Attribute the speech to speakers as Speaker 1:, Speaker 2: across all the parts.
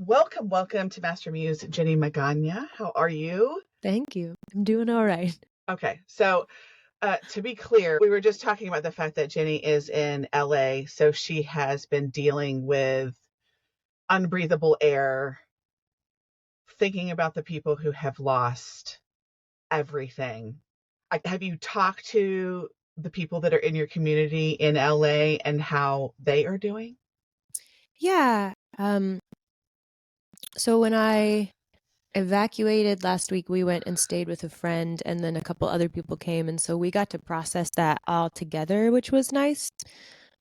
Speaker 1: Welcome to Master Muse, Jeni Magana. How are you?
Speaker 2: Thank you. I'm doing all right.
Speaker 1: Okay, so to be clear, we were just talking about the fact that Jeni is in LA, so she has been dealing with unbreathable air, thinking about the people who have lost everything. Have you talked to the people that are in your community in LA and how they are doing?
Speaker 2: Yeah. So when I evacuated last week, we went and stayed with a friend, and then a couple other people came, and so we got to process that all together, which was nice.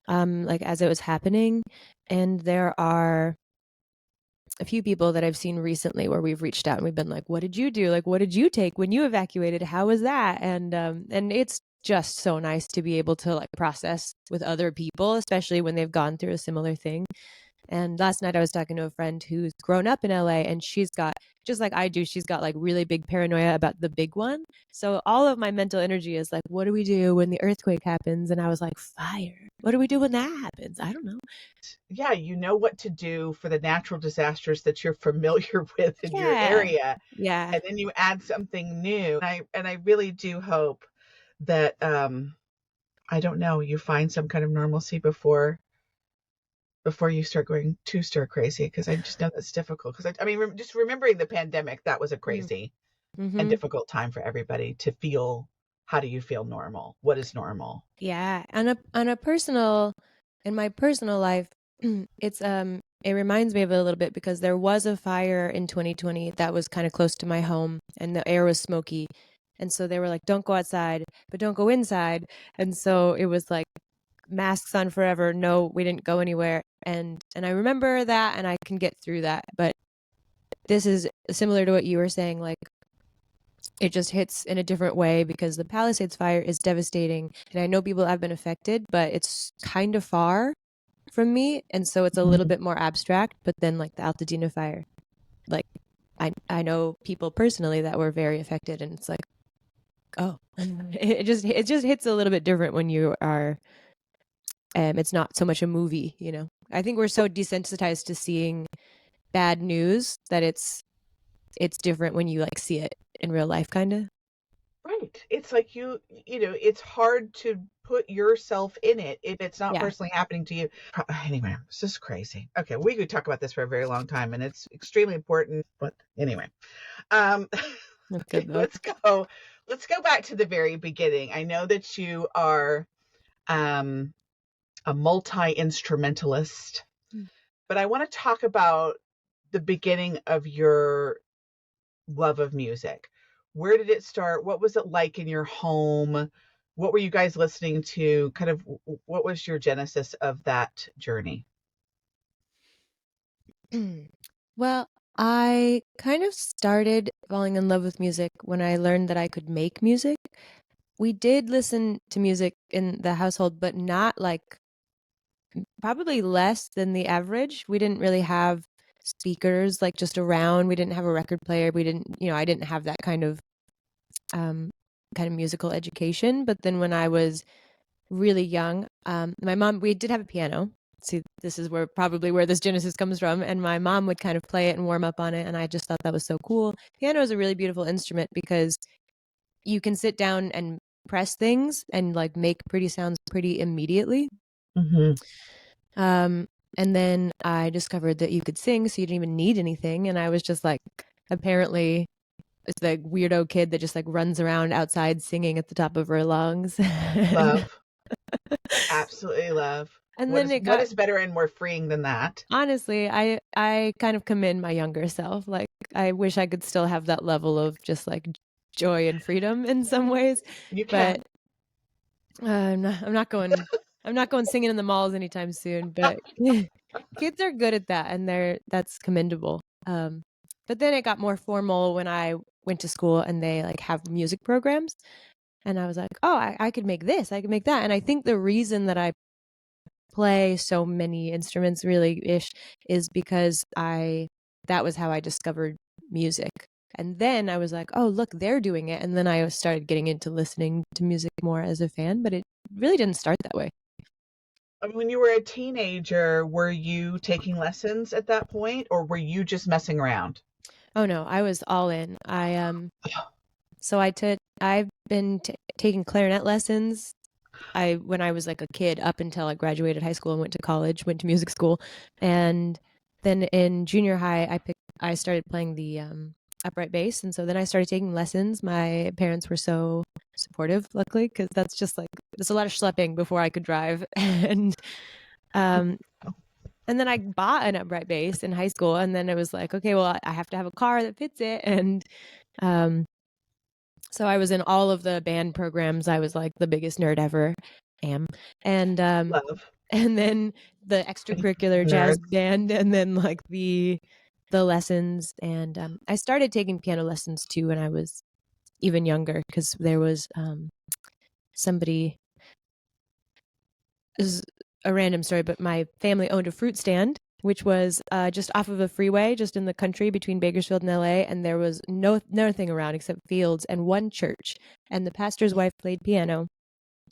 Speaker 2: Like as it was happening. And there are a few people that I've seen recently where we've reached out and we've been like, "What did you do? Like, what did you take when you evacuated? How was that?" And it's just so nice to be able to like process with other people, especially when they've gone through a similar thing. And last night I was talking to a friend who's grown up in LA, and she's got, just like I do, she's got like really big paranoia about the big one. So all of my mental energy is like, what do we do when the earthquake happens? And I was like, fire. What do we do when that happens? I don't know.
Speaker 1: Yeah, you know what to do for the natural disasters that you're familiar with in your
Speaker 2: Yeah.
Speaker 1: area,
Speaker 2: Yeah.
Speaker 1: and then you add something new. And I really do hope that I don't know, you find some kind of normalcy before you start going too stir crazy, because I just know that's difficult. Because I mean, just remembering the pandemic, that was a crazy and
Speaker 2: Mm-hmm.
Speaker 1: difficult time for everybody to feel. How do you feel normal? What is normal?
Speaker 2: Yeah. On a personal, in my personal life, it reminds me of it a little bit because there was a fire in 2020 that was kind of close to my home, and the air was smoky. And so they were like, don't go outside, but don't go inside. And so it was like masks on forever. No, we didn't go anywhere. And I remember that, and I can get through that. But this is similar to what you were saying, like it just hits in a different way because the Palisades fire is devastating. And I know people have been affected, but it's kind of far from me. And so it's a little bit more abstract. But then, like the Altadena fire, like I know people personally that were very affected. And it's like, oh, it just hits a little bit different when you are, it's not so much a movie, you know. I think we're so desensitized to seeing bad news that it's different when you like see it in real life, kind of.
Speaker 1: Right. It's like it's hard to put yourself in it if it's not
Speaker 2: Yeah.
Speaker 1: personally happening to you. Anyway, it's just crazy. Okay, we could talk about this for a very long time, and it's extremely important. But anyway, um,
Speaker 2: That's
Speaker 1: okay,
Speaker 2: good though.
Speaker 1: let's go back to the very beginning. I know that you are um, a multi-instrumentalist,
Speaker 2: Mm.
Speaker 1: but I want to talk about the beginning of your love of music. Where did it start? What was it like in your home? What were you guys listening to? Kind of what was your genesis of that journey?
Speaker 2: Well, I kind of started falling in love with music when I learned that I could make music. We did listen to music in the household, but not like, probably less than the average. We didn't really have speakers like just around. We didn't have a record player. We didn't, I didn't have that um kind of musical education. But then when I was really young, my mom, we did have a piano. See, this is where this genesis comes from, and my mom would kind of play it and warm up on it, and I just thought that was so cool. Piano is a really beautiful instrument because you can sit down and press things and like make pretty sounds pretty immediately.
Speaker 1: Mm-hmm.
Speaker 2: Um, and then I discovered that you could sing, so you didn't even need anything. And I was just like, apparently, it's the weirdo kid that just like runs around outside singing at the top of her lungs. and,
Speaker 1: Love, absolutely love.
Speaker 2: and
Speaker 1: What
Speaker 2: then
Speaker 1: is
Speaker 2: it
Speaker 1: what
Speaker 2: got,
Speaker 1: is better and more freeing than that?
Speaker 2: honestly, I kind of commend my younger self. Like, I wish I could still have that level of just like joy and freedom in some ways,
Speaker 1: You
Speaker 2: but
Speaker 1: can.
Speaker 2: I'm not going singing in the malls anytime soon. But kids are good at that, and that's commendable. But then it got more formal when I went to school, and they like have music programs, and I was like, oh, I could make this, I could make that. And I think the reason that I play so many instruments really ish is because I that was how I discovered music. And then I was like, oh, look, they're doing it. And then I started getting into listening to music more as a fan, but it really didn't start that way.
Speaker 1: I mean, when you were a teenager, were you taking lessons at that point, or were you just messing around?
Speaker 2: Oh no, I was all in. So I've been taking clarinet lessons. When I was like a kid up until I graduated high school and went to college, went to music school, and then in junior high I started playing the upright bass, and so then I started taking lessons. My parents were so supportive, luckily, because that's just like there's a lot of schlepping before I could drive, um and then I bought an upright bass in high school, and then it was like, okay, well, I have to have a car that fits it, and um so I was in all of the band programs. I was like the biggest nerd ever, am, and
Speaker 1: Love.
Speaker 2: and then the extracurricular jazz
Speaker 1: Nerds.
Speaker 2: band, and then like the lessons, and I started taking piano lessons too when I was even younger because there was somebody. This is a random story, but my family owned a fruit stand, which was just off of a freeway, just in the country between Bakersfield and LA, and there was nothing around except fields and one church, and the pastor's wife played piano,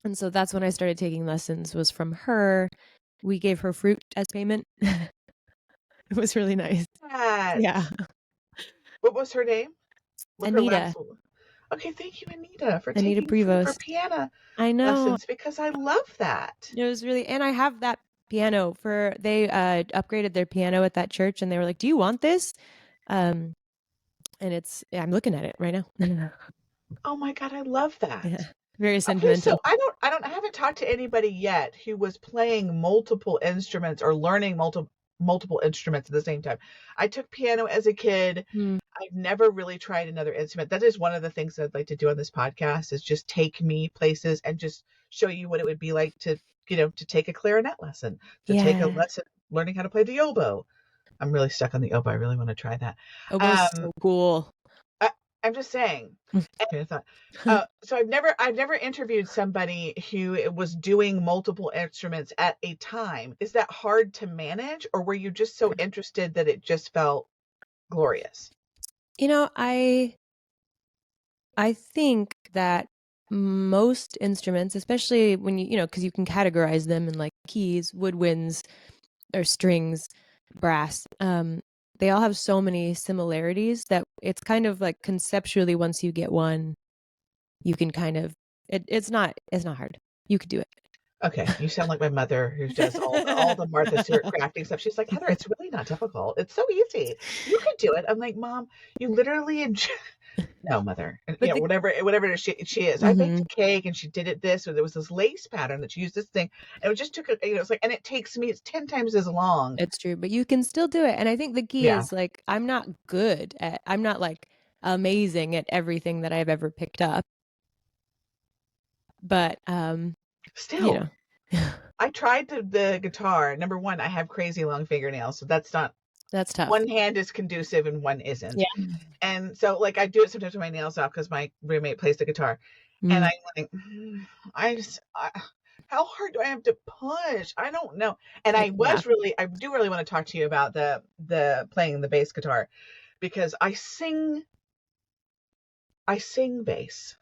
Speaker 2: and so that's when I started taking lessons. Was from her. We gave her fruit as payment. It was really nice.
Speaker 1: That.
Speaker 2: Yeah,
Speaker 1: What was her name? What her
Speaker 2: Anita,
Speaker 1: last? Okay, thank you, Anita, for
Speaker 2: Anita
Speaker 1: taking fruit for
Speaker 2: Prevost.
Speaker 1: piano
Speaker 2: I know.
Speaker 1: lessons because I love that.
Speaker 2: It was really, and I have that piano for they upgraded their piano at that church, and they were like, "Do you want this?" Um, and I'm looking at it right now.
Speaker 1: Oh my God, I love
Speaker 2: Yeah,
Speaker 1: that.
Speaker 2: very
Speaker 1: Okay,
Speaker 2: sentimental.
Speaker 1: so I haven't talked to anybody yet who was playing multiple instruments or learning multiple instruments at the same time. I took piano as a kid.
Speaker 2: Mm.
Speaker 1: I've never really tried another instrument. That is one of the things I'd like to do on this podcast is just take me places and just show you what it would be like to, to take a clarinet lesson, to take a
Speaker 2: Yeah,
Speaker 1: lesson learning how to play the oboe. I'm really stuck on the oboe. I really want to try that.
Speaker 2: oboe's
Speaker 1: Um,
Speaker 2: so cool.
Speaker 1: I, I'm just saying. I thought. So I've never interviewed somebody who was doing multiple instruments at a time. Is that hard to manage, or were you just so interested that it just felt glorious?
Speaker 2: You know, I think that most instruments, especially when because you can categorize them in like keys, woodwinds, or strings, brass. They all have so many similarities that it's kind of like conceptually once you get one, you can kind of it's not hard. You could do
Speaker 1: Okay, you sound like my mother who does all
Speaker 2: it.
Speaker 1: the Martha Stewart crafting stuff. She's like, Heather, it's really not difficult. It's so easy. You could do it. I'm like, Mom, you literally enjoy. No, mother. And,
Speaker 2: But the
Speaker 1: whatever she is. I baked
Speaker 2: mhm.
Speaker 1: a cake and she did it this, or there was this lace pattern that she used this thing. And it just took it's like, and it takes me, it's 10 times as long.
Speaker 2: It's true, but you can still do it. And I think the key
Speaker 1: Yeah.
Speaker 2: is like I'm not like amazing at everything that I've ever picked up, but you
Speaker 1: Still,
Speaker 2: know.
Speaker 1: I tried the guitar. Number one, I have crazy long fingernails, so that's not,
Speaker 2: That's tough.
Speaker 1: one hand is conducive and one
Speaker 2: Yeah.
Speaker 1: isn't. And so, like, I do it sometimes with my nails off because my roommate plays the guitar. And
Speaker 2: Mm.
Speaker 1: I'm like, I just, how hard do I have to push? I don't know. And
Speaker 2: Yeah.
Speaker 1: I do really want to talk to you about the playing the bass guitar because I sing bass.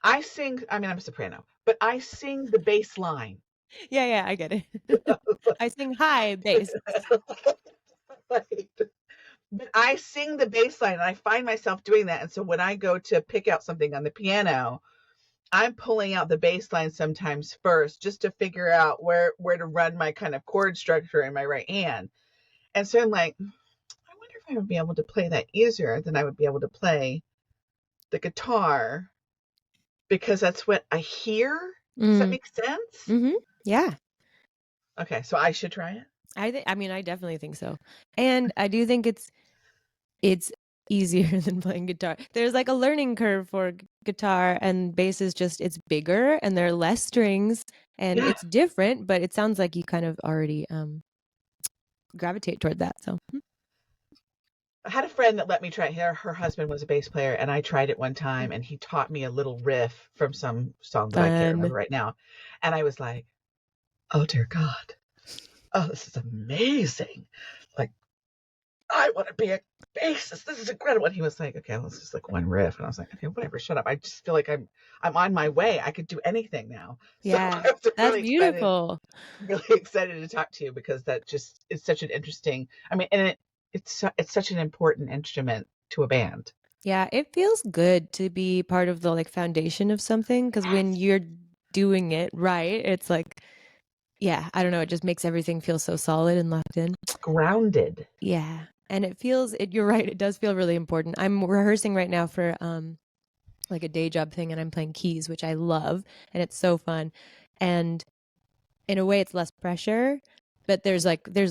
Speaker 1: I mean, I'm a soprano, but I sing the bass line.
Speaker 2: Yeah, I get it. I sing high bass.
Speaker 1: Like, but I sing the bass line and I find myself doing that. And so when I go to pick out something on the piano, I'm pulling out the bass line sometimes first just to figure out where to run my kind of chord structure in my right hand. And so I'm like, I wonder if I would be able to play that easier than I would be able to play the guitar because that's what I hear. Does that
Speaker 2: Mm.
Speaker 1: make sense?
Speaker 2: Mhm. Yeah.
Speaker 1: Okay, so I should try it.
Speaker 2: I mean, I definitely think so. And I do think it's easier than playing guitar. There's like a learning curve for guitar, and bass is just it's bigger and there are less strings and
Speaker 1: Yeah.
Speaker 2: it's different, but it sounds like you kind of already gravitate toward that. So,
Speaker 1: I had a friend that let me try her husband was a bass player and I tried it one time and he taught me a little riff from some song that I can't
Speaker 2: fun.
Speaker 1: remember right now. And I was like, oh dear God. Oh, this is amazing. Like I want to be a bassist. This is incredible. And he was like, okay, let's just like one riff. And I was like, okay, whatever, shut up. I just feel like I'm on my way. I could do anything now. So
Speaker 2: Yeah,
Speaker 1: I was
Speaker 2: that's beautiful.
Speaker 1: really excited to talk to you because that just is such an interesting, I mean, and it's such an important instrument to a band.
Speaker 2: Yeah, it feels good to be part of the like foundation of something because when
Speaker 1: Yes.
Speaker 2: you're doing it right, it's like, yeah, I don't know, it just makes everything feel so solid and locked in.
Speaker 1: Grounded.
Speaker 2: Yeah. And it feels it you're right, it does feel really important. I'm rehearsing right now for like a day job thing and I'm playing keys, which I love, and it's so fun. And in a way it's less pressure, but there's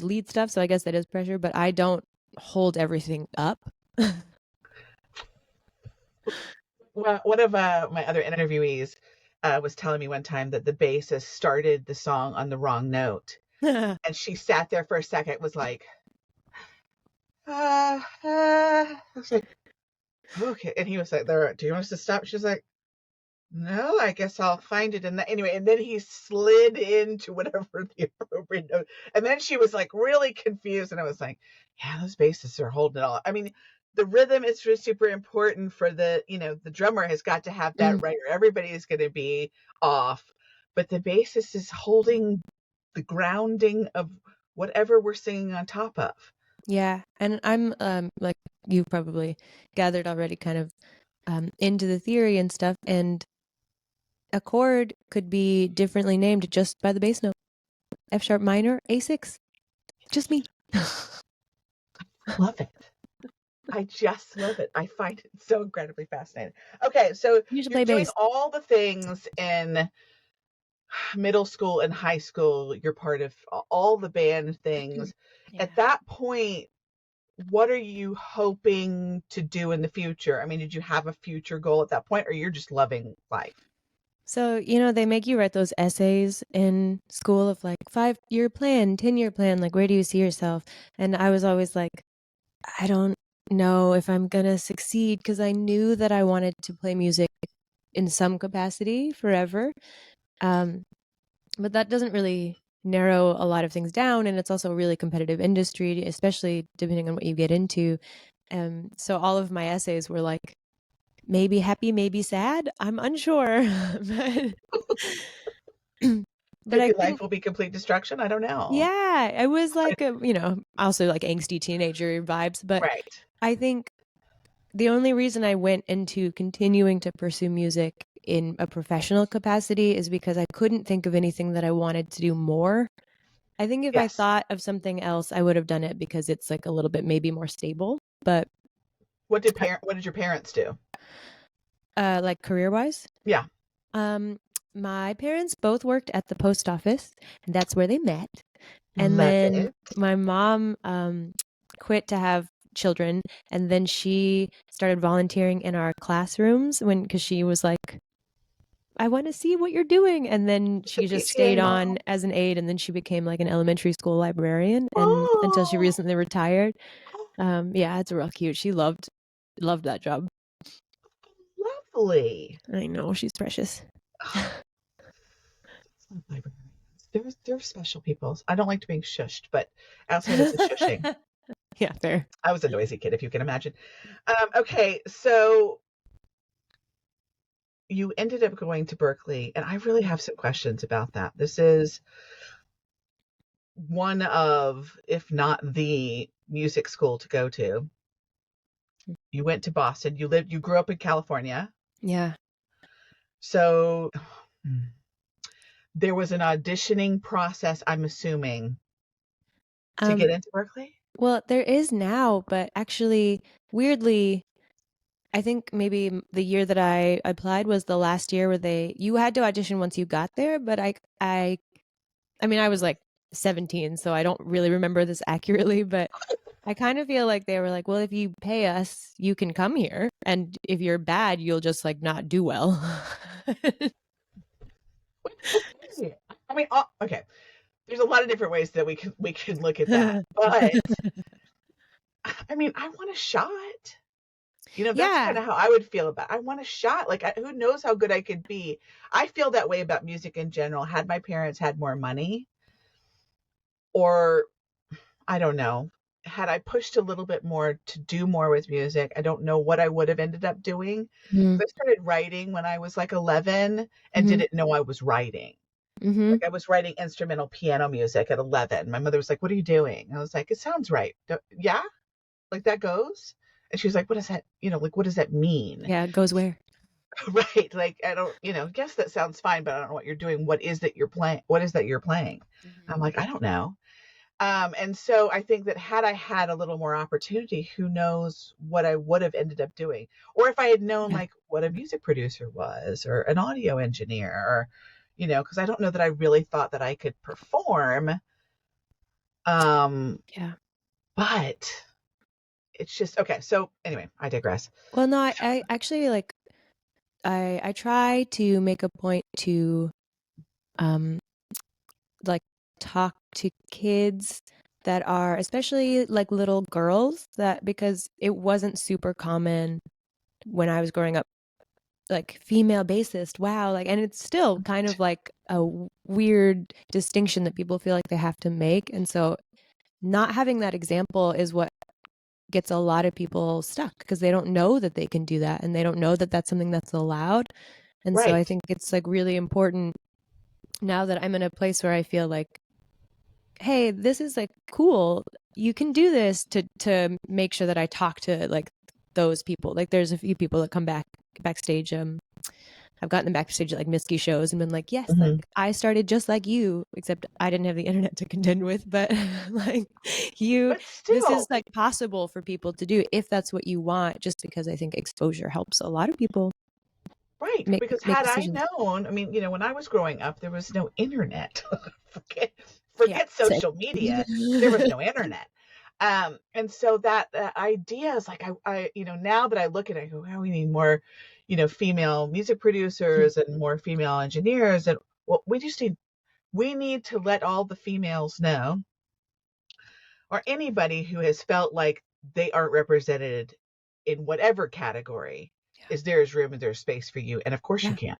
Speaker 2: lead stuff, so I guess that is pressure, but I don't hold everything up.
Speaker 1: Well, one of my other interviewees was telling me one time that the bassist started the song on the wrong note. And she sat there for a second, was like, I was like, okay. And he was like, there, do you want us to stop? She was like, no, I guess I'll find it. And anyway, and then he slid into whatever the appropriate note. And then she was like really confused. And I was like, yeah, those bassists are holding it all. I mean, the rhythm is super important for the drummer has got to have that
Speaker 2: Mm,
Speaker 1: right, or everybody is going to be off. But the bassist is holding the grounding of whatever we're singing on top of.
Speaker 2: yeah, and I'm like you probably gathered already kind of into the theory and stuff, and a chord could be differently named just by the bass note. F sharp minor, A6. Just me.
Speaker 1: Love it. I just love it. I find it so incredibly fascinating. Okay, so
Speaker 2: You should
Speaker 1: you're
Speaker 2: play
Speaker 1: doing
Speaker 2: bass.
Speaker 1: all the things in middle school and high school. You're part of all the band things. At
Speaker 2: Yeah.
Speaker 1: that point, what are you hoping to do in the future? I mean, did you have a future goal at that point, or you're just loving life?
Speaker 2: So, they make you write those essays in school of like 5-year plan, 10-year plan, like where do you see yourself? And I was always like, I don't know if I'm gonna succeed because I knew that I wanted to play music in some capacity forever. Um, but that doesn't really narrow a lot of things down, and it's also a really competitive industry, especially depending on what you get into. So all of my essays were like maybe happy, maybe sad. I'm unsure, but but I
Speaker 1: Maybe life
Speaker 2: think
Speaker 1: will be complete destruction. I don't know.
Speaker 2: yeah, I was like also like angsty teenager vibes, but
Speaker 1: Right.
Speaker 2: I think the only reason I went into continuing to pursue music in a professional capacity is because I couldn't think of anything that I wanted to do more. I think if I
Speaker 1: Yes.
Speaker 2: thought of something else, I would have done it because it's like a little bit maybe more stable. But
Speaker 1: What did your parents do?
Speaker 2: like career wise,
Speaker 1: Yeah.
Speaker 2: um, my parents both worked at the post office, and that's where they met. And
Speaker 1: Love
Speaker 2: then
Speaker 1: it.
Speaker 2: my mom quit to have children, and then she started volunteering in our classrooms because she was like, I want to see what you're doing. And then
Speaker 1: It's a
Speaker 2: she just stayed
Speaker 1: PTA
Speaker 2: on
Speaker 1: mom.
Speaker 2: as an aide, and then she became like an elementary school librarian, and until she
Speaker 1: Oh,
Speaker 2: recently retired. Yeah, it's real cute. She loved that job.
Speaker 1: lovely.
Speaker 2: I know, she's precious.
Speaker 1: Librarians. They're special people. I don't like to be shushed, but outside of the shushing,
Speaker 2: Yeah, fair.
Speaker 1: I was a noisy kid, if you can imagine. Okay, so you ended up going to Berklee, and I really have some questions about that. This is one of, if not the music school to go to. You went to Boston. You grew up in California.
Speaker 2: Yeah.
Speaker 1: So there was an auditioning process, I'm assuming, to
Speaker 2: Um,
Speaker 1: get into Berklee?
Speaker 2: well, there is now, but actually, weirdly, I think maybe the year that I applied was the last year where you had to audition once you got there, but I mean, I was like 17, so I don't really remember this accurately, but I kind of feel like they were like, well, if you pay us, you can come here. And if you're bad, you'll just like not do well.
Speaker 1: Okay. I mean, okay. There's a lot of different ways that we can look at that, but I mean, I want a shot. That's kind
Speaker 2: Yeah.
Speaker 1: of how I would feel about it. I want a shot. Like, who knows how good I could be? I feel that way about music in general. Had my parents had more money, or I don't know. had I pushed a little bit more to do more with music, I don't know what I would have ended up doing.
Speaker 2: Mm-hmm.
Speaker 1: I started writing when I was like 11 and
Speaker 2: Mm-hmm.
Speaker 1: didn't know I was writing.
Speaker 2: Mm-hmm.
Speaker 1: Like I was writing instrumental piano music at 11. My mother was like, "What are you doing?" I was like, "It sounds right." Yeah, like that goes. And she was like, "What does that, like what does that mean?"
Speaker 2: Yeah, it goes where?
Speaker 1: Right. Like I don't, yes, that sounds fine, but I don't know what you're doing. What is that you're playing? What is that you're playing? I'm
Speaker 2: Mm-hmm.
Speaker 1: like, I don't know. And so I think that had I had a little more opportunity, who knows what I would have ended up doing. Or if I had known
Speaker 2: Yeah.
Speaker 1: like what a music producer was or an audio engineer or, because I don't know that I really thought that I could perform. Um,
Speaker 2: Yeah.
Speaker 1: but it's just okay. So anyway, I digress.
Speaker 2: Well, no, I actually like I try to make a point to um like talk to kids that are especially like little girls that because it wasn't super common when I was growing up like female bassist wow like and it's still kind of like a weird distinction that people feel like they have to make and so not having that example is what gets a lot of people stuck because they don't know that they can do that and they don't know that that's something that's allowed and so I
Speaker 1: Right.
Speaker 2: think it's like really important now that I'm in a place where I feel like hey, this is like cool. You can do this to make sure that I talk to like those people. Like there's a few people that come backstage. I've gotten them backstage at like Mitski shows and been like, yes, like
Speaker 1: Hmm.
Speaker 2: I started just like you, except I didn't have the internet to contend with. But like you,
Speaker 1: But
Speaker 2: this is
Speaker 1: still,
Speaker 2: like possible for people to do if that's what you want. Just because I think exposure helps a lot of people
Speaker 1: right.
Speaker 2: make
Speaker 1: Because
Speaker 2: make
Speaker 1: had I
Speaker 2: decisions.
Speaker 1: known, I mean, when I was growing up, there was no internet. forget,
Speaker 2: Yeah.
Speaker 1: forget
Speaker 2: Same.
Speaker 1: social media. There was no internet. And so that idea is like, now that I look at it, I go, well, we need more, female music producers and more female engineers. And well, we need to let all the females know, or anybody who has felt like they aren't represented in whatever category, is there is room and there's space for you. And of course you
Speaker 2: Yeah.
Speaker 1: can.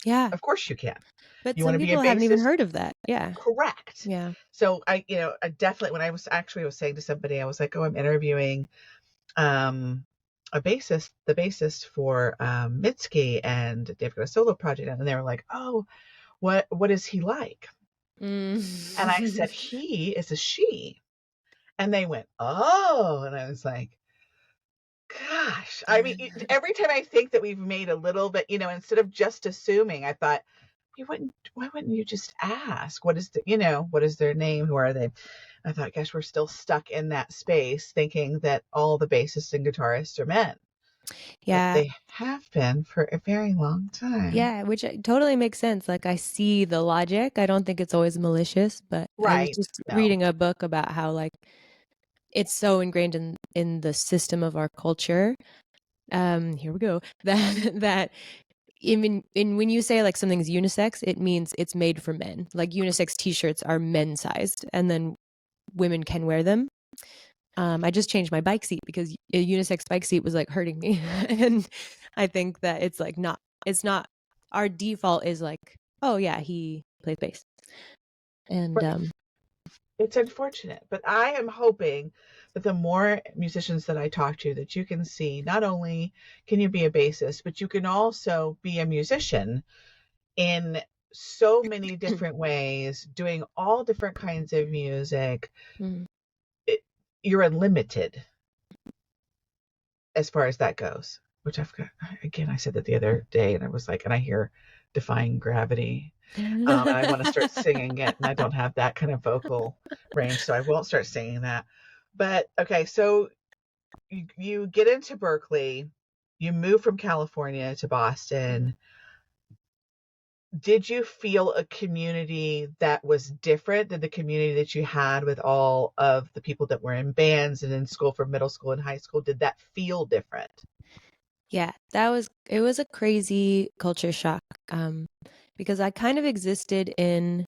Speaker 2: Yeah.
Speaker 1: Of course you can.
Speaker 2: But
Speaker 1: You want
Speaker 2: some
Speaker 1: to be a
Speaker 2: people haven't even
Speaker 1: bassist?
Speaker 2: heard of that. Yeah.
Speaker 1: Correct.
Speaker 2: Yeah.
Speaker 1: So I definitely, when I was saying to somebody, I was like, oh, I'm interviewing um, the bassist for Mitski, and they've got a solo project, and they were like, oh, what is he like?
Speaker 2: Mm.
Speaker 1: And I said, he is a she. And they went, oh, and I was like, gosh, I mean, every time I think that we've made a little bit, instead of just assuming, I thought, why wouldn't you just ask? What is their name? Who are they? I thought, gosh, we're still stuck in that space thinking that all the bassists and guitarists are men, but
Speaker 2: Yeah.
Speaker 1: they have been for a very long time.
Speaker 2: Yeah, which totally makes sense. Like I see the logic. I don't think it's always malicious, but I was
Speaker 1: Right.
Speaker 2: just
Speaker 1: No.
Speaker 2: reading a book about how like it's so ingrained in the system of our culture. Here we go. That even in when you say like something's unisex, it means it's made for men. Like unisex t-shirts are men sized and then women can wear them. I just changed my bike seat because a unisex bike seat was like hurting me. And I think that it's not, our default is like, oh yeah, he plays bass. And
Speaker 1: Right. It's unfortunate, but I am hoping that the more musicians that I talk to, that you can see, not only can you be a bassist, but you can also be a musician in so many different ways, doing all different kinds of music.
Speaker 2: mm,
Speaker 1: it, you're unlimited as far as that goes. Which I've got, again, I said that the other day, and I was like, and I hear Defying Gravity, and I want to start singing it, and I don't have that kind of vocal range, so I won't start singing that. But okay, so you get into Berklee, you move from California to Boston. Did you feel a community that was different than the community that you had with all of the people that were in bands and in school for middle school and high school? Did that feel different?
Speaker 2: yeah, it was a crazy culture shock. Because I kind of existed in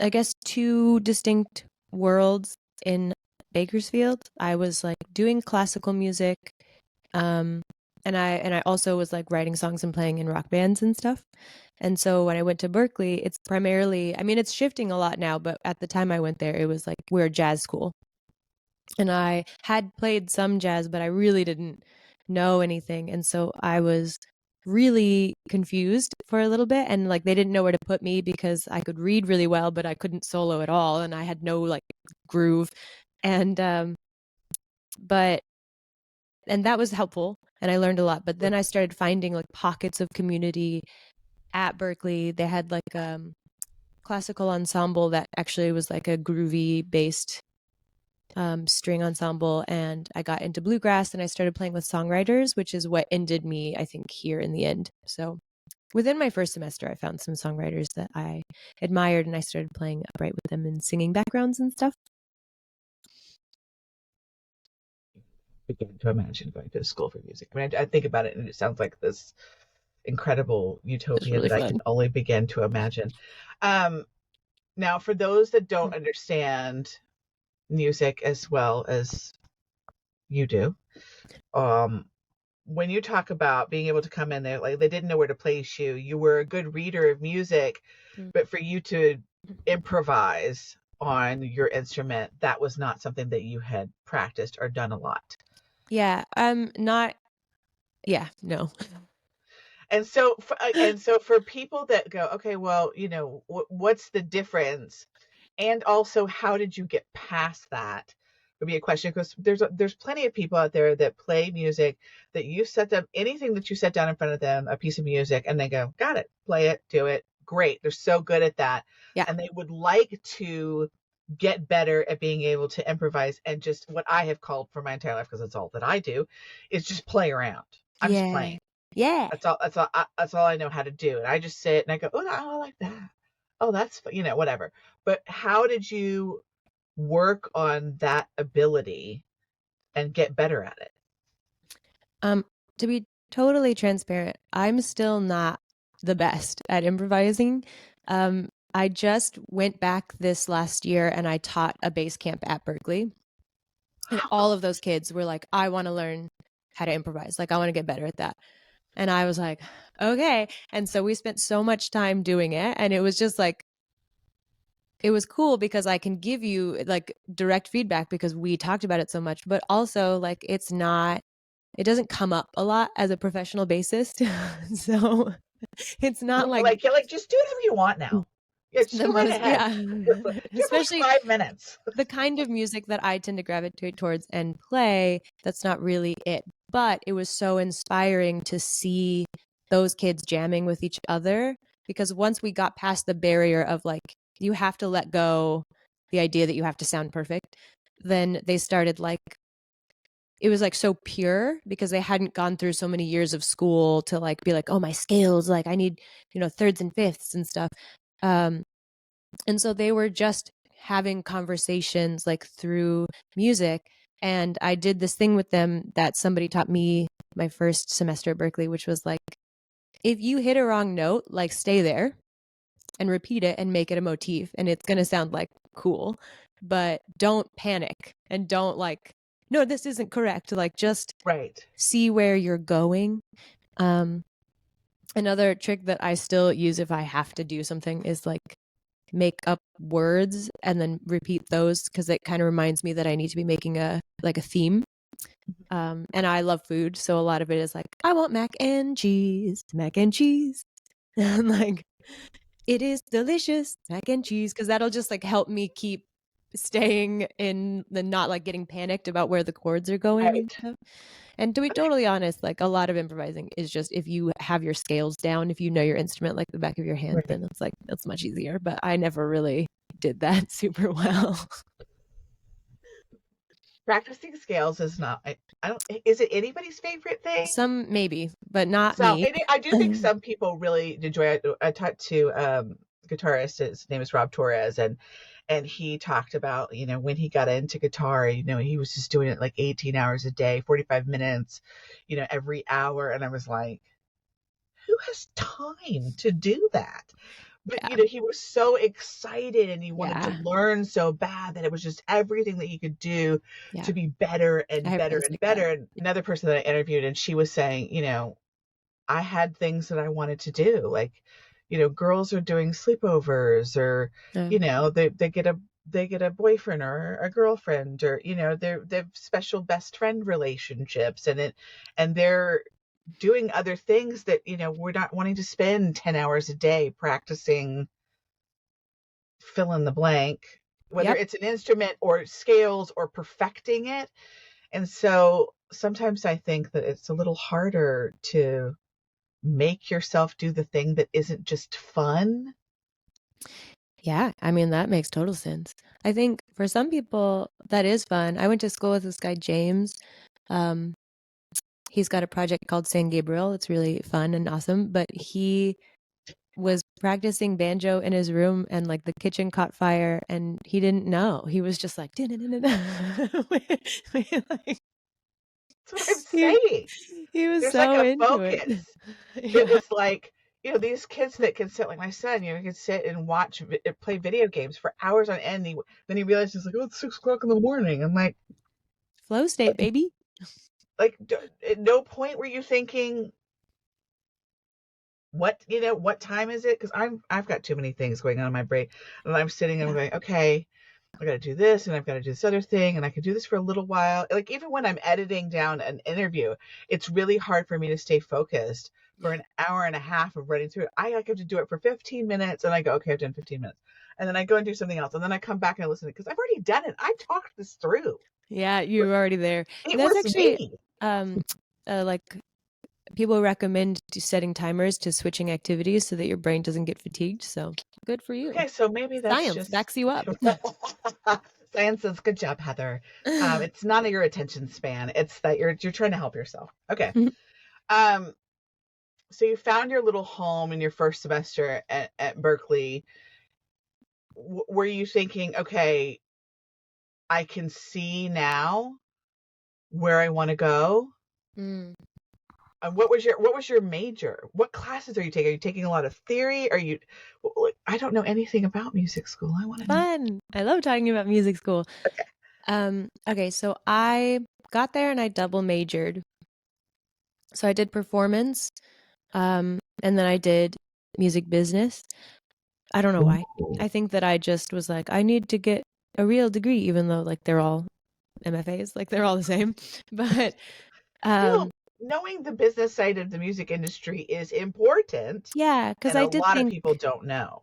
Speaker 2: I guess two distinct worlds in Bakersfield. I was like doing classical music, um, And I also was like writing songs and playing in rock bands and stuff. And so when I went to Berklee, it's primarily, I mean, it's shifting a lot now, but at the time I went there, it was like we're a jazz school. And I had played some jazz, but I really didn't know anything. And so I was really confused for a little bit, and like they didn't know where to put me because I could read really well, but I couldn't solo at all, and I had no like groove. And but and that was helpful, and I learned a lot. But then I started finding like pockets of community at Berklee. They had like classical ensemble that actually was like a groovy based string ensemble, and I got into bluegrass, and I started playing with songwriters, which is what ended me, I think, here in the end. So within my first semester, I found some songwriters that I admired, and I started playing upright with them and singing backgrounds and stuff.
Speaker 1: Begin to imagine going to school for music. I mean, I think about it, and it sounds like this incredible utopia
Speaker 2: really
Speaker 1: that
Speaker 2: fun.
Speaker 1: I can only begin to imagine. Now, for those that don't understand music as well as you do, when you talk about being able to come in there, like they didn't know where to place you, you were a good reader of music, but for you to improvise on your instrument, that was not something that you had practiced or done a lot.
Speaker 2: Yeah, not. Yeah, no.
Speaker 1: And so, for people that go, okay, well, what's the difference? And also, how did you get past that? Would be a question, because there's plenty of people out there that play music that you set them anything that you set down in front of them, a piece of music, and they go, got it, play it, do it, great. They're so good at that,
Speaker 2: Yeah.
Speaker 1: and they would like to get better at being able to improvise and just what I have called for my entire life, because it's all that I do, is just play around. I'm just playing.
Speaker 2: Yeah.
Speaker 1: That's all I know how to do. And I just sit and I go, oh, I like that. Oh, that's whatever. But how did you work on that ability and get better at it?
Speaker 2: To be totally transparent, I'm still not the best at improvising. I just went back this last year and I taught a bass camp at Berklee. And all of those kids were like, I want to learn how to improvise. Like, I want to get better at that. And I was like, okay. And so we spent so much time doing it. And it was just like, it was cool because I can give you like direct feedback because we talked about it so much, but also like it doesn't come up a lot as a professional bassist. So it's not like
Speaker 1: you're like, just do whatever you want now. Yeah, just go right ahead.
Speaker 2: Yeah.
Speaker 1: Especially like 5 minutes.
Speaker 2: The kind of music that I tend to gravitate towards and play, that's not really it. But it was so inspiring to see those kids jamming with each other, because once we got past the barrier of like, you have to let go the idea that you have to sound perfect, then they started like, it was like so pure because they hadn't gone through so many years of school to like be like, oh, my scales, like I need, thirds and fifths and stuff. And so they were just having conversations like through music. And I did this thing with them that somebody taught me my first semester at Berklee, which was like, if you hit a wrong note, like stay there and repeat it and make it a motif. And it's going to sound like cool, but don't panic and don't like, no, this isn't correct. Like just see where you're going. Another trick that I still use if I have to do something is like make up words and then repeat those, because it kind of reminds me that I need to be making a theme. And I love food, so a lot of it is like, I want mac and cheese, and like, it is delicious mac and cheese, because that'll just like help me keep staying in the not like getting panicked about where the chords are going.
Speaker 1: Right.
Speaker 2: And to be totally honest, like a lot of improvising is just if you have your scales down, if you know your instrument like the back of your hand, then it's like, that's much easier. But I never really did that super well.
Speaker 1: Practicing scales is not, is it anybody's favorite thing?
Speaker 2: Some maybe, but not me.
Speaker 1: I do think some people really enjoy it. I talked to a guitarist, his name is Rob Torres, and he talked about, when he got into guitar, he was just doing it like 18 hours a day, 45 minutes, every hour. And I was like, who has time to do that? But
Speaker 2: Yeah.
Speaker 1: he was so excited and he wanted to
Speaker 2: Yeah.
Speaker 1: learn so bad that it was just everything that he could do
Speaker 2: Yeah.
Speaker 1: to be better
Speaker 2: I
Speaker 1: and
Speaker 2: have
Speaker 1: better
Speaker 2: friends
Speaker 1: and
Speaker 2: like that.
Speaker 1: better. And another person that I interviewed, and she was saying, I had things that I wanted to do. Like, girls are doing sleepovers, or,
Speaker 2: Um,
Speaker 1: they get a boyfriend or a girlfriend, or, they have special best friend relationships, and they're doing other things that, we're not wanting to spend 10 hours a day practicing fill in the blank, whether
Speaker 2: yep.
Speaker 1: it's an instrument or scales or perfecting it. And so sometimes I think that it's a little harder to make yourself do the thing that isn't just fun.
Speaker 2: Yeah. I mean, that makes total sense. I think for some people that is fun. I went to school with this guy, James. Um, he's got a project called San Gabriel. It's really fun and awesome, but he was practicing banjo in his room and like the kitchen caught fire and he didn't know. He was just like, like
Speaker 1: That's what I'm
Speaker 2: he,
Speaker 1: saying.
Speaker 2: he was
Speaker 1: There's like
Speaker 2: so
Speaker 1: a
Speaker 2: into it.
Speaker 1: focus that
Speaker 2: Yeah.
Speaker 1: is like, these kids that can sit, like my son, can sit and play video games for hours on end. Then he realizes, like, oh, it's 6 o'clock in the morning. I'm
Speaker 2: Flow state, baby.
Speaker 1: like, at no point were you thinking, what time is it? Because I've got too many things going on in my brain, and I'm sitting and I'm
Speaker 2: Yeah.
Speaker 1: going, okay, I got to do this, and I've got to do this other thing, and I can do this for a little while. Like, even when I'm editing down an interview, it's really hard for me to stay focused for
Speaker 2: Yeah.
Speaker 1: an hour and a half of running through it. I like have to do it for 15 minutes, and I go, okay, I've done 15 minutes, and then I go and do something else, and then I come back and I listen to it because I've already done it. I talked this through.
Speaker 2: Yeah, you were already there.
Speaker 1: It
Speaker 2: That's
Speaker 1: was
Speaker 2: actually
Speaker 1: me.
Speaker 2: um like people recommend setting timers to switching activities so that your brain doesn't get fatigued. So good for you.
Speaker 1: Okay, so maybe that's
Speaker 2: Science
Speaker 1: just
Speaker 2: backs you up.
Speaker 1: science says good job, Heather. It's not your attention span. It's that you're trying to help yourself. Okay. Um, so you found your little home in your first semester at Berklee. Were you thinking, okay, I can see now where I want to go?
Speaker 2: Mm.
Speaker 1: And what was your major? What classes are you taking? Are you taking a lot of theory? Are you I don't know anything about music school. I want to know.
Speaker 2: Fun. I love talking about music school. Okay, so I got there and I double majored. So I did performance, and then I did music business. I don't know why. I think that I just was like, I need to get a real degree, even though like they're all MFAs, like they're all the same. But
Speaker 1: Still,
Speaker 2: um,
Speaker 1: knowing the business side of the music industry is important,
Speaker 2: yeah, because
Speaker 1: and
Speaker 2: I
Speaker 1: a
Speaker 2: did
Speaker 1: lot of
Speaker 2: think,
Speaker 1: people don't know.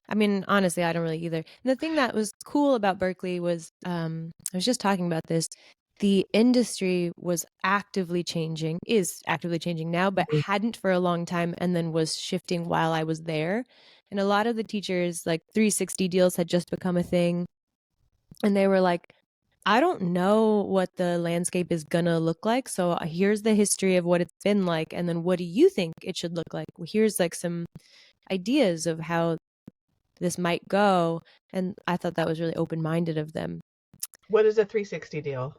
Speaker 2: I mean, honestly, I don't really either. And the thing that was cool about Berklee was, I was just talking about this. The industry was actively changing, is actively changing now, but hadn't for a long time, and then was shifting while I was there. And a lot of the teachers, like 360 deals, had just become a thing. And they were like, I don't know what the landscape is gonna look like. So here's the history of what it's been like. And then what do you think it should look like? Well, here's like some ideas of how this might go. And I thought that was really open minded of them.
Speaker 1: What is a 360 deal?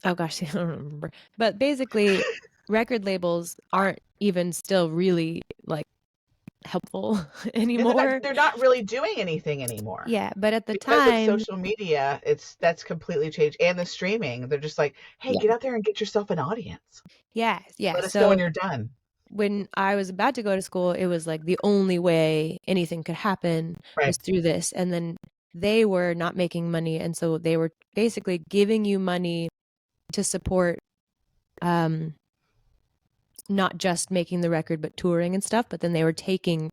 Speaker 2: Oh gosh, I don't remember. But basically, record labels aren't even still really like helpful
Speaker 1: And they're not
Speaker 2: anymore.
Speaker 1: they're not really doing anything anymore.
Speaker 2: Yeah, but at the
Speaker 1: Because of
Speaker 2: time,
Speaker 1: social media, that's completely changed. And the streaming. They're just like, hey,
Speaker 2: yeah,
Speaker 1: get out there and get yourself an audience.
Speaker 2: yeah, yeah.
Speaker 1: Let us know
Speaker 2: So
Speaker 1: when you're done.
Speaker 2: when I was about to go to school, it was like the only way anything could happen was
Speaker 1: Right.
Speaker 2: through this. And then they were not making money. And so they were basically giving you money to support not just making the record, but touring and stuff. But then they were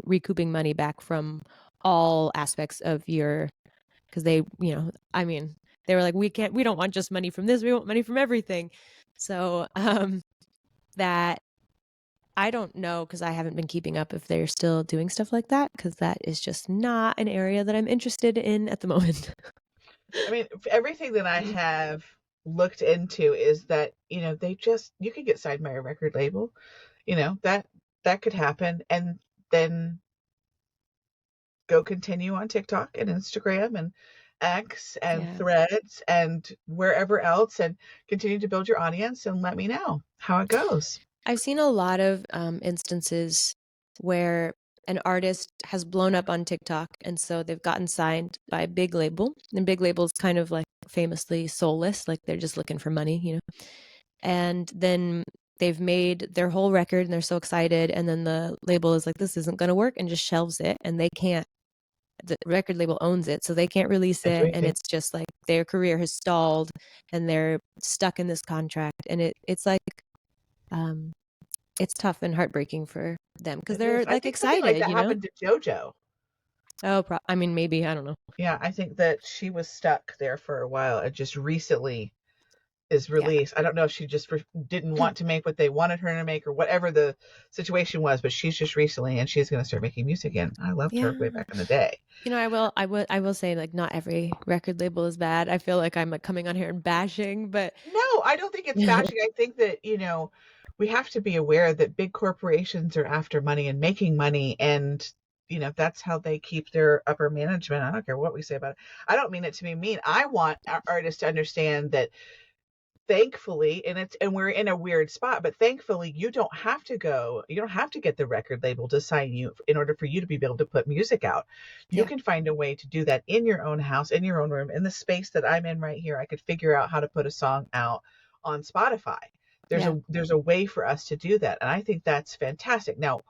Speaker 2: recouping money back from all aspects of your, because they, I mean, they were like, we don't want just money from this. We want money from everything. So that I don't know because I haven't been keeping up if they're still doing stuff like that because that is just not an area that I'm interested in at the moment.
Speaker 1: I mean, everything that I have looked into is that, you could get signed by a record label, that could happen, and then go continue on TikTok and Instagram and X and
Speaker 2: Yeah.
Speaker 1: Threads and wherever else, and continue to build your audience and let me know how it goes.
Speaker 2: I've seen a lot of instances where an artist has blown up on TikTok, and so they've gotten signed by a big label. And big labels kind of like famously soulless, like they're just looking for money, you know. And then they've made their whole record and they're so excited, and then the label is like, this isn't going to work, and just shelves it, and they can't, the record label owns it, so they can't release
Speaker 1: Can't do
Speaker 2: it, and
Speaker 1: anything.
Speaker 2: it's just like their career has stalled and they're stuck in this contract, and it's like it's tough and heartbreaking for them because
Speaker 1: It is.
Speaker 2: they're
Speaker 1: I
Speaker 2: like
Speaker 1: think something like
Speaker 2: excited,
Speaker 1: that
Speaker 2: you know.
Speaker 1: happened to JoJo.
Speaker 2: Oh, I mean, maybe, I don't know.
Speaker 1: Yeah, I think that she was stuck there for a while and just recently is
Speaker 2: Yeah.
Speaker 1: released. I don't know if she just didn't want to make what they wanted her to make or whatever the situation was, but she's just recently, and she's going to start making music again. I loved her way
Speaker 2: Yeah.
Speaker 1: back in the day.
Speaker 2: You know, I will say, like, not every record label is bad. I feel like I'm like coming on here and bashing, but
Speaker 1: No, I don't think it's bashing. I think that, we have to be aware that big corporations are after money and making money, and that's how they keep their upper management. I don't care what we say about it. I don't mean it to be mean. I want our artists to understand that, thankfully, and we're in a weird spot, but thankfully you don't have to get the record label to sign you in order for you to be able to put music out. You
Speaker 2: yeah,
Speaker 1: can find a way to do that in your own house, in your own room, in the space that I'm in right here. I could figure out how to put a song out on Spotify. there's
Speaker 2: yeah,
Speaker 1: a there's a way for us to do that, and I think that's fantastic. Now,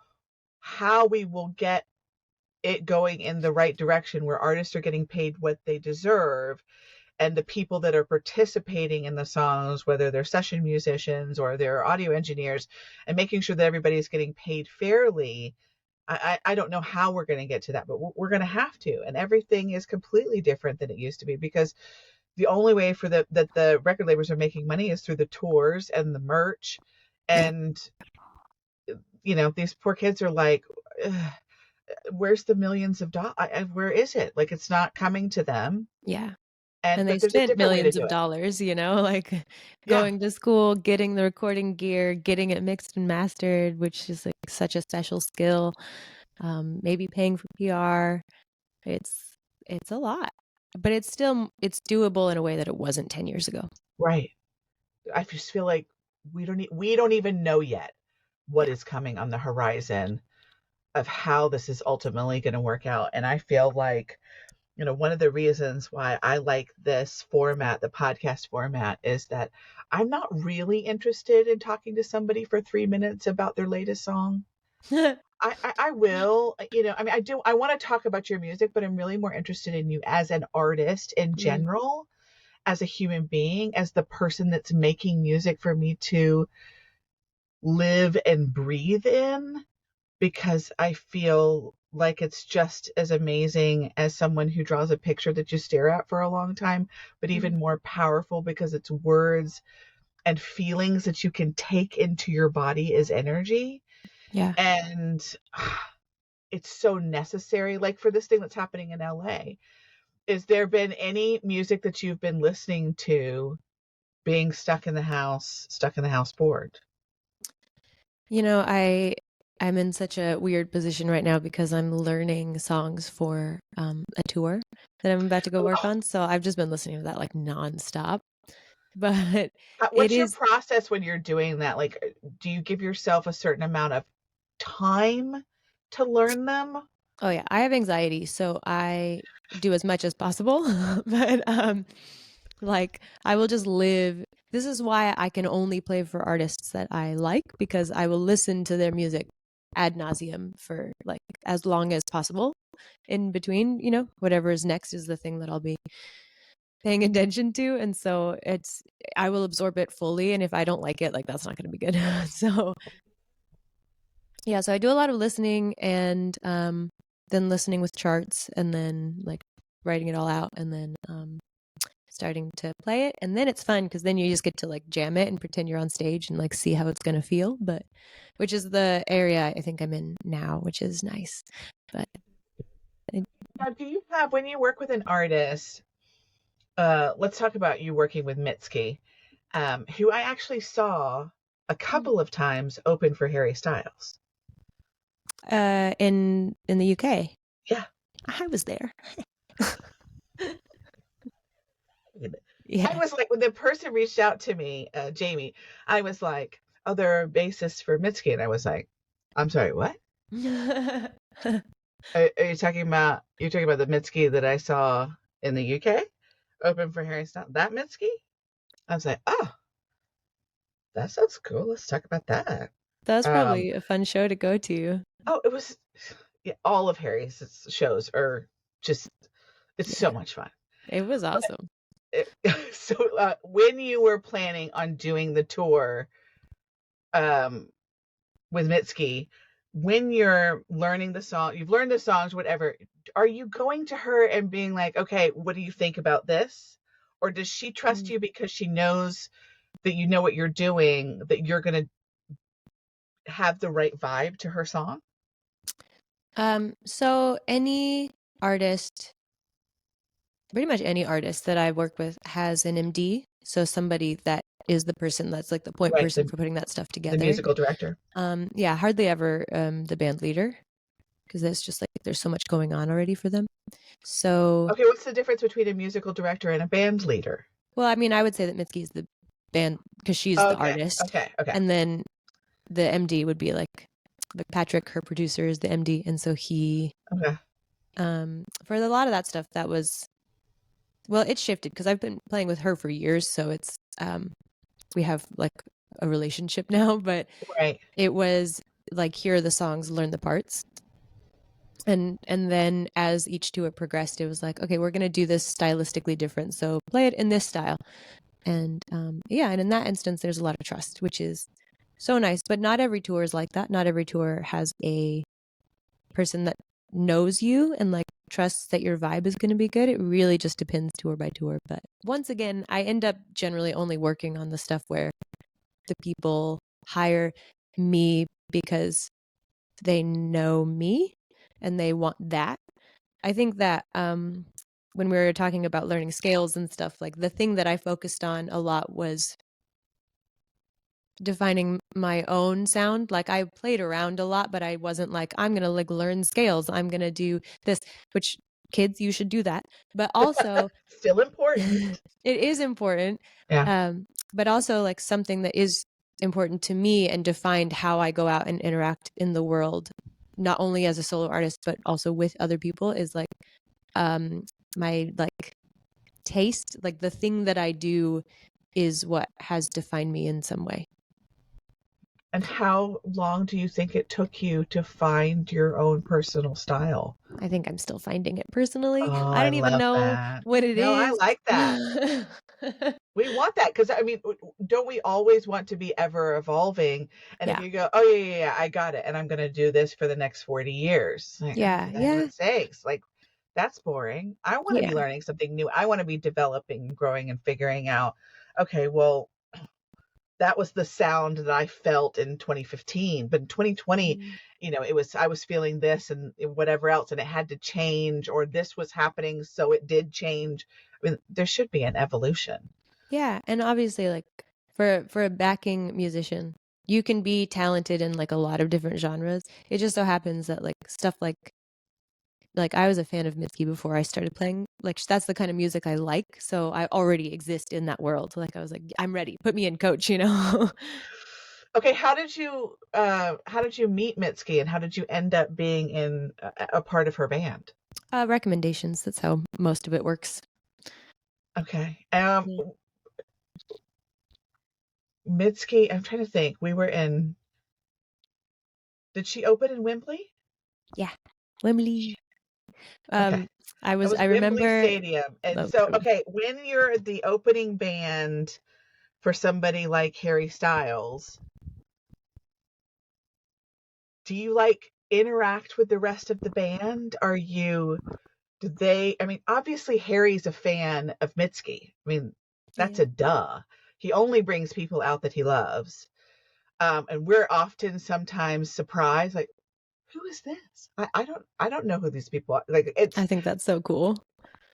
Speaker 1: how we will get it going in the right direction where artists are getting paid what they deserve, and the people that are participating in the songs, whether they're session musicians or they're audio engineers, and making sure that everybody's getting paid fairly. I don't know how we're going to get to that, but we're going to have to. And everything is completely different than it used to be, because the only way for that the record labels are making money is through the tours and the merch.
Speaker 2: yeah,
Speaker 1: And these poor kids are like, "Ugh, where's the millions of dollars? Where is it? Like, it's not coming to them."
Speaker 2: yeah.
Speaker 1: And
Speaker 2: And they
Speaker 1: but there's a
Speaker 2: spent
Speaker 1: different way to
Speaker 2: millions
Speaker 1: do
Speaker 2: of
Speaker 1: it.
Speaker 2: dollars, you know, like
Speaker 1: Yeah,
Speaker 2: going to school, getting the recording gear, getting it mixed and mastered, which is like such a special skill. Maybe paying for PR. It's it's a lot, but it's doable in a way that it wasn't 10 years ago.
Speaker 1: right. I just feel like we don't even know yet what
Speaker 2: Yeah.
Speaker 1: is coming on the horizon of how this is ultimately going to work out. And I feel like, one of the reasons why I like this format, the podcast format, is that I'm not really interested in talking to somebody for 3 minutes about their latest song. I will, I mean, I want to talk about your music, but I'm really more interested in you as an artist in
Speaker 2: Mm,
Speaker 1: general, as a human being, as the person that's making music for me to live and breathe in, because I feel like it's just as amazing as someone who draws a picture that you stare at for a long time, but
Speaker 2: mm,
Speaker 1: even more powerful because it's words and feelings that you can take into your body as energy.
Speaker 2: yeah.
Speaker 1: And it's so necessary. Like, for this thing that's happening in LA, is there been any music that you've been listening to being stuck in the house bored?
Speaker 2: You know, I'm in such a weird position right now because I'm learning songs for a tour that I'm about to go work
Speaker 1: Oh,
Speaker 2: on. So I've just been listening to that like nonstop. But it
Speaker 1: what's your
Speaker 2: is,
Speaker 1: process when you're doing that? Like, do you give yourself a certain amount of time to learn them?
Speaker 2: oh yeah, I have anxiety, so I do as much as possible. But like I will just live. This is why I can only play for artists that I like, because I will listen to their music ad nauseum for like as long as possible in between, you know, whatever is next is the thing that I'll be paying attention to. And so I will absorb it fully. And if I don't like it, like that's not going to be good. So yeah, so I do a lot of listening and then listening with charts and then like writing it all out and then starting to play it. And then it's fun because then you just get to like jam it and pretend you're on stage and like see how it's going to feel. But which is the area I think I'm in now, which is nice. But I,
Speaker 1: Now, do you have, when you work with an artist, let's talk about you working with Mitski, who I actually saw a couple of times open for Harry Styles.
Speaker 2: in the UK,
Speaker 1: Yeah.
Speaker 2: I was there.
Speaker 1: I
Speaker 2: Yeah.
Speaker 1: was like, when the person reached out to me, Jamie, I was like, "Oh, they're a bassist for Mitski," and I was like, "I'm sorry, what?" Are you talking about the Mitski that I saw in the UK open for Harry Styles? That Mitski? I was like, oh, that sounds cool. Let's talk about that.
Speaker 2: That was
Speaker 1: Um,
Speaker 2: probably a fun show to go to.
Speaker 1: oh, it was, yeah, all of Harry's shows are just, it's so
Speaker 2: Yeah,
Speaker 1: much fun.
Speaker 2: it was
Speaker 1: But
Speaker 2: awesome.
Speaker 1: so when you were planning on doing the tour um, with Mitski, when you're learning the song, you've learned the songs, whatever, are you going to her and being like, okay, what do you think about this? Or does she trust
Speaker 2: Mm.
Speaker 1: you because she knows that you know what you're doing, that you're going to have the right vibe to her song?
Speaker 2: So any artist, pretty much any artist that I work with has an MD. So somebody that is the person that's like the point
Speaker 1: Right,
Speaker 2: person for putting that stuff
Speaker 1: the
Speaker 2: together.
Speaker 1: musical director.
Speaker 2: Yeah, hardly ever the band leader because it's just like there's so much going on already for them. So,
Speaker 1: Okay, what's the difference between a musical director and a band leader?
Speaker 2: well, I mean, I would say that Mitski is the band because she's the
Speaker 1: Okay,
Speaker 2: artist,
Speaker 1: okay, okay,
Speaker 2: and then the MD would be like Patrick, her producer, is the MD, and so he,
Speaker 1: okay.
Speaker 2: for a lot of that stuff, that was, well, it shifted because I've been playing with her for years, so it's we have like a relationship now, but
Speaker 1: Right.
Speaker 2: it was like here are the songs, learn the parts. And then as each tour progressed, it was like, okay, we're gonna do this stylistically different. So play it in this style. And yeah, and in that instance, there's a lot of trust, which is so nice. But not every tour is like that. Not every tour has a person that knows you and like trusts that your vibe is going to be good. It really just depends tour by tour. But once again, I end up generally only working on the stuff where the people hire me because they know me and they want that. I think that when we were talking about learning scales and stuff, like the thing that I focused on a lot was defining my own sound. Like I played around a lot, but I wasn't like, I'm going to like learn scales. I'm going to do this, which kids, you should do that. But also,
Speaker 1: Still important.
Speaker 2: it is important.
Speaker 1: Yeah.
Speaker 2: But also like something that is important to me and defined how I go out and interact in the world, not only as a solo artist, but also with other people is like my like taste, like the thing that I do is what has defined me in some way.
Speaker 1: And how long do you think it took you to find your own personal style?
Speaker 2: I think I'm still finding it personally.
Speaker 1: Oh,
Speaker 2: I
Speaker 1: I
Speaker 2: don't even
Speaker 1: love
Speaker 2: know
Speaker 1: that.
Speaker 2: what it
Speaker 1: No, I
Speaker 2: is.
Speaker 1: like that. We want that because I mean, don't we always want to be ever evolving? And if
Speaker 2: Yeah.
Speaker 1: you go, oh yeah, I got it, and I'm going to do this for the next 40 years, like, oh,
Speaker 2: Yeah.
Speaker 1: for
Speaker 2: Yeah.
Speaker 1: heaven's sakes, like that's boring. I want to be
Speaker 2: Yeah.
Speaker 1: learning something new. I want to be developing, growing, and figuring out. Okay, well, that was the sound that I felt in 2015. But in 2020,
Speaker 2: Mm.
Speaker 1: I was feeling this and whatever else, and it had to change, or this was happening, so it did change. I mean, there should be an evolution.
Speaker 2: Yeah. And obviously like for a backing musician, you can be talented in like a lot of different genres. It just so happens that like stuff like I was a fan of Mitski before I started playing. Like that's the kind of music I like, so I already exist in that world. Like I was like, I'm ready. Put me in, coach.
Speaker 1: Okay, how did you meet Mitski, and how did you end up being in a part of her band?
Speaker 2: Recommendations. That's how most of it works.
Speaker 1: Okay.
Speaker 2: Yeah.
Speaker 1: Mitski, I'm trying to think. We were in Did she open in Wembley?
Speaker 2: Yeah. Wembley.
Speaker 1: Okay.
Speaker 2: Um,
Speaker 1: That was
Speaker 2: I
Speaker 1: Wembley
Speaker 2: remember.
Speaker 1: Stadium. And
Speaker 2: Oh,
Speaker 1: so,
Speaker 2: true.
Speaker 1: okay, when you're the opening band for somebody like Harry Styles, do you like interact with the rest of the band? I mean, obviously Harry's a fan of Mitski. I mean, that's
Speaker 2: Yeah.
Speaker 1: a duh. He only brings people out that he loves. And we're often sometimes surprised, like, who is this? I don't know who these people are. Like
Speaker 2: I think that's so cool.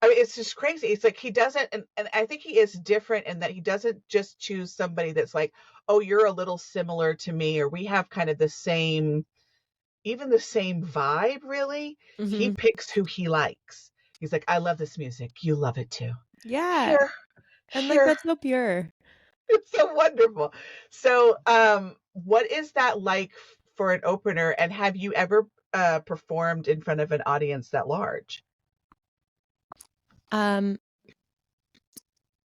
Speaker 1: I mean, it's just crazy. It's like he doesn't, and I think he is different in that he doesn't just choose somebody that's like, oh, you're a little similar to me, or we have kind of the same, even the same vibe, really. He
Speaker 2: Hmm.
Speaker 1: picks who he likes. He's like, I love this music. You love it too.
Speaker 2: Yeah.
Speaker 1: Here,
Speaker 2: And like
Speaker 1: here.
Speaker 2: that's so pure.
Speaker 1: It's so wonderful. So, what is that like for an opener, and have you ever performed in front of an audience that large?
Speaker 2: Um,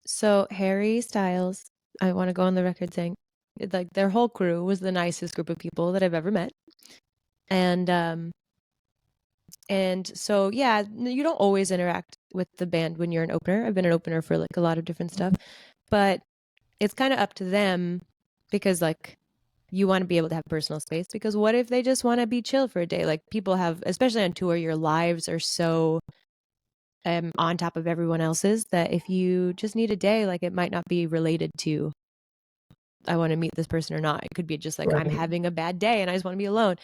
Speaker 2: so Harry Styles, I want to go on the record saying, like their whole crew was the nicest group of people that I've ever met. And so yeah, you don't always interact with the band when you're an opener. I've been an opener for like a lot of different stuff, but it's kind of up to them because like you want to be able to have personal space, because what if they just want to be chill for a day? Like people have, especially on tour, your lives are so on top of everyone else's that if you just need a day, like it might not be related to I want to meet this person or not. It could be just like I'm
Speaker 1: Right.
Speaker 2: having a bad day and I just want to be alone.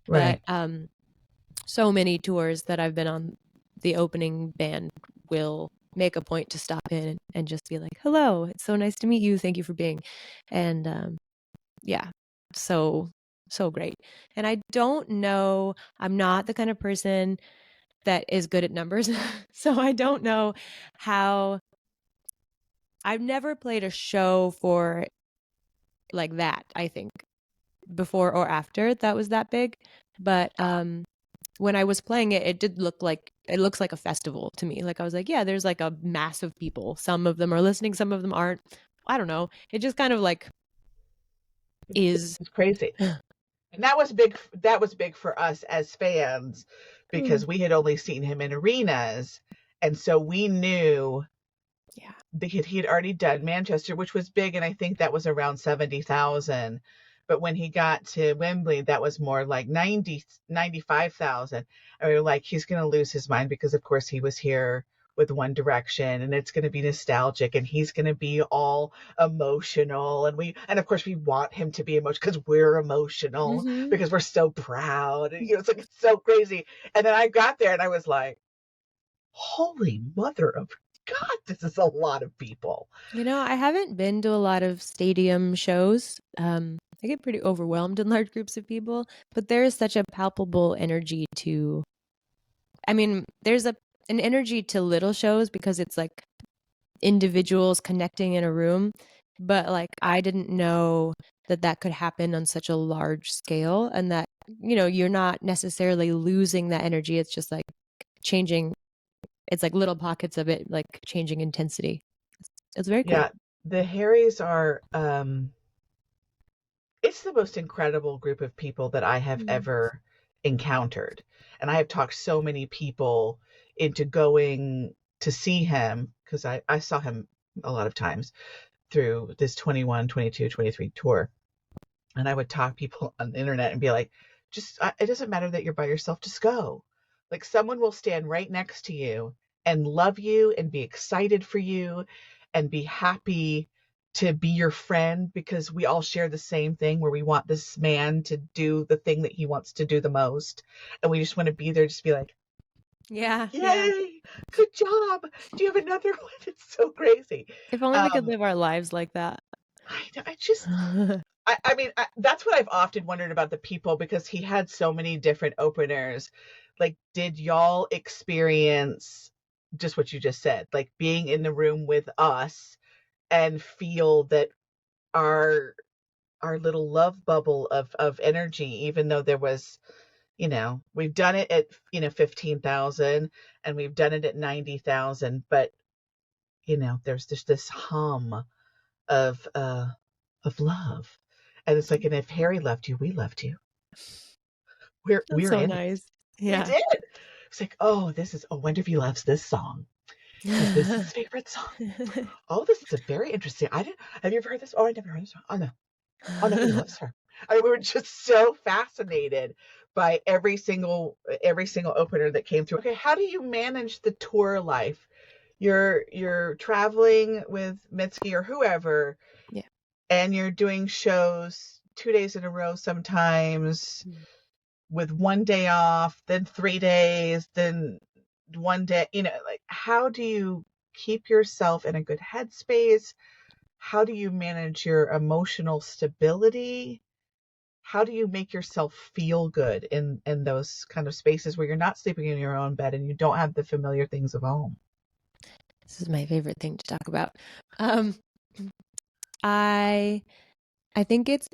Speaker 2: But
Speaker 1: Right.
Speaker 2: so many tours that I've been on, the opening band will make a point to stop in and just be like, hello, it's so nice to meet you, thank you for being. And yeah, so great. And I don't know, I'm not the kind of person that is good at numbers. So I don't know how, I've never played a show for like that, I think, before or after that was that big. But when I was playing it, it did look like, it looks like a festival to me. Like I was like, yeah, there's like a mass of people. Some of them are listening, some of them aren't. I don't know. It just kind of like is.
Speaker 1: It's crazy. And that was big. That was big for us as fans
Speaker 2: Mm.
Speaker 1: because we had only seen him in arenas, and so we knew
Speaker 2: Yeah.
Speaker 1: he had already done Manchester, which was big, and I think that was around 70,000. But when he got to Wembley, that was more like 95,000. And we were like, he's going to lose his mind because, of course, he was here with One Direction, and it's going to be nostalgic, and he's going to be all emotional, and of course we want him to be emotional because we're emotional
Speaker 2: Mm-hmm.
Speaker 1: because we're so proud, and it's like it's so crazy. And then I got there and I was like, holy mother of God, this is a lot of people.
Speaker 2: You know, I haven't been to a lot of stadium shows. I get pretty overwhelmed in large groups of people, but there is such a palpable energy to, I mean, there's an energy to little shows because it's like individuals connecting in a room, but like I didn't know that that could happen on such a large scale, and that, you know, you're not necessarily losing that energy. It's just like changing, it's like little pockets of it, like changing intensity. It's very cool.
Speaker 1: Yeah, the Harrys are it's the most incredible group of people that I have
Speaker 2: Mm.
Speaker 1: ever encountered. And I have talked so many people into going to see him because I saw him a lot of times through this 21, 22, 23 tour. And I would talk people on the internet and be like, it doesn't matter that you're by yourself, just go. Like someone will stand right next to you and love you and be excited for you and be happy to be your friend because we all share the same thing where we want this man to do the thing that he wants to do the most. And we just want to be there, just be like,
Speaker 2: Yeah, yeah.
Speaker 1: yay, good job. Do you have another one? It's so crazy.
Speaker 2: If only we could
Speaker 1: Um,
Speaker 2: live our lives like that.
Speaker 1: I just, I mean, that's what I've often wondered about the people because he had so many different openers. Like, did y'all experience just what you just said, like being in the room with us and feel that our our little love bubble of energy, even though there was, we've done it at 15,000 and we've done it at 90,000, but there's just this hum of love. And it's like, and if Harry loved you, we loved you.
Speaker 2: That's
Speaker 1: We're
Speaker 2: so
Speaker 1: in it.
Speaker 2: nice.
Speaker 1: We
Speaker 2: Yeah.
Speaker 1: did. It's like, oh, I wonder if he loves this song. Is this his favorite song? Oh, this is a very interesting. I didn't. Have you ever heard this? Oh, I never heard this song. Oh no. Oh no, he loves her. I mean, we were just so fascinated by every single opener that came through. Okay, how do you manage the tour life? You're traveling with Mitski or whoever,
Speaker 2: Yeah.
Speaker 1: and you're doing shows 2 days in a row sometimes with one day off, then 3 days, then one day, like how do you keep yourself in a good headspace? How do you manage your emotional stability? How do you make yourself feel good in those kind of spaces where you're not sleeping in your own bed and you don't have the familiar things of home?
Speaker 2: This is my favorite thing to talk about. Um, I I think it's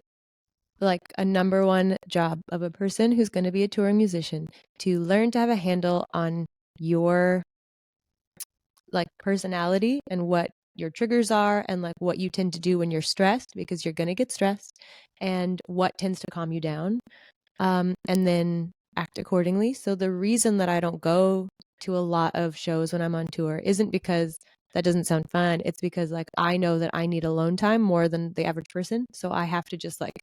Speaker 2: like a number one job of a person who's going to be a touring musician to learn to have a handle on your like personality and what your triggers are and like what you tend to do when you're stressed, because you're going to get stressed, and what tends to calm you down, and then act accordingly. So the reason that I don't go to a lot of shows when I'm on tour isn't because that doesn't sound fun. It's because like I know that I need alone time more than the average person. So I have to just like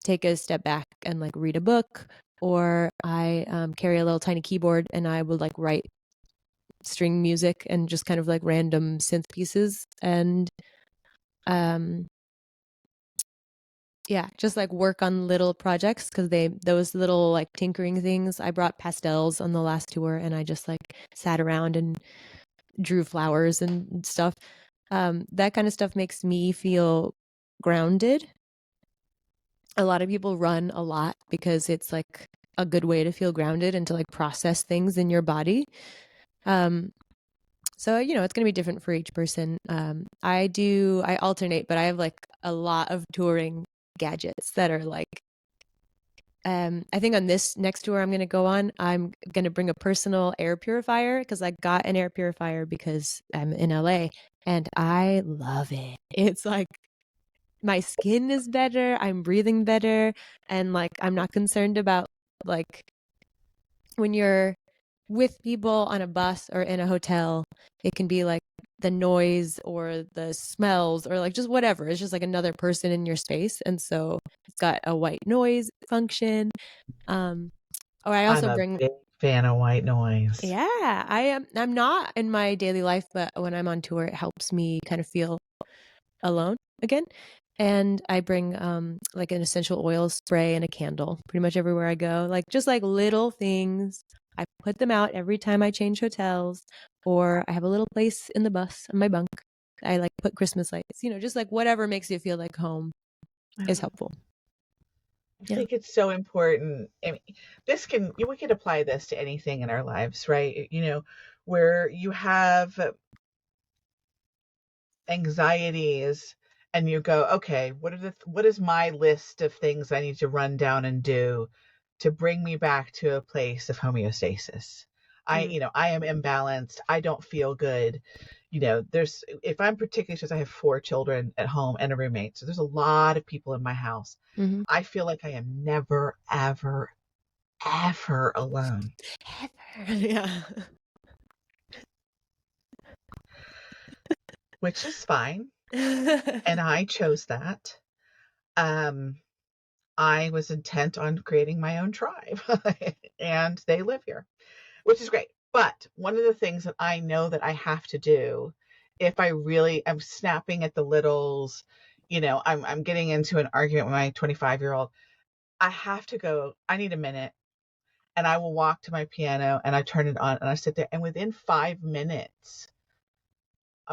Speaker 2: take a step back and like read a book, or I carry a little tiny keyboard and I will like write string music and just kind of like random synth pieces, and um yeah, just like work on little projects, because those little like tinkering things. I brought pastels on the last tour and I just like sat around and drew flowers and stuff. That kind of stuff makes me feel grounded. A lot of people run a lot because it's like a good way to feel grounded and to like process things in your body. So, you know, it's going to be different for each person. I alternate, but I have like a lot of touring gadgets that are like, I think on this next tour I'm going to go on, I'm going to bring a personal air purifier, because I got an air purifier because I'm in LA and I love it. It's like my skin is better, I'm breathing better, and like I'm not concerned about like when you're with people on a bus or in a hotel, it can be like the noise or the smells or like just whatever. It's just like another person in your space. And so it's got a white noise function. Or I
Speaker 1: I'm
Speaker 2: also
Speaker 1: a
Speaker 2: bring,
Speaker 1: big fan of white noise.
Speaker 2: yeah, I'm not in my daily life, but when I'm on tour, it helps me kind of feel alone again. And I bring like an essential oil spray and a candle pretty much everywhere I go. Like just like little things. I put them out every time I change hotels, or I have a little place in the bus on my bunk. I like put Christmas lights, you know, just like whatever makes you feel like home is helpful.
Speaker 1: I
Speaker 2: Yeah.
Speaker 1: think it's so important. I mean, we could apply this to anything in our lives, right? You know, where you have anxieties and you go, okay, what is my list of things I need to run down and do to bring me back to a place of homeostasis?
Speaker 2: Mm.
Speaker 1: I am imbalanced. I don't feel good. If I'm particularly, because I have 4 children at home and a roommate, so there's a lot of people in my house.
Speaker 2: Mm-hmm.
Speaker 1: I feel like I am never, ever, ever alone,
Speaker 2: Ever. Yeah.
Speaker 1: which is fine. And I chose that. Um, I was intent on creating my own tribe, and they live here, which is great. But one of the things that I know that I have to do, if I really am snapping at the littles, I'm getting into an argument with my 25-year-old, I have to go, I need a minute. And I will walk to my piano and I turn it on and I sit there. And within 5 minutes,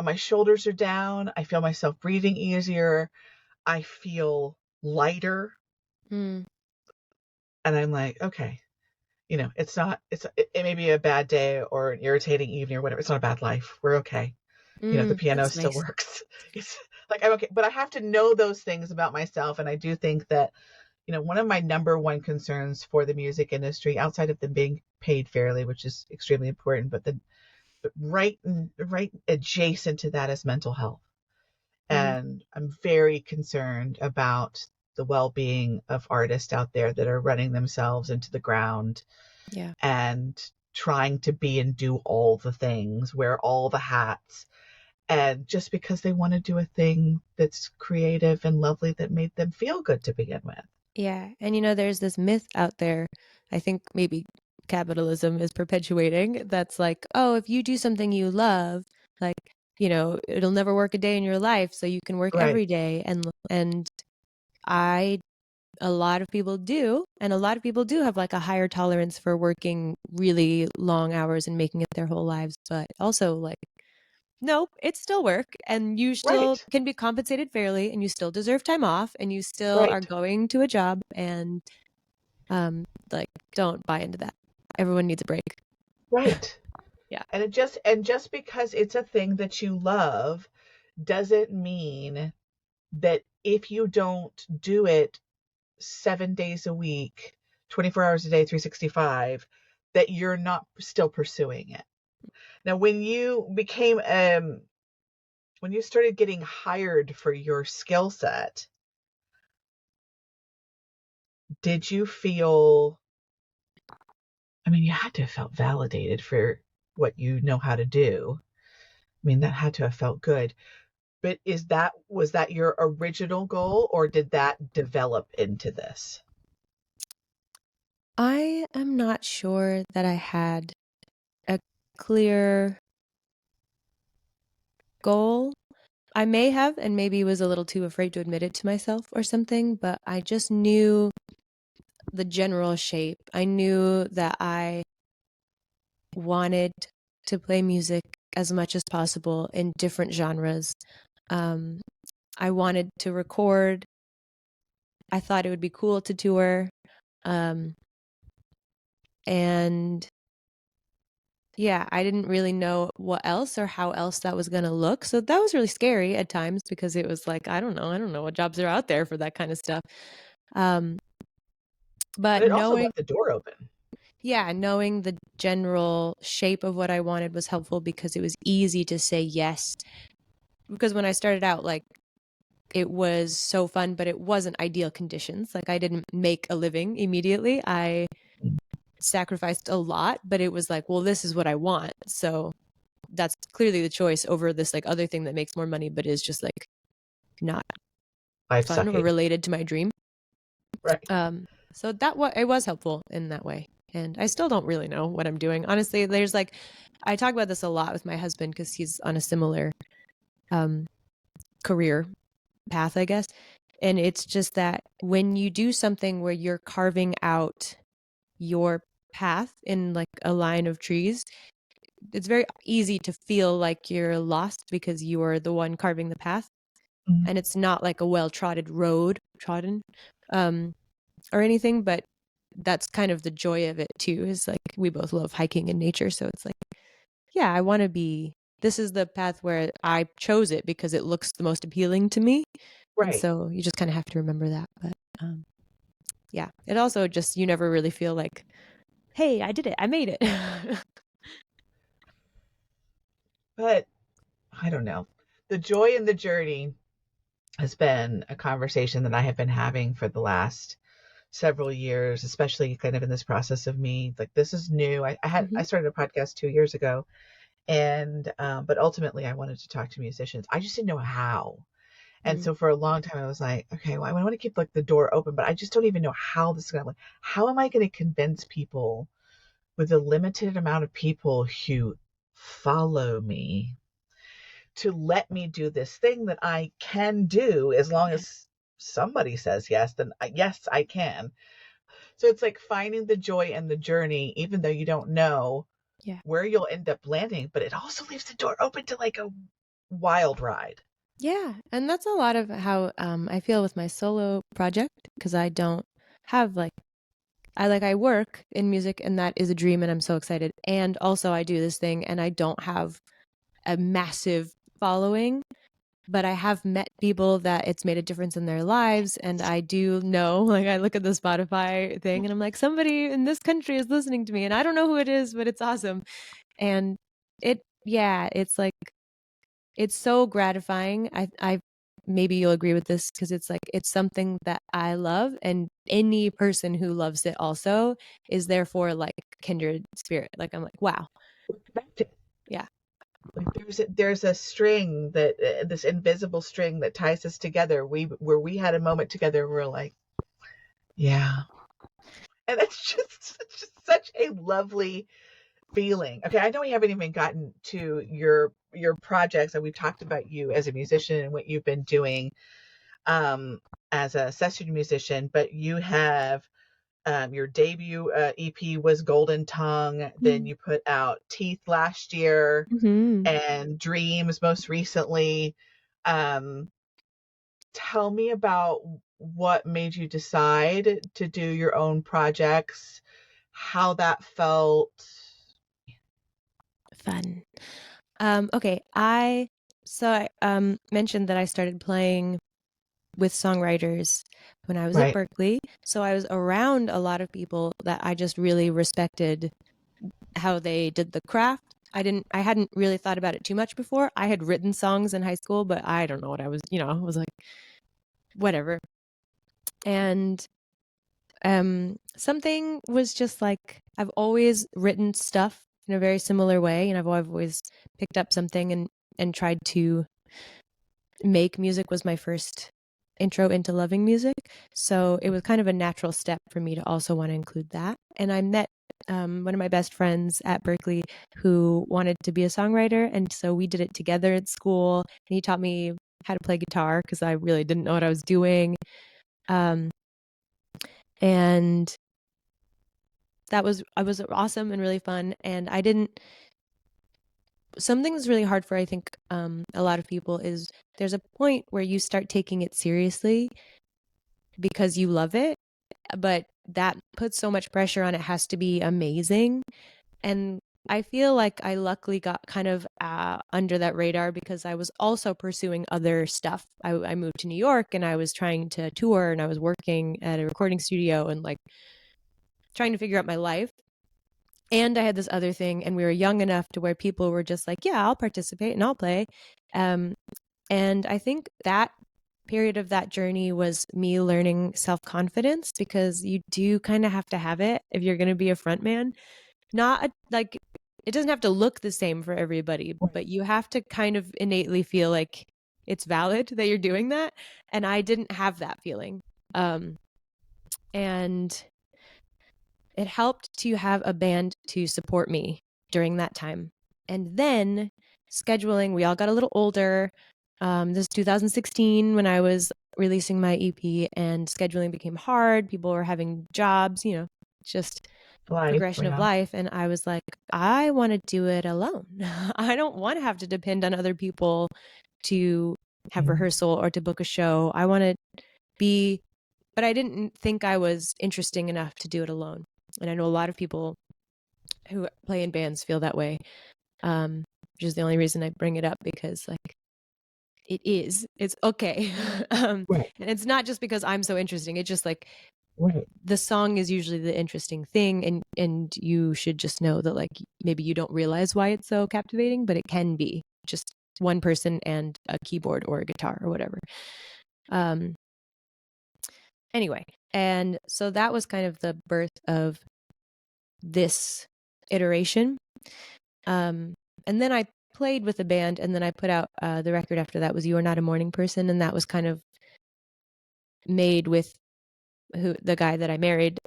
Speaker 1: my shoulders are down. I feel myself breathing easier. I feel lighter.
Speaker 2: Mm.
Speaker 1: And I'm like, okay, it may be a bad day or an irritating evening or whatever. It's not a bad life. We're okay. The piano
Speaker 2: That's
Speaker 1: still
Speaker 2: nice.
Speaker 1: works. It's like, I'm okay. But I have to know those things about myself. And I do think that, one of my number one concerns for the music industry, outside of them being paid fairly, which is extremely important, but right adjacent to that is mental health.
Speaker 2: Mm.
Speaker 1: And I'm very concerned about the well-being of artists out there that are running themselves into the ground
Speaker 2: Yeah.
Speaker 1: and trying to be and do all the things, wear all the hats, and just because they want to do a thing that's creative and lovely that made them feel good to begin with.
Speaker 2: Yeah. And you know, there's this myth out there, I think maybe capitalism is perpetuating, that's like, oh, if you do something you love, like, you know, it'll never work a day in your life, so you can work
Speaker 1: Right,
Speaker 2: every day. And I a lot of people do, and a lot of people do have like a higher tolerance for working really long hours and making it their whole lives, but also like nope, it's still work, and you still
Speaker 1: right,
Speaker 2: can be compensated fairly, and you still deserve time off, and you still are
Speaker 1: right,
Speaker 2: going to a job, and like don't buy into that. Everyone needs a break.
Speaker 1: right.
Speaker 2: Yeah.
Speaker 1: And just because it's a thing that you love doesn't mean that if you don't do it 7 days a week, 24 hours a day, 365, that you're not still pursuing it. Now, when you started getting hired for your skill set, did you feel, I mean, you had to have felt validated for what you know how to do. I mean, that had to have felt good. But was that your original goal, or did that develop into this?
Speaker 2: I am not sure that I had a clear goal. I may have, and maybe was a little too afraid to admit it to myself or something, but I just knew the general shape. I knew that I wanted to play music as much as possible in different genres. I wanted to record. I thought it would be cool to tour. And yeah, I didn't really know what else or how else that was going to look. So that was really scary at times because it was like, I don't know what jobs are out there for that kind of stuff. Um,
Speaker 1: But
Speaker 2: but
Speaker 1: it also left the door open.
Speaker 2: knowing the general shape of what I wanted was helpful because it was easy to say yes. Because when I started out, like, it was so fun, but it wasn't ideal conditions. Like, I didn't make a living immediately. I sacrificed a lot, but it was like, well, this is what I want. So that's clearly the choice over this like other thing that makes more money, but is just like not
Speaker 1: Life
Speaker 2: fun or
Speaker 1: sucking.
Speaker 2: related to my dream.
Speaker 1: Right.
Speaker 2: So it was helpful in that way. And I still don't really know what I'm doing. Honestly, there's like, I talk about this a lot with my husband because he's on a similar career path, I guess. And it's just that when you do something where you're carving out your path in like a line of trees, it's very easy to feel like you're lost because you are the one carving the path.
Speaker 1: Mm-hmm.
Speaker 2: And it's not like a well-trodden road, or anything, but that's kind of the joy of it too, is like we both love hiking in nature. So it's like, yeah, I want to be, this is the path where I chose it because it looks the most appealing to me. And
Speaker 1: Right.
Speaker 2: so you just kind of have to remember that. But yeah, it also just, you never really feel like, hey, I did it. I made it.
Speaker 1: But I don't know. The joy in the journey has been a conversation that I have been having for the last several years, especially kind of in this process of me. Like, this is new. I started a podcast 2 years ago, and but ultimately I wanted to talk to musicians. I just didn't know how. And
Speaker 2: Mm-hmm.
Speaker 1: so for a long time I was like, okay, well, I want to keep like the door open, but I just don't even know how this is going to look. How am I going to convince people with a limited amount of people who follow me to let me do this thing that I can do as long
Speaker 2: Yeah.
Speaker 1: as somebody says yes, then yes, I can. So it's like finding the joy in the journey, even though you don't know
Speaker 2: Yeah.
Speaker 1: where you'll end up landing, but it also leaves the door open to like a wild ride.
Speaker 2: Yeah. And that's a lot of how I feel with my solo project because I don't have like, I work in music and that is a dream and I'm so excited. And also I do this thing and I don't have a massive following, but I have met people that it's made a difference in their lives. And I do know, like, I look at the Spotify thing and I'm like, somebody in this country is listening to me and I don't know who it is, but it's awesome. And it's like, it's so gratifying. I maybe you'll agree with this because it's like, it's something that I love. And any person who loves it also is therefore like kindred spirit. Like, I'm like, wow. Yeah.
Speaker 1: Like there's a string that this invisible string that ties us together. We had a moment together. We're like, yeah, and it's just such a lovely feeling. Okay, I know we haven't even gotten to your projects, and we've talked about you as a musician and what you've been doing as a session musician, but you have your debut EP was Golden Tongue. Then you put out Teeth last year
Speaker 2: Mm-hmm.
Speaker 1: and Dreams most recently. Um, Tell me about what made you decide to do your own projects, how that felt.
Speaker 2: Fun. Okay. I mentioned that I started playing with songwriters when I was at
Speaker 1: Right.
Speaker 2: Berklee. So I was around a lot of people that I just really respected how they did the craft. I hadn't really thought about it too much before. I had written songs in high school, but I don't know what I was, I was like, whatever. And something was just like, I've always written stuff in a very similar way, and I've always picked up something and tried to make music. Was my first intro into loving music. So it was kind of a natural step for me to also want to include that. And I met one of my best friends at Berklee who wanted to be a songwriter. And so we did it together at school. And he taught me how to play guitar because I really didn't know what I was doing. And that was awesome and really fun. And something that's really hard for, I think, a lot of people is there's a point where you start taking it seriously because you love it, but that puts so much pressure on it has to be amazing. And I feel like I luckily got kind of under that radar because I was also pursuing other stuff. I moved to New York and I was trying to tour and I was working at a recording studio and like trying to figure out my life. And I had this other thing, and we were young enough to where people were just like, yeah, I'll participate and I'll play. And I think that period of that journey was me learning self-confidence, because you do kind of have to have it if you're going to be a front man. Not like it doesn't have to look the same for everybody, but you have to kind of innately feel like it's valid that you're doing that. And I didn't have that feeling. And it helped to have a band to support me during that time. And then scheduling, we all got a little older. This is 2016 when I was releasing my EP, and scheduling became hard. People were having jobs, just progression of life. And I was like, I want to do it alone. I don't want to have to depend on other people to have rehearsal or to book a show. I want to be, but I didn't think I was interesting enough to do it alone. And I know a lot of people who play in bands feel that way, which is the only reason I bring it up, because like it's okay. And it's not just because I'm so interesting. It's just like the song is usually the interesting thing, and you should just know that like maybe you don't realize why it's so captivating, but it can be just one person and a keyboard or a guitar or whatever. Anyway, and so that was kind of the birth of this iteration. And then I played with a band, and then I put out the record after that was You Are Not a Morning Person, and that was kind of made with the guy that I married,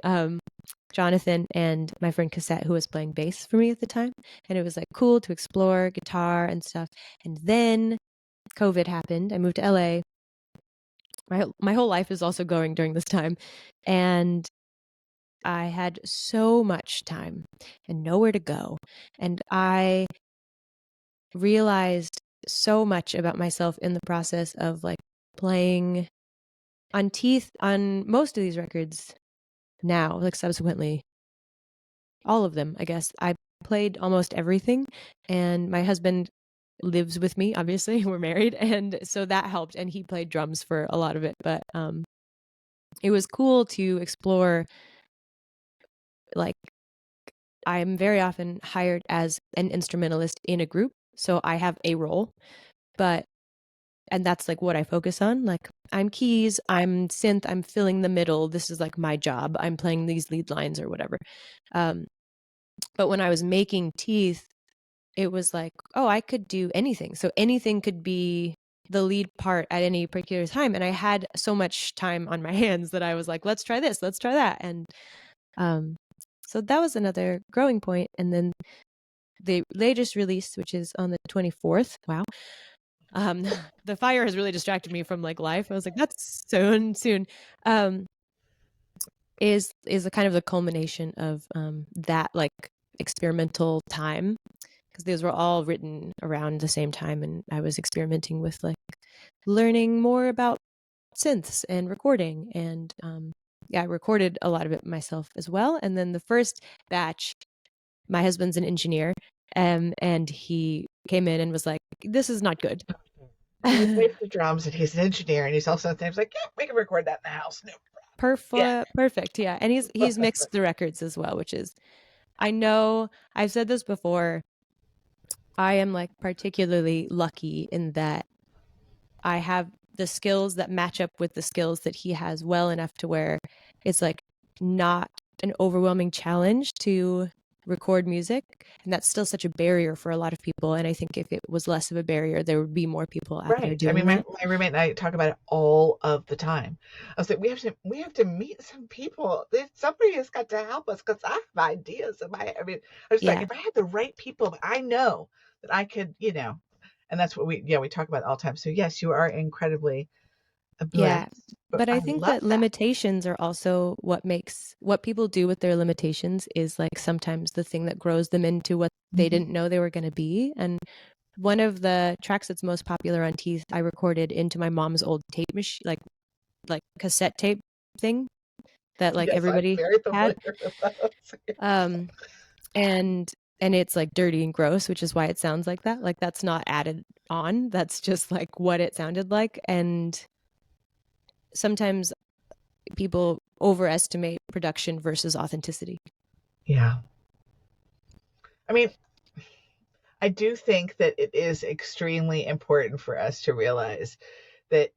Speaker 2: Jonathan, and my friend Cassette, who was playing bass for me at the time. And it was like cool to explore guitar and stuff. And then COVID happened. I moved to LA. My whole life is also going during this time. And I had so much time and nowhere to go. And I realized so much about myself in the process of like playing on Teeth on most of these records now, like subsequently. All of them, I guess. I played almost everything, and my husband lives with me, obviously. We're married, and so that helped, and he played drums for a lot of it. But it was cool to explore. Like, I'm very often hired as an instrumentalist in a group, so I have a role, and that's like what I focus on. Like, I'm keys, I'm synth, I'm filling the middle. This is like my job. I'm playing these lead lines or whatever. But when I was making Teeth, it was like, oh, I could do anything. So anything could be the lead part at any particular time. And I had so much time on my hands that I was like, let's try this, let's try that. And so that was another growing point. And then the latest release, which is on the 24th. Wow. The fire has really distracted me from like life. I was like, that's soon. Is a kind of the culmination of that like experimental time, because those were all written around the same time, and I was experimenting with like learning more about synths and recording, and I recorded a lot of it myself as well. And then the first batch, my husband's an engineer, and he came in and was like, this is not good.
Speaker 1: He plays the drums and he's an engineer and he's also sometimes like, yeah, we can record that in the house. No. Yeah.
Speaker 2: Perfect. Yeah. And he's mixed the records as well, which is, I know I've said this before. I am like particularly lucky in that I have the skills that match up with the skills that he has well enough to where it's like not an overwhelming challenge to record music. And that's still such a barrier for a lot of people. And I think if it was less of a barrier, there would be more people out there
Speaker 1: Right. I
Speaker 2: doing
Speaker 1: mean,
Speaker 2: that.
Speaker 1: my roommate and I talk about it all of the time. I was like, we have to meet some people. Somebody has got to help us because I have ideas. I mean, I was like,
Speaker 2: Yeah.
Speaker 1: if I had the right people, I know that I could, and that's what we talk about all the time. So yes, you are incredibly
Speaker 2: Yeah.
Speaker 1: blessed, but
Speaker 2: But I
Speaker 1: I
Speaker 2: think
Speaker 1: love
Speaker 2: that
Speaker 1: that.
Speaker 2: limitations are also what people do with their limitations is like sometimes the thing that grows them into what they
Speaker 1: Mhm.
Speaker 2: didn't know they were going to be. And one of the tracks that's most popular on Teeth, I recorded into my mom's old tape machine, like cassette tape thing that like
Speaker 1: Yes, I'm
Speaker 2: everybody
Speaker 1: very
Speaker 2: had.
Speaker 1: familiar with those.
Speaker 2: Um, and it's like dirty and gross, which is why it sounds like that. Like that's not added on. That's just like what it sounded like. And sometimes people overestimate production versus authenticity.
Speaker 1: Yeah. I mean, I do think that it is extremely important for us to realize that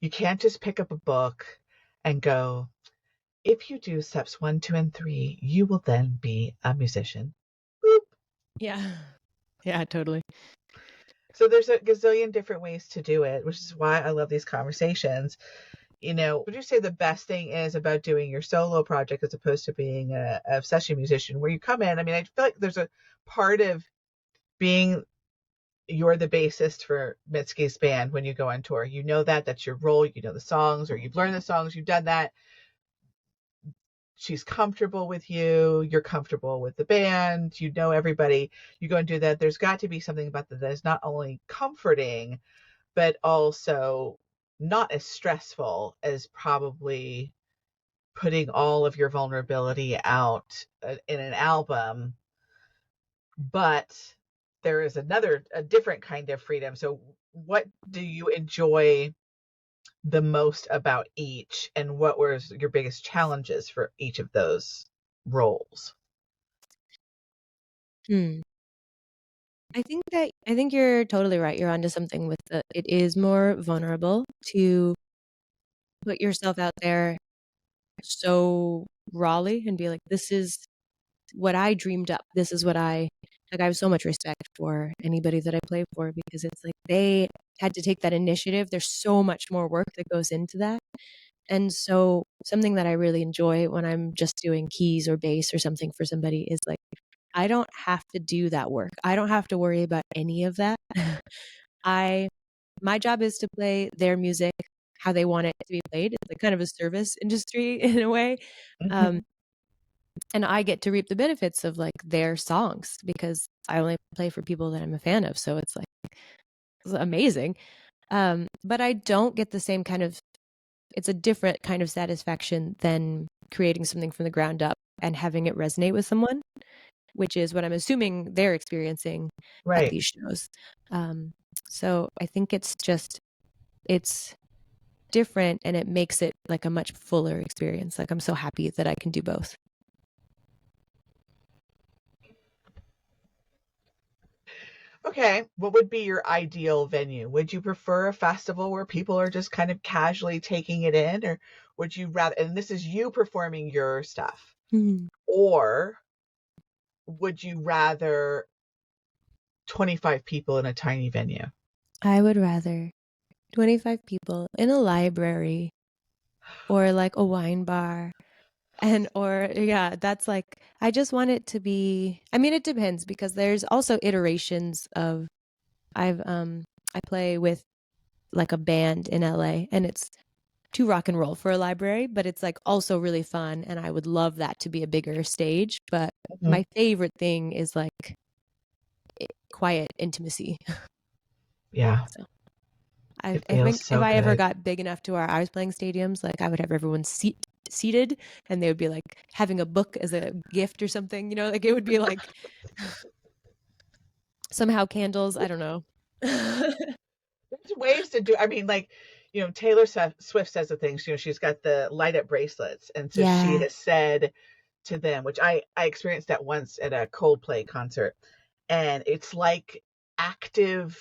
Speaker 1: you can't just pick up a book and go, if you do steps 1, 2, and 3, you will then be a musician. Boop.
Speaker 2: Yeah. Yeah, totally.
Speaker 1: So there's a gazillion different ways to do it, which is why I love these conversations. Would you say the best thing is about doing your solo project as opposed to being a session musician where you come in? I mean, I feel like there's a part of being you're the bassist for Mitski's band when you go on tour. You know that's your role. You know the songs, or you've learned the songs. You've done that. She's comfortable with you. You're comfortable with the band. You know everybody. You go and do that. There's got to be something about that is not only comforting, but also not as stressful as probably putting all of your vulnerability out in an album. But there is a different kind of freedom. So what do you enjoy the most about each, and what was your biggest challenges for each of those roles?
Speaker 2: Hmm. I think you're totally right. You're onto something with it is more vulnerable to put yourself out there so rawly and be like, this is what I dreamed up. This is what I have so much respect for anybody that I play for because it's like they had to take that initiative. There's so much more work that goes into that. And so something that I really enjoy when I'm just doing keys or bass or something for somebody is like, I don't have to do that work. I don't have to worry about any of that. I my job is to play their music how they want it to be played. It's like kind of a service industry in a way. Um,
Speaker 1: Mm-hmm.
Speaker 2: and I get to reap the benefits of like their songs because I only play for people that I'm a fan of. So it's like it's amazing. But I don't get the same kind of it's a different kind of satisfaction than creating something from the ground up and having it resonate with someone, which is what I'm assuming they're experiencing at
Speaker 1: Right.
Speaker 2: these shows. Um, so I think it's different and it makes it like a much fuller experience. Like I'm so happy that I can do both.
Speaker 1: Okay, what would be your ideal venue? Would you prefer a festival where people are just kind of casually taking it in, or would you rather, and this is you performing your stuff,
Speaker 2: Mhm.
Speaker 1: or would you rather 25 people in a tiny venue?
Speaker 2: I would rather 25 people in a library or like a wine bar. And or yeah, that's like I just want it to be I mean it depends because there's also iterations of I've I play with like a band in LA and it's too rock and roll for a library, but it's like also really fun and I would love that to be a bigger stage, but
Speaker 1: Mhm.
Speaker 2: my favorite thing is like quiet intimacy.
Speaker 1: Yeah,
Speaker 2: So
Speaker 1: it
Speaker 2: I
Speaker 1: feels
Speaker 2: think if
Speaker 1: so
Speaker 2: I ever
Speaker 1: good.
Speaker 2: got big enough to where I was playing stadiums, like I would have everyone seated and they would be like having a book as a gift or something, you know, like it would be like somehow candles, I don't know.
Speaker 1: ways to do. I mean, like, Taylor Swift says the things. She's got the light up bracelets, and so she
Speaker 2: Yeah,
Speaker 1: has said to them, which I experienced that once at a Coldplay concert, and it's like active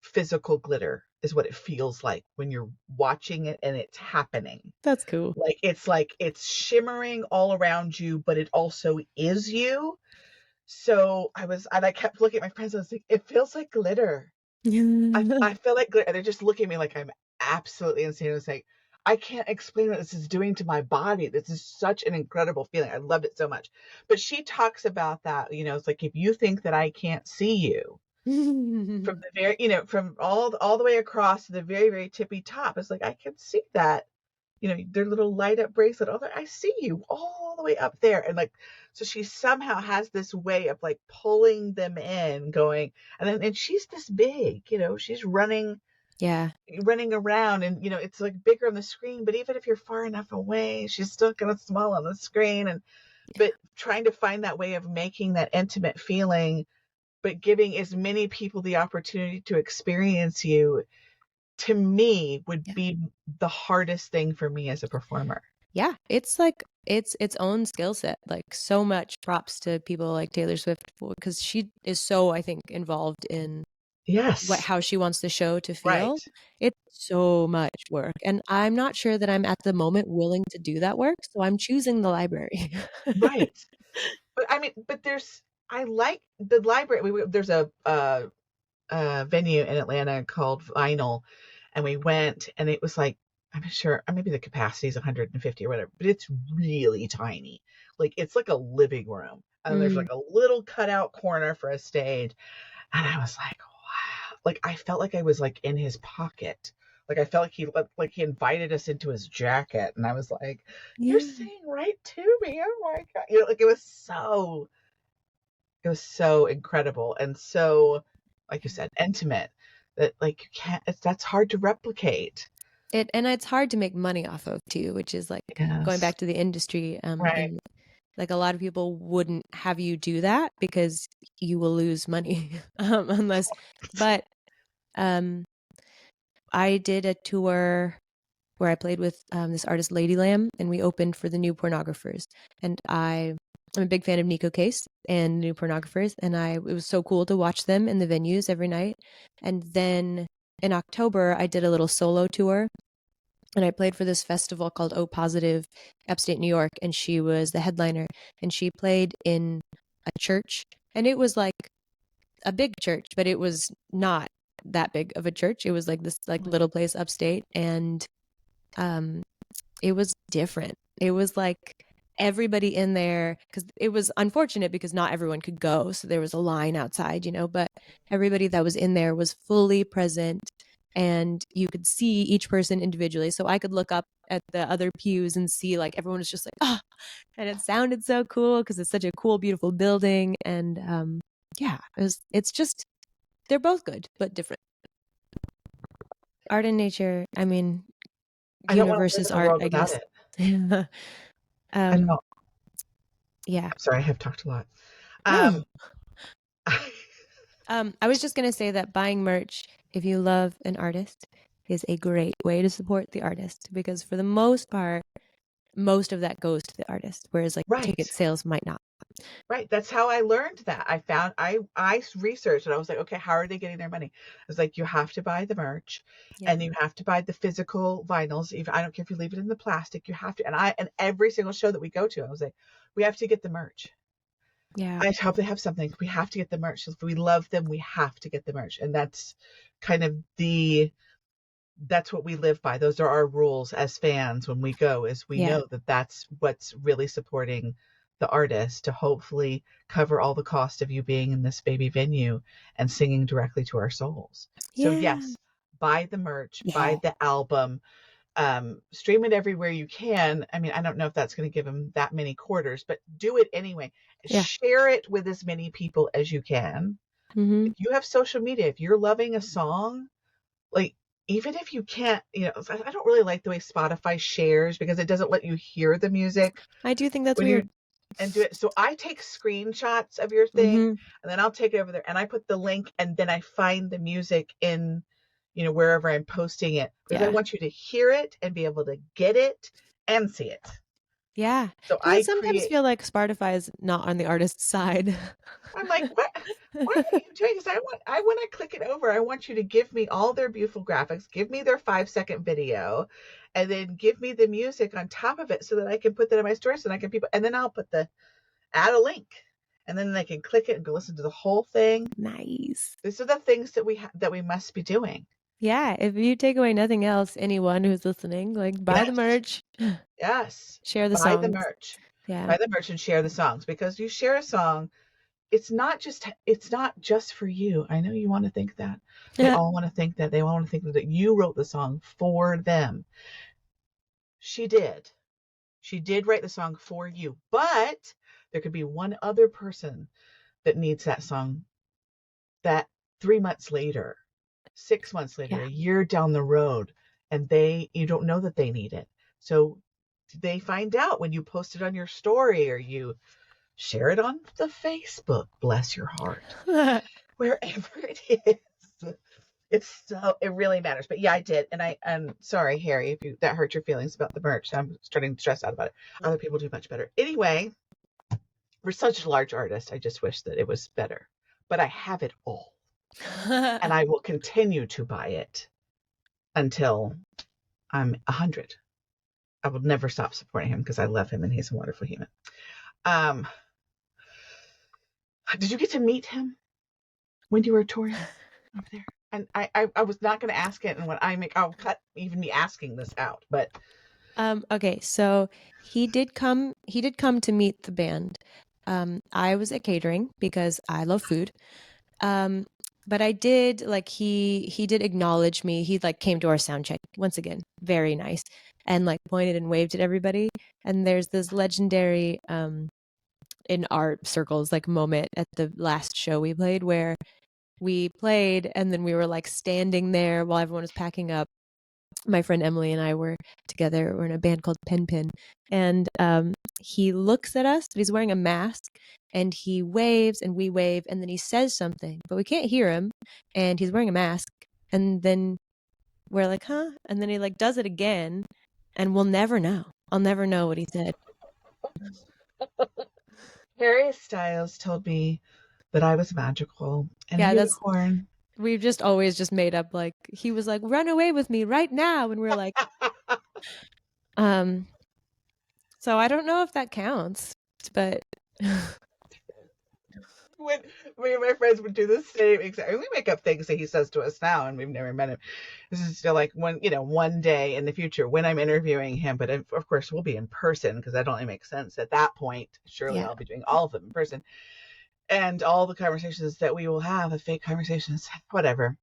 Speaker 1: physical glitter is what it feels like when you're watching it and it's happening.
Speaker 2: that's cool.
Speaker 1: Like it's shimmering all around you, but it also is you. So I kept looking at my friends. I was like, it feels like glitter. I feel like glitter. And they're just looking at me like I'm absolutely insane. I was like, I can't explain what this is doing to my body. This is such an incredible feeling. I loved it so much. But she talks about that, it's like, if you think that I can't see you from the very, from all the way across to the very, very tippy top, it's like, I can see that, their little light up bracelet. Oh, I see you all the way up there. And like, so she somehow has this way of like pulling them in, going, and she's this big, she's running
Speaker 2: Yeah.
Speaker 1: around, and it's like bigger on the screen, but even if you're far enough away, she's still kind of small on the screen. And but trying to find that way of making that intimate feeling, but giving as many people the opportunity to experience you, to me, would
Speaker 2: Yeah.
Speaker 1: be the hardest thing for me as a performer.
Speaker 2: Yeah, it's like its own skill set. Like, so much props to people like Taylor Swift, because she is so, I think, involved in
Speaker 1: Yes.
Speaker 2: how she wants the show to
Speaker 1: Right.
Speaker 2: feel. It's so much work, and I'm not sure that I'm at the moment willing to do that work, so I'm choosing the library.
Speaker 1: Right. But I mean, I like the library. There's a venue in Atlanta called Vinyl, and we went, and it was like, I'm sure maybe the capacity is 150 or whatever, but it's really tiny. Like, it's like a living room, and there's
Speaker 2: Mm,
Speaker 1: like a little cutout corner for a stage, and I was like, wow. Like, I felt like I was like in his pocket. Like, I felt like he invited us into his jacket, and I was like, you're
Speaker 2: yeah.
Speaker 1: saying right to me. Oh my god. Like, it was so incredible, and so, like you said, intimate, that like you can't that's hard to replicate.
Speaker 2: And it's hard to make money off of too, which is like going
Speaker 1: Yes.
Speaker 2: back to the industry.
Speaker 1: Right.
Speaker 2: And like, a lot of people wouldn't have you do that because you will lose money, unless. But um, I did a tour where I played with this artist Lady Lamb, and we opened for the New Pornographers. And I'm a big fan of Nico Case and New Pornographers, and it was so cool to watch them in the venues every night. And then in October, I did a little solo tour, and I played for this festival called O Positive, upstate New York, and she was the headliner, and she played in a church, and it was like a big church, but it was not that big of a church. It was like this like little place upstate, and um it was different. It was like everybody in there, because it was unfortunate because not everyone could go, so there was a line outside, but everybody that was in there was fully present, and you could see each person individually. So I could look up at the other pews and see like everyone was just like, oh, and it sounded so cool because it's such a cool, beautiful building. And yeah, it's just, they're both good but different. Art and nature, I mean,
Speaker 1: I don't want to
Speaker 2: universe
Speaker 1: live
Speaker 2: is
Speaker 1: in a
Speaker 2: art,
Speaker 1: world
Speaker 2: I
Speaker 1: without
Speaker 2: guess.
Speaker 1: it. I
Speaker 2: um
Speaker 1: don't.
Speaker 2: yeah.
Speaker 1: I'm sorry, I have talked a lot.
Speaker 2: No.
Speaker 1: Um,
Speaker 2: I was just gonna say that buying merch, if you love an artist, is a great way to support the artist, because for the most part, most of that goes to the artist, whereas like
Speaker 1: right.
Speaker 2: ticket sales might not.
Speaker 1: Right. That's how I learned that. I researched, and I was like, okay, how are they getting their money? I was like, you have to buy the merch,
Speaker 2: Yeah.
Speaker 1: and you have to buy the physical vinyls. If I don't care if you leave it in the plastic, you have to. And every single show that we go to, I was like, we have to get the merch.
Speaker 2: Yeah.
Speaker 1: I hope they have something. We have to get the merch. If we love them, we have to get the merch. And that's kind of that's what we live by. Those are our rules as fans when we go, is we
Speaker 2: Yeah.
Speaker 1: know that that's what's really supporting the artist, to hopefully cover all the cost of you being in this baby venue and singing directly to our souls. So
Speaker 2: Yeah.
Speaker 1: yes, buy the merch,
Speaker 2: Yeah.
Speaker 1: buy the album, stream it everywhere you can. I mean, I don't know if that's going to give them that many quarters, but do it anyway.
Speaker 2: Yeah.
Speaker 1: Share it with as many people as you can.
Speaker 2: Mm-hmm.
Speaker 1: If you have social media, if you're loving a song, like, even if you can't, I don't really like the way Spotify shares, because it doesn't let you hear the music
Speaker 2: I do think that's
Speaker 1: when you're
Speaker 2: weird.
Speaker 1: and do it. So I take screenshots of your thing,
Speaker 2: Mm-hmm.
Speaker 1: and then I'll take it over there and I put the link, and then I find the music in, wherever I'm posting it, because I want you to hear it and be able to get it and see it.
Speaker 2: Yeah.
Speaker 1: So
Speaker 2: Does it sometimes feel like Spotify is not on the artist's side?
Speaker 1: I'm like, what are you doing? Because when I click it over, I want you to give me all their beautiful graphics, give me their 5-second video, and then give me the music on top of it so that I can put that in my stories and and then I'll add a link, and then they can click it and go listen to the whole thing.
Speaker 2: Nice.
Speaker 1: These are the things that we must be doing.
Speaker 2: Yeah. If you take away nothing else, anyone who's listening, like buy the merch.
Speaker 1: Yes.
Speaker 2: Share the
Speaker 1: Buy
Speaker 2: songs.
Speaker 1: the merch.
Speaker 2: Yeah.
Speaker 1: Buy the merch and share the songs, because you share a song, it's not just for you. I know you want to think that. They all want to think that. They all want to think that you wrote the song for them. She did. She did write the song for you, but there could be one other person that needs that song, that 3 months later, 6 months later, a year down the road, and you don't know that they need it. So they find out when you post it on your story or you share it on the Facebook, bless your heart, wherever it is. It really matters. But yeah, I did. And I'm sorry, Harry, if that hurt your feelings about the merch. I'm starting to stress out about it. Other people do much better. Anyway, we're such a large artist. I just wish that it was better. But I have it all. And I will continue to buy it until I'm 100. I will never stop supporting him because I love him and he's a wonderful human. Did you get to meet him when you were touring over there? And I was not going to ask it, and when I'll cut even me asking this out. But
Speaker 2: okay, so he did come to meet the band. I was at catering because I love food. But I did, like, he did acknowledge me. He like came to our sound check once again, very nice, and like pointed and waved at everybody. And there's this legendary in art circles like moment at the last show we played where we played and then we were like standing there while everyone was packing up. My friend Emily and I were together. We're in a band called Pen Pin, and he looks at us, but he's wearing a mask, and he waves and we wave, and then he says something, but we can't hear him, and he's wearing a mask, and then we're like, huh? And then he like does it again, and we'll never know. I'll never know what he said.
Speaker 1: Harrystyles told me that I was magical and a unicorn.
Speaker 2: We've just always just made up, like, he was like, run away with me right now, and we're like, so I don't know if that counts, but
Speaker 1: when me and my friends would do the same exact, we make up things that he says to us now, and we've never met him. This is still like one day in the future when I'm interviewing him, but of course we'll be in person because that only makes sense at that point. Surely I'll be doing all of them in person. And all the conversations that we will have, the fake conversations, whatever.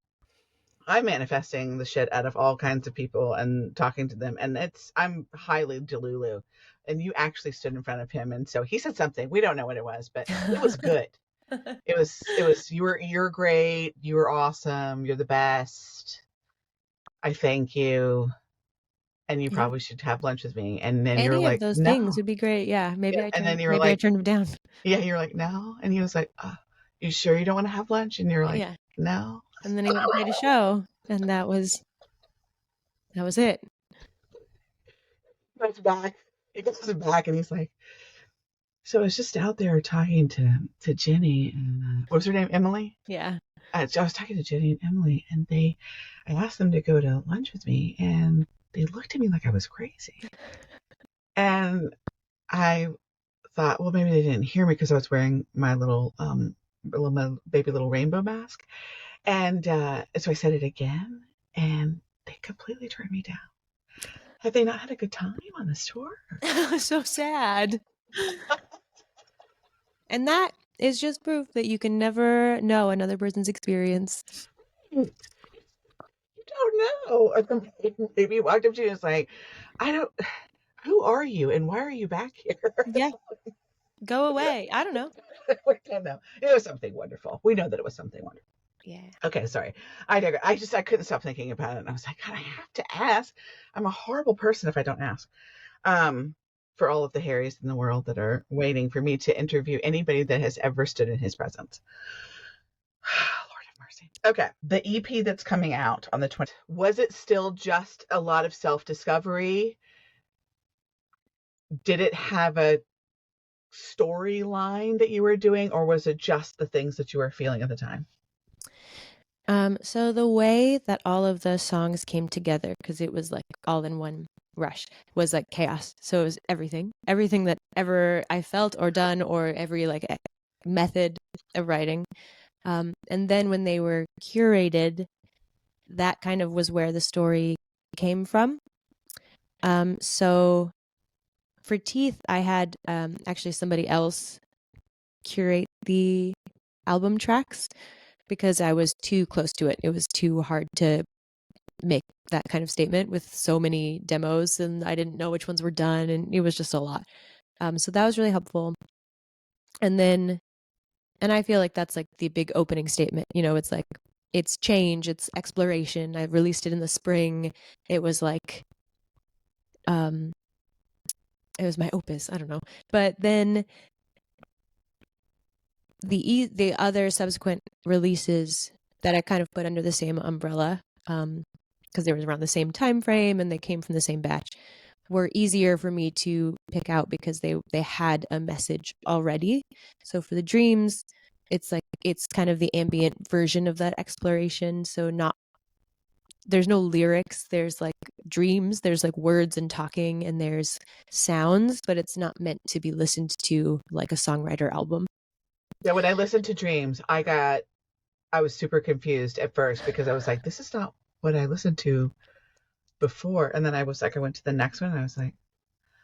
Speaker 1: I'm manifesting the shit out of all kinds of people and talking to them. And I'm highly delulu. And you actually stood in front of him. And so he said something. We don't know what it was, but it was good. It was, you're great. You were awesome. You're the best. I thank you. And you probably should have lunch with me. And then you're like,
Speaker 2: those
Speaker 1: no.
Speaker 2: things would be great. Yeah. Maybe I turned him down.
Speaker 1: Yeah. You're like, no. And he was like, you sure you don't want to have lunch? And you're like, no.
Speaker 2: And then he went and played a show. And that was it.
Speaker 1: He goes back and he's like, so I was just out there talking to Jeni and what was her name? Emily?
Speaker 2: Yeah.
Speaker 1: So I was talking to Jeni and Emily, and I asked them to go to lunch with me, and they looked at me like I was crazy. And I thought, well, maybe they didn't hear me because I was wearing my little baby little rainbow mask. And so I said it again, and they completely turned me down. Have they not had a good time on this tour?
Speaker 2: So sad. And that is just proof that you can never know another person's experience.
Speaker 1: You don't know. Maybe walked up to you and was like, who are you and why are you back here?
Speaker 2: Yeah. Go away. I don't know.
Speaker 1: We don't know. It was something wonderful. We know that it was something wonderful.
Speaker 2: Yeah.
Speaker 1: Okay, sorry. I couldn't stop thinking about it. And I was like, God, I have to ask. I'm a horrible person if I don't ask. For all of the Harrys in the world that are waiting for me to interview anybody that has ever stood in his presence. Lord have mercy. Okay. The EP that's coming out on the 20th, was it still just a lot of self-discovery? Did it have a storyline that you were doing, or was it just the things that you were feeling at the time?
Speaker 2: So the way that all of the songs came together, because it was like all in one rush, was like chaos. So it was everything that ever I felt or done, or every like method of writing. And then when they were curated, that kind of was where the story came from. So for Teeth, I had actually somebody else curate the album tracks because I was too close to it. It was too hard to make that kind of statement with so many demos, and I didn't know which ones were done, and it was just a lot. So that was really helpful. And I feel like that's like the big opening statement. It's like it's change, it's exploration. I released it in the spring. It was like it was my opus. I don't know, but then the other subsequent releases that I kind of put under the same umbrella, because they were around the same time frame and they came from the same batch, were easier for me to pick out because they had a message already. So for the Dreams, it's like it's kind of the ambient version of that exploration. So not there's no lyrics, there's like dreams, there's like words and talking, and there's sounds, but it's not meant to be listened to like a songwriter album.
Speaker 1: Yeah, when I listened to Dreams, I was super confused at first because I was like, this is not what I listened to before. And then I was like, I went to the next one and I was like,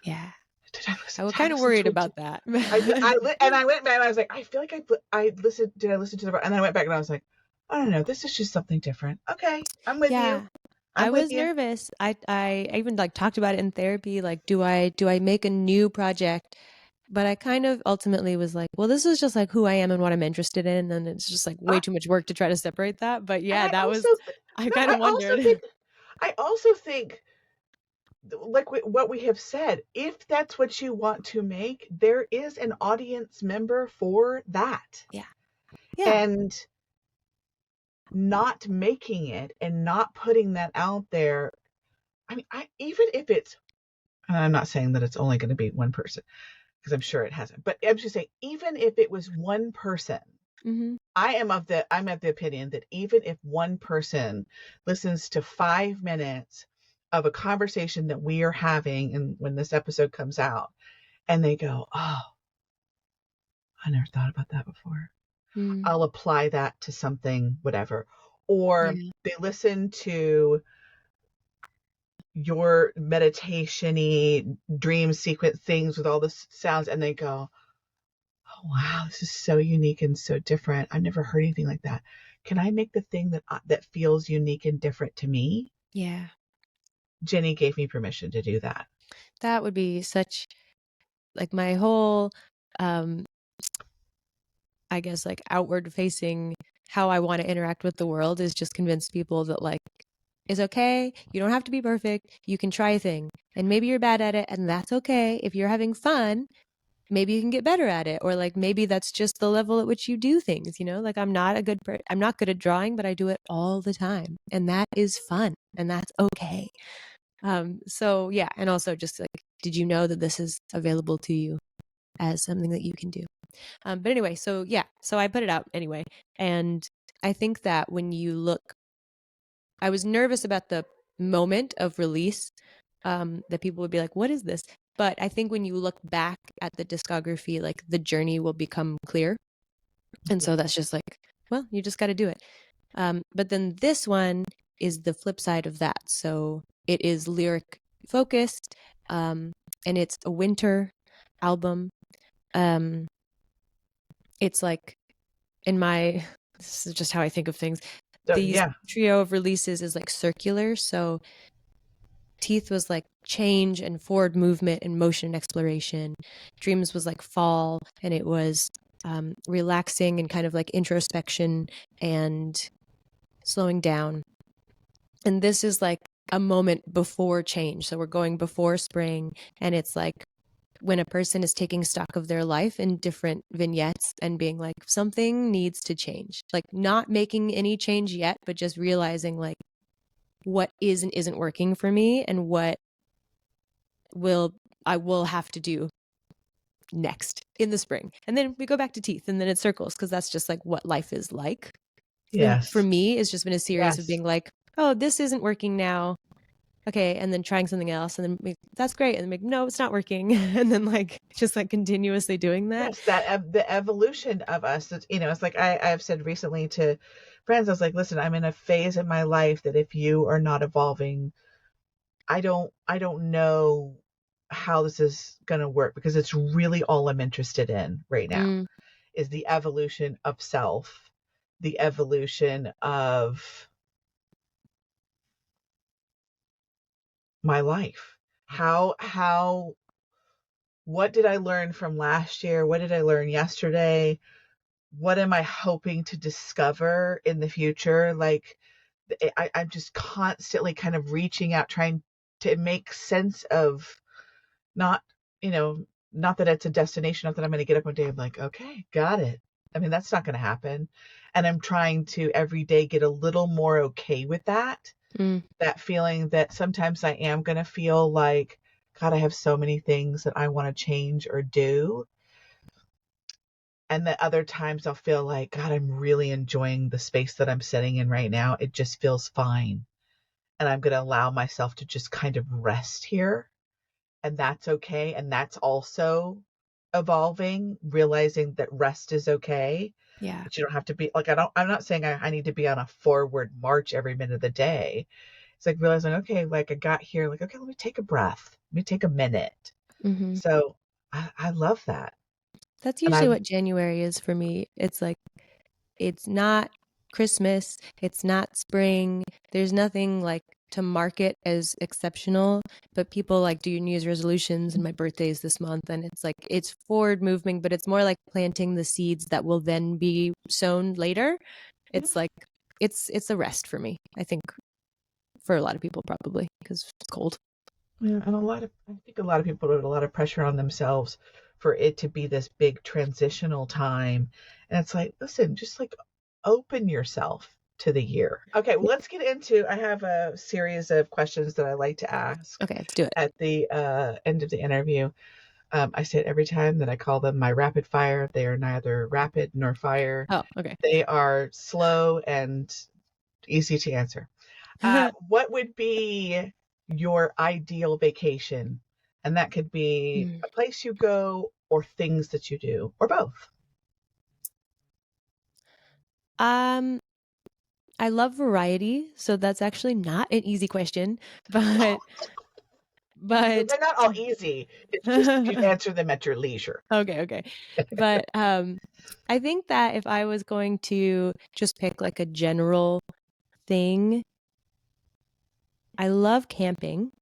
Speaker 2: Yeah.
Speaker 1: did I listen?
Speaker 2: I was
Speaker 1: Did I
Speaker 2: kind of
Speaker 1: listen
Speaker 2: worried
Speaker 1: to it?
Speaker 2: about that.
Speaker 1: And I went back and I was like, I feel like I listened. Did I listen to the? And then I went back and I was like, I don't know. This is just something different. Okay, I'm with you.
Speaker 2: Yeah. I
Speaker 1: I'm with
Speaker 2: was
Speaker 1: you.
Speaker 2: nervous. I even like talked about it in therapy. Like, do I make a new project? But I kind of ultimately was like, well, this is just like who I am and what I'm interested in, and it's just like way
Speaker 1: I,
Speaker 2: too much work to try to separate that. But
Speaker 1: and
Speaker 2: yeah,
Speaker 1: I
Speaker 2: that
Speaker 1: also,
Speaker 2: was I
Speaker 1: no,
Speaker 2: kind of wondered.
Speaker 1: I also think, like what we have said, if that's what you want to make, there is an audience member for that,
Speaker 2: Yeah. Yeah.
Speaker 1: and not making it and not putting that out there. I mean, even if it's, and I'm not saying that it's only going to be one person because I'm sure it hasn't, but I'm just saying, even if it was one person,
Speaker 2: Mm-hmm.
Speaker 1: I'm of the opinion that even if one person listens to 5 minutes of a conversation that we are having, and when this episode comes out, and they go, "Oh, I never thought about that before.
Speaker 2: Mm.
Speaker 1: I'll apply that to something, whatever," or
Speaker 2: Yeah.
Speaker 1: they listen to your meditation-y dream sequence things with all the sounds, and they go, oh wow, this is so unique and so different. I've never heard anything like that. Can I make the thing that feels unique and different to me?
Speaker 2: Yeah.
Speaker 1: Jeni gave me permission to do that.
Speaker 2: That would be such like my whole um I guess like outward facing how I want to interact with the world is just convince people that like it's okay. You don't have to be perfect. You can try a thing. And maybe you're bad at it and that's okay. If you're having fun, maybe you can get better at it, or like maybe that's just the level at which you do things, like I'm not I'm not good at drawing, but I do it all the time. And that is fun and that's okay. So yeah, and also just like did you know that this is available to you as something that you can do? But anyway, so yeah, so I put it out anyway. And I think that when you look, I was nervous about the moment of release, that people would be like, what is this? But I think when you look back at the discography, like the journey will become clear. And so that's just like, well, you just got to do it. But then this one is the flip side of that. So it is lyric focused, and it's a winter album. Um, it's like in my this is just how I think of things.
Speaker 1: So
Speaker 2: These
Speaker 1: yeah,
Speaker 2: trio of releases is like circular. So Teeth was like change and forward movement and motion and exploration. Dreams was like fall, and it was relaxing and kind of like introspection and slowing down. And this is like a moment before change. So we're going before spring, and it's like when a person is taking stock of their life in different vignettes and being like, something needs to change, like not making any change yet, but just realizing like what is and isn't working for me and what I will have to do next in the spring. And then we go back to teeth, and then it circles, because that's just like what life is like. For
Speaker 1: Yes.
Speaker 2: me, it's just been a series of
Speaker 1: Yes.
Speaker 2: being like, oh, this isn't working now. Okay. And then trying something else, and then that's great. And then no, it's not working. And then like just like continuously doing that.
Speaker 1: Yes, that the evolution of us. It's like I've said recently to friends. I was like, listen, I'm in a phase in my life that if you are not evolving, I don't know how this is going to work, because it's really all I'm interested in right now
Speaker 2: Mm,
Speaker 1: is the evolution of self, the evolution of my life. How what did I learn from last year? What did I learn yesterday? What am I hoping to discover in the future? Like, I'm just constantly kind of reaching out, trying to make sense of, not, you know, not that it's a destination, not that I'm going to get up one day and be like, okay, got it. I mean, that's not going to happen. And I'm trying to every day get a little more okay with that,
Speaker 2: mm,
Speaker 1: that feeling that sometimes I am going to feel like, God, I have so many things that I want to change or do. And then other times I'll feel like, God, I'm really enjoying the space that I'm sitting in right now. It just feels fine. And I'm going to allow myself to just kind of rest here. And that's okay. And that's also evolving, realizing that rest is okay.
Speaker 2: yeah.
Speaker 1: That you don't have to be like, I'm not saying I need to be on a forward march every minute of the day. It's like realizing, okay, like I got here, like, okay, let me take a breath. Let me take a minute.
Speaker 2: Mm-hmm.
Speaker 1: So I love that.
Speaker 2: That's
Speaker 1: And
Speaker 2: usually
Speaker 1: I,
Speaker 2: what January is for me. It's like, it's not Christmas, it's not spring. There's nothing like to mark it as exceptional, but people like do New Year's resolutions, and my birthday is this month, and it's like it's forward moving, but it's more like planting the seeds that will then be sown later. It's like it's a rest for me, I think, for a lot of people probably because it's cold.
Speaker 1: yeah, and I think a lot of people put a lot of pressure on themselves for it to be this big transitional time. And it's like, listen, just like open yourself to the year. Okay, well, let's get into, I have a series of questions that I like to ask
Speaker 2: Okay, let's do it.
Speaker 1: at the end of the interview. I say it every time that I call them my rapid fire. They are neither rapid nor fire.
Speaker 2: Oh, okay.
Speaker 1: They are slow and easy to answer. What would be your ideal vacation? And that could be a place you go or things that you do or both.
Speaker 2: um I love variety, so that's actually not an easy question, but but
Speaker 1: They're not all easy. It's just you answer them at your leisure.
Speaker 2: okay. But I think that if I was going to just pick like a general thing, I love camping.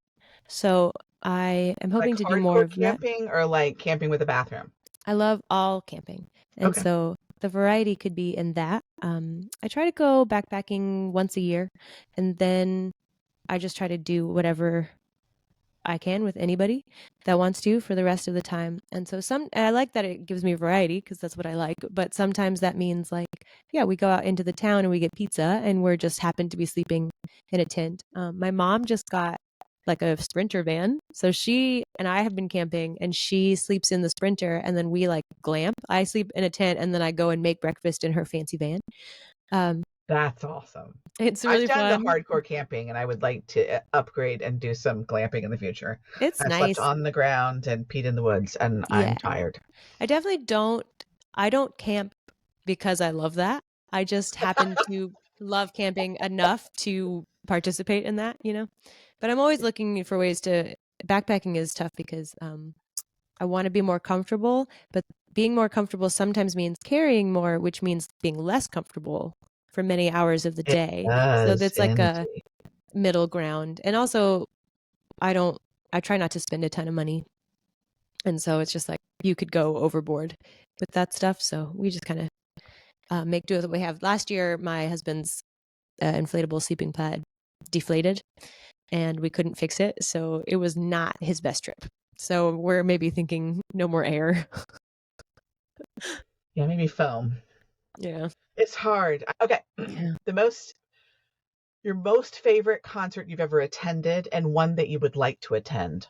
Speaker 2: So I am
Speaker 1: Like
Speaker 2: hoping to do more
Speaker 1: hardcore
Speaker 2: of that.
Speaker 1: camping or like camping with a bathroom.
Speaker 2: I love all camping. And
Speaker 1: Okay.
Speaker 2: so the variety could be in that. I try to go backpacking once a year, and then I just try to do whatever I can with anybody that wants to for the rest of the time. And so and I like that it gives me variety because that's what I like. But sometimes that means like, yeah, we go out into the town and we get pizza, and we're just happen to be sleeping in a tent. My mom just got like a Sprinter van. So she and I have been camping, and she sleeps in the Sprinter, and then we like glamp. I sleep in a tent, and then I go and make breakfast in her fancy van. Um,
Speaker 1: That's awesome.
Speaker 2: it's
Speaker 1: I've
Speaker 2: really
Speaker 1: done the
Speaker 2: fun.
Speaker 1: hardcore camping and I would like to upgrade and do some glamping in the future.
Speaker 2: It's
Speaker 1: I've slept
Speaker 2: nice.
Speaker 1: on the ground and peed in the woods and
Speaker 2: Yeah.
Speaker 1: I'm tired.
Speaker 2: I definitely I don't camp because I love that. I just happen to love camping enough to participate in that, you know? But I'm always looking for ways to backpacking is tough because I want to be more comfortable, but being more comfortable sometimes means carrying more, which means being less comfortable for many hours of the
Speaker 1: It
Speaker 2: day. So
Speaker 1: does
Speaker 2: that's like a
Speaker 1: indeed.
Speaker 2: middle ground. And also I don't I try not to spend a ton of money. And so it's just like you could go overboard with that stuff. So we just kind of make do with what we have. Last year, my husband's inflatable sleeping pad deflated, and we couldn't fix it. So it was not his best trip. So we're maybe thinking no more air.
Speaker 1: Yeah, maybe foam.
Speaker 2: Yeah.
Speaker 1: It's hard. Okay.
Speaker 2: Yeah.
Speaker 1: Your most favorite concert you've ever attended and one that you would like to attend.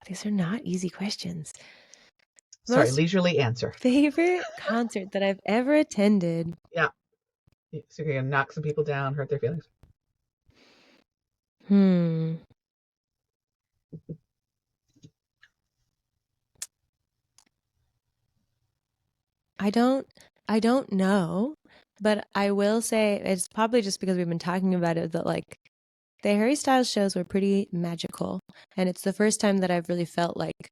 Speaker 2: These are not easy questions.
Speaker 1: Sorry,
Speaker 2: Most
Speaker 1: leisurely answer.
Speaker 2: favorite concert that I've ever attended.
Speaker 1: Yeah. So you're going to knock some people down, hurt their feelings.
Speaker 2: I don't know, but I will say it's probably just because we've been talking about it that like the Harry Styles shows were pretty magical, and it's the first time that I've really felt like,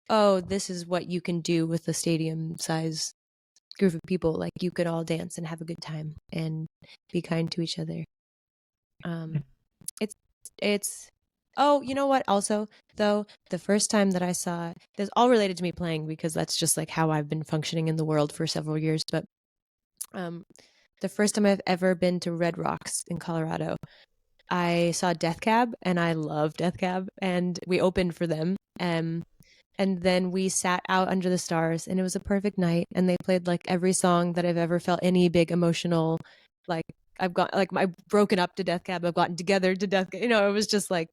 Speaker 2: oh, this is what you can do with a stadium size group of people. Like you could all dance and have a good time and be kind to each other. It's oh, you know what? Also, though, the first time that I saw this all related to me playing because that's just like how I've been functioning in the world for several years. But the first time I've ever been to Red Rocks in Colorado, I saw Death Cab, and I love Death Cab, and we opened for them. And then we sat out under the stars, and it was a perfect night. And they played like every song that I've ever felt any big emotional, like I've got like I've broken up to Death Cab, I've gotten together to Death Cab. You know, it was just like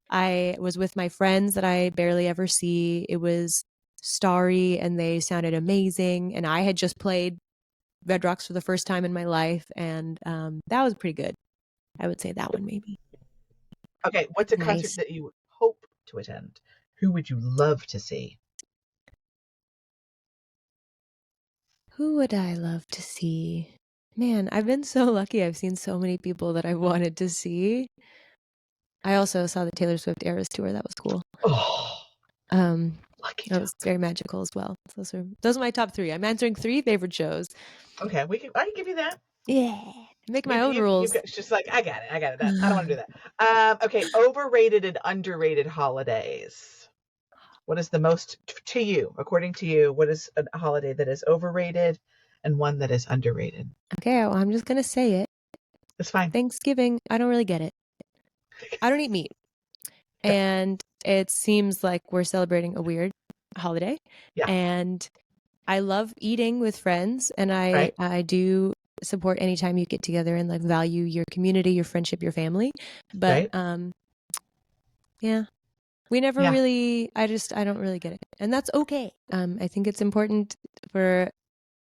Speaker 2: I was with my friends that I barely ever see. It was starry, and they sounded amazing. And I had just played Red Rocks for the first time in my life, and that was pretty good. I would say that one maybe.
Speaker 1: Okay, what's a concert
Speaker 2: Nice.
Speaker 1: that you hope to attend? Who would you love to see?
Speaker 2: Who would I love to see? Man, I've been so lucky. I've seen so many people that I wanted to see. I also saw the Taylor Swift Eras tour. That was cool.
Speaker 1: Oh, lucky
Speaker 2: that was very magical as well. Those are my top 3. I'm answering 3 favorite shows.
Speaker 1: Okay, I can give you that.
Speaker 2: Yeah, make my own rules.
Speaker 1: It's just like I got it. I don't want to do that. Okay, overrated and underrated holidays. What is the most to you, according to you? What is a holiday that is overrated and one that is underrated?
Speaker 2: Okay, well, I'm just gonna say it.
Speaker 1: It's fine.
Speaker 2: Thanksgiving. I don't really get it. I don't eat meat,
Speaker 1: Okay.
Speaker 2: and it seems like we're celebrating a weird holiday.
Speaker 1: Yeah.
Speaker 2: And I love eating with friends, and
Speaker 1: Right.
Speaker 2: I do support anytime you get together and like value your community, your friendship, your family. But
Speaker 1: Right.
Speaker 2: Yeah, we never
Speaker 1: Yeah.
Speaker 2: really. I don't really get it, and that's okay. I think it's important for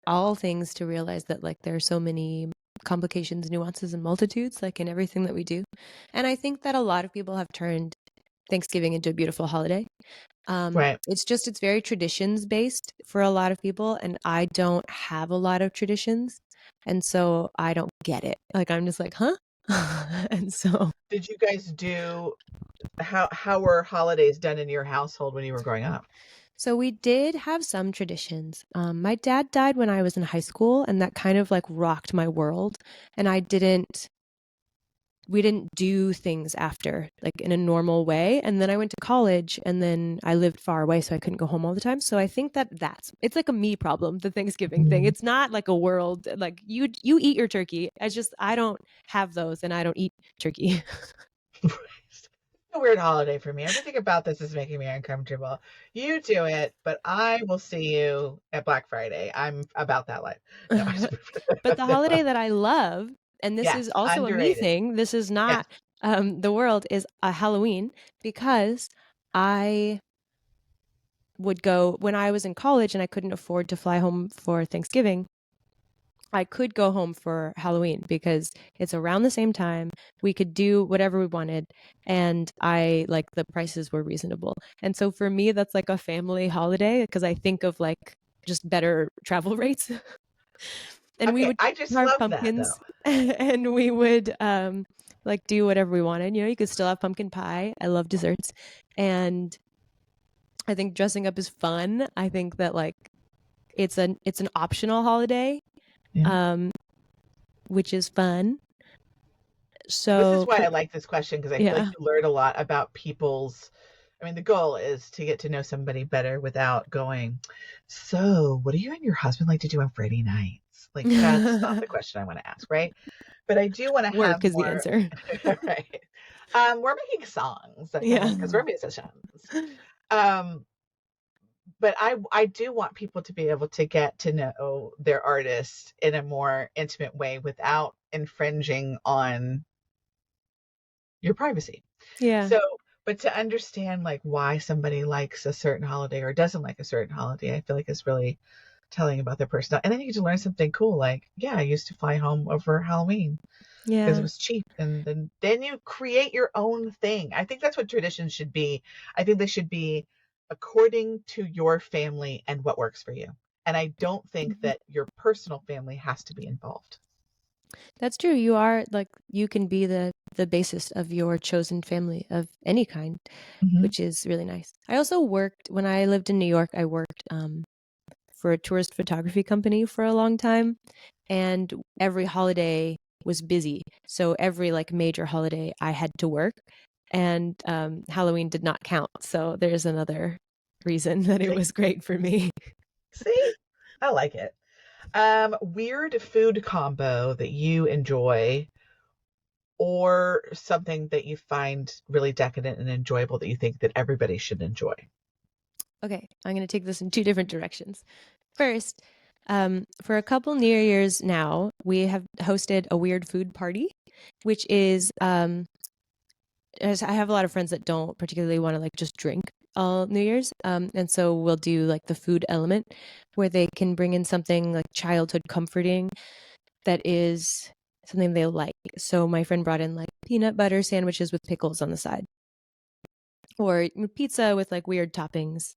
Speaker 2: all things to realize that like there are so many complications, nuances, and multitudes like in everything that we do. And I think that a lot of people have turned Thanksgiving into a beautiful holiday.
Speaker 1: Right.
Speaker 2: It's very traditions based for a lot of people, and I don't have a lot of traditions, and so I don't get it. Like I'm just like, huh? And so
Speaker 1: Did you guys do how were holidays done in your household when you were growing up?
Speaker 2: So we did have some traditions. My dad died when I was in high school, and that kind of like rocked my world. And we didn't do things after like in a normal way. And then I went to college, and then I lived far away, so I couldn't go home all the time. So I think it's like a me problem, the Thanksgiving thing. It's not like a world, like you eat your turkey. I don't have those, and I don't eat turkey.
Speaker 1: A weird holiday for me. Everything about this is making me uncomfortable. You do it, but I will see you at Black Friday. I'm about that life. No.
Speaker 2: But the holiday that I love, and this is
Speaker 1: Yes,
Speaker 2: also a me
Speaker 1: underrated.
Speaker 2: thing, this is
Speaker 1: Yes.
Speaker 2: not the world, is Halloween, because I would go when I was in college and I couldn't afford to fly home for Thanksgiving. I could go home for Halloween because it's around the same time. We could do whatever we wanted, and I like the prices were reasonable. And so for me, that's like a family holiday because I think of like just better travel rates. And we
Speaker 1: Okay,
Speaker 2: would
Speaker 1: I just
Speaker 2: carve
Speaker 1: love that though.
Speaker 2: pumpkins and we would like do whatever we wanted. You know, you could still have pumpkin pie. I love desserts. And I think dressing up is fun. I think that like it's an optional holiday.
Speaker 1: Yeah.
Speaker 2: Which is fun.
Speaker 1: This is
Speaker 2: So
Speaker 1: why I like this question because I feel like
Speaker 2: yeah.
Speaker 1: you learn a lot about people's. I mean, the goal is to get to know somebody better without going, so what do you and your husband like to do on Friday nights? Like, that's not the question I want to ask, right? But I do want to have
Speaker 2: Work is the
Speaker 1: more,
Speaker 2: answer.
Speaker 1: right? We're making songs,
Speaker 2: Yeah.
Speaker 1: because we're musicians. Um, but I do want people to be able to get to know their artist in a more intimate way without infringing on your privacy.
Speaker 2: Yeah.
Speaker 1: So, but to understand like why somebody likes a certain holiday or doesn't like a certain holiday, I feel like is really telling about their personality. And then you get to learn something cool, like, yeah, I used to fly home over Halloween because it
Speaker 2: Yeah.
Speaker 1: was cheap. And then you create your own thing. I think that's what traditions should be. I think they should be according to your family and what works for you. And I don't think
Speaker 2: Mhm.
Speaker 1: that your personal family has to be involved.
Speaker 2: That's true. You are like you can be the basis of your chosen family of any kind,
Speaker 1: Hmm.
Speaker 2: which is really nice. I also worked when I lived in New York. I worked for a tourist photography company for a long time, and every holiday was busy. So every like major holiday, I had to work, and Halloween did not count. So there's another reason that it
Speaker 1: See,
Speaker 2: was great for me.
Speaker 1: see, I like it. Weird food combo that you enjoy or something that you find really decadent and enjoyable that you think that everybody should enjoy.
Speaker 2: Okay, I'm going to take this in two different directions. First, for a couple New Year's now, we have hosted a weird food party, which is as I have a lot of friends that don't particularly want to like just drink all New Year's, and so we'll do like the food element where they can bring in something like childhood comforting that is something they like. So my friend brought in like peanut butter sandwiches with pickles on the side, or pizza with like weird toppings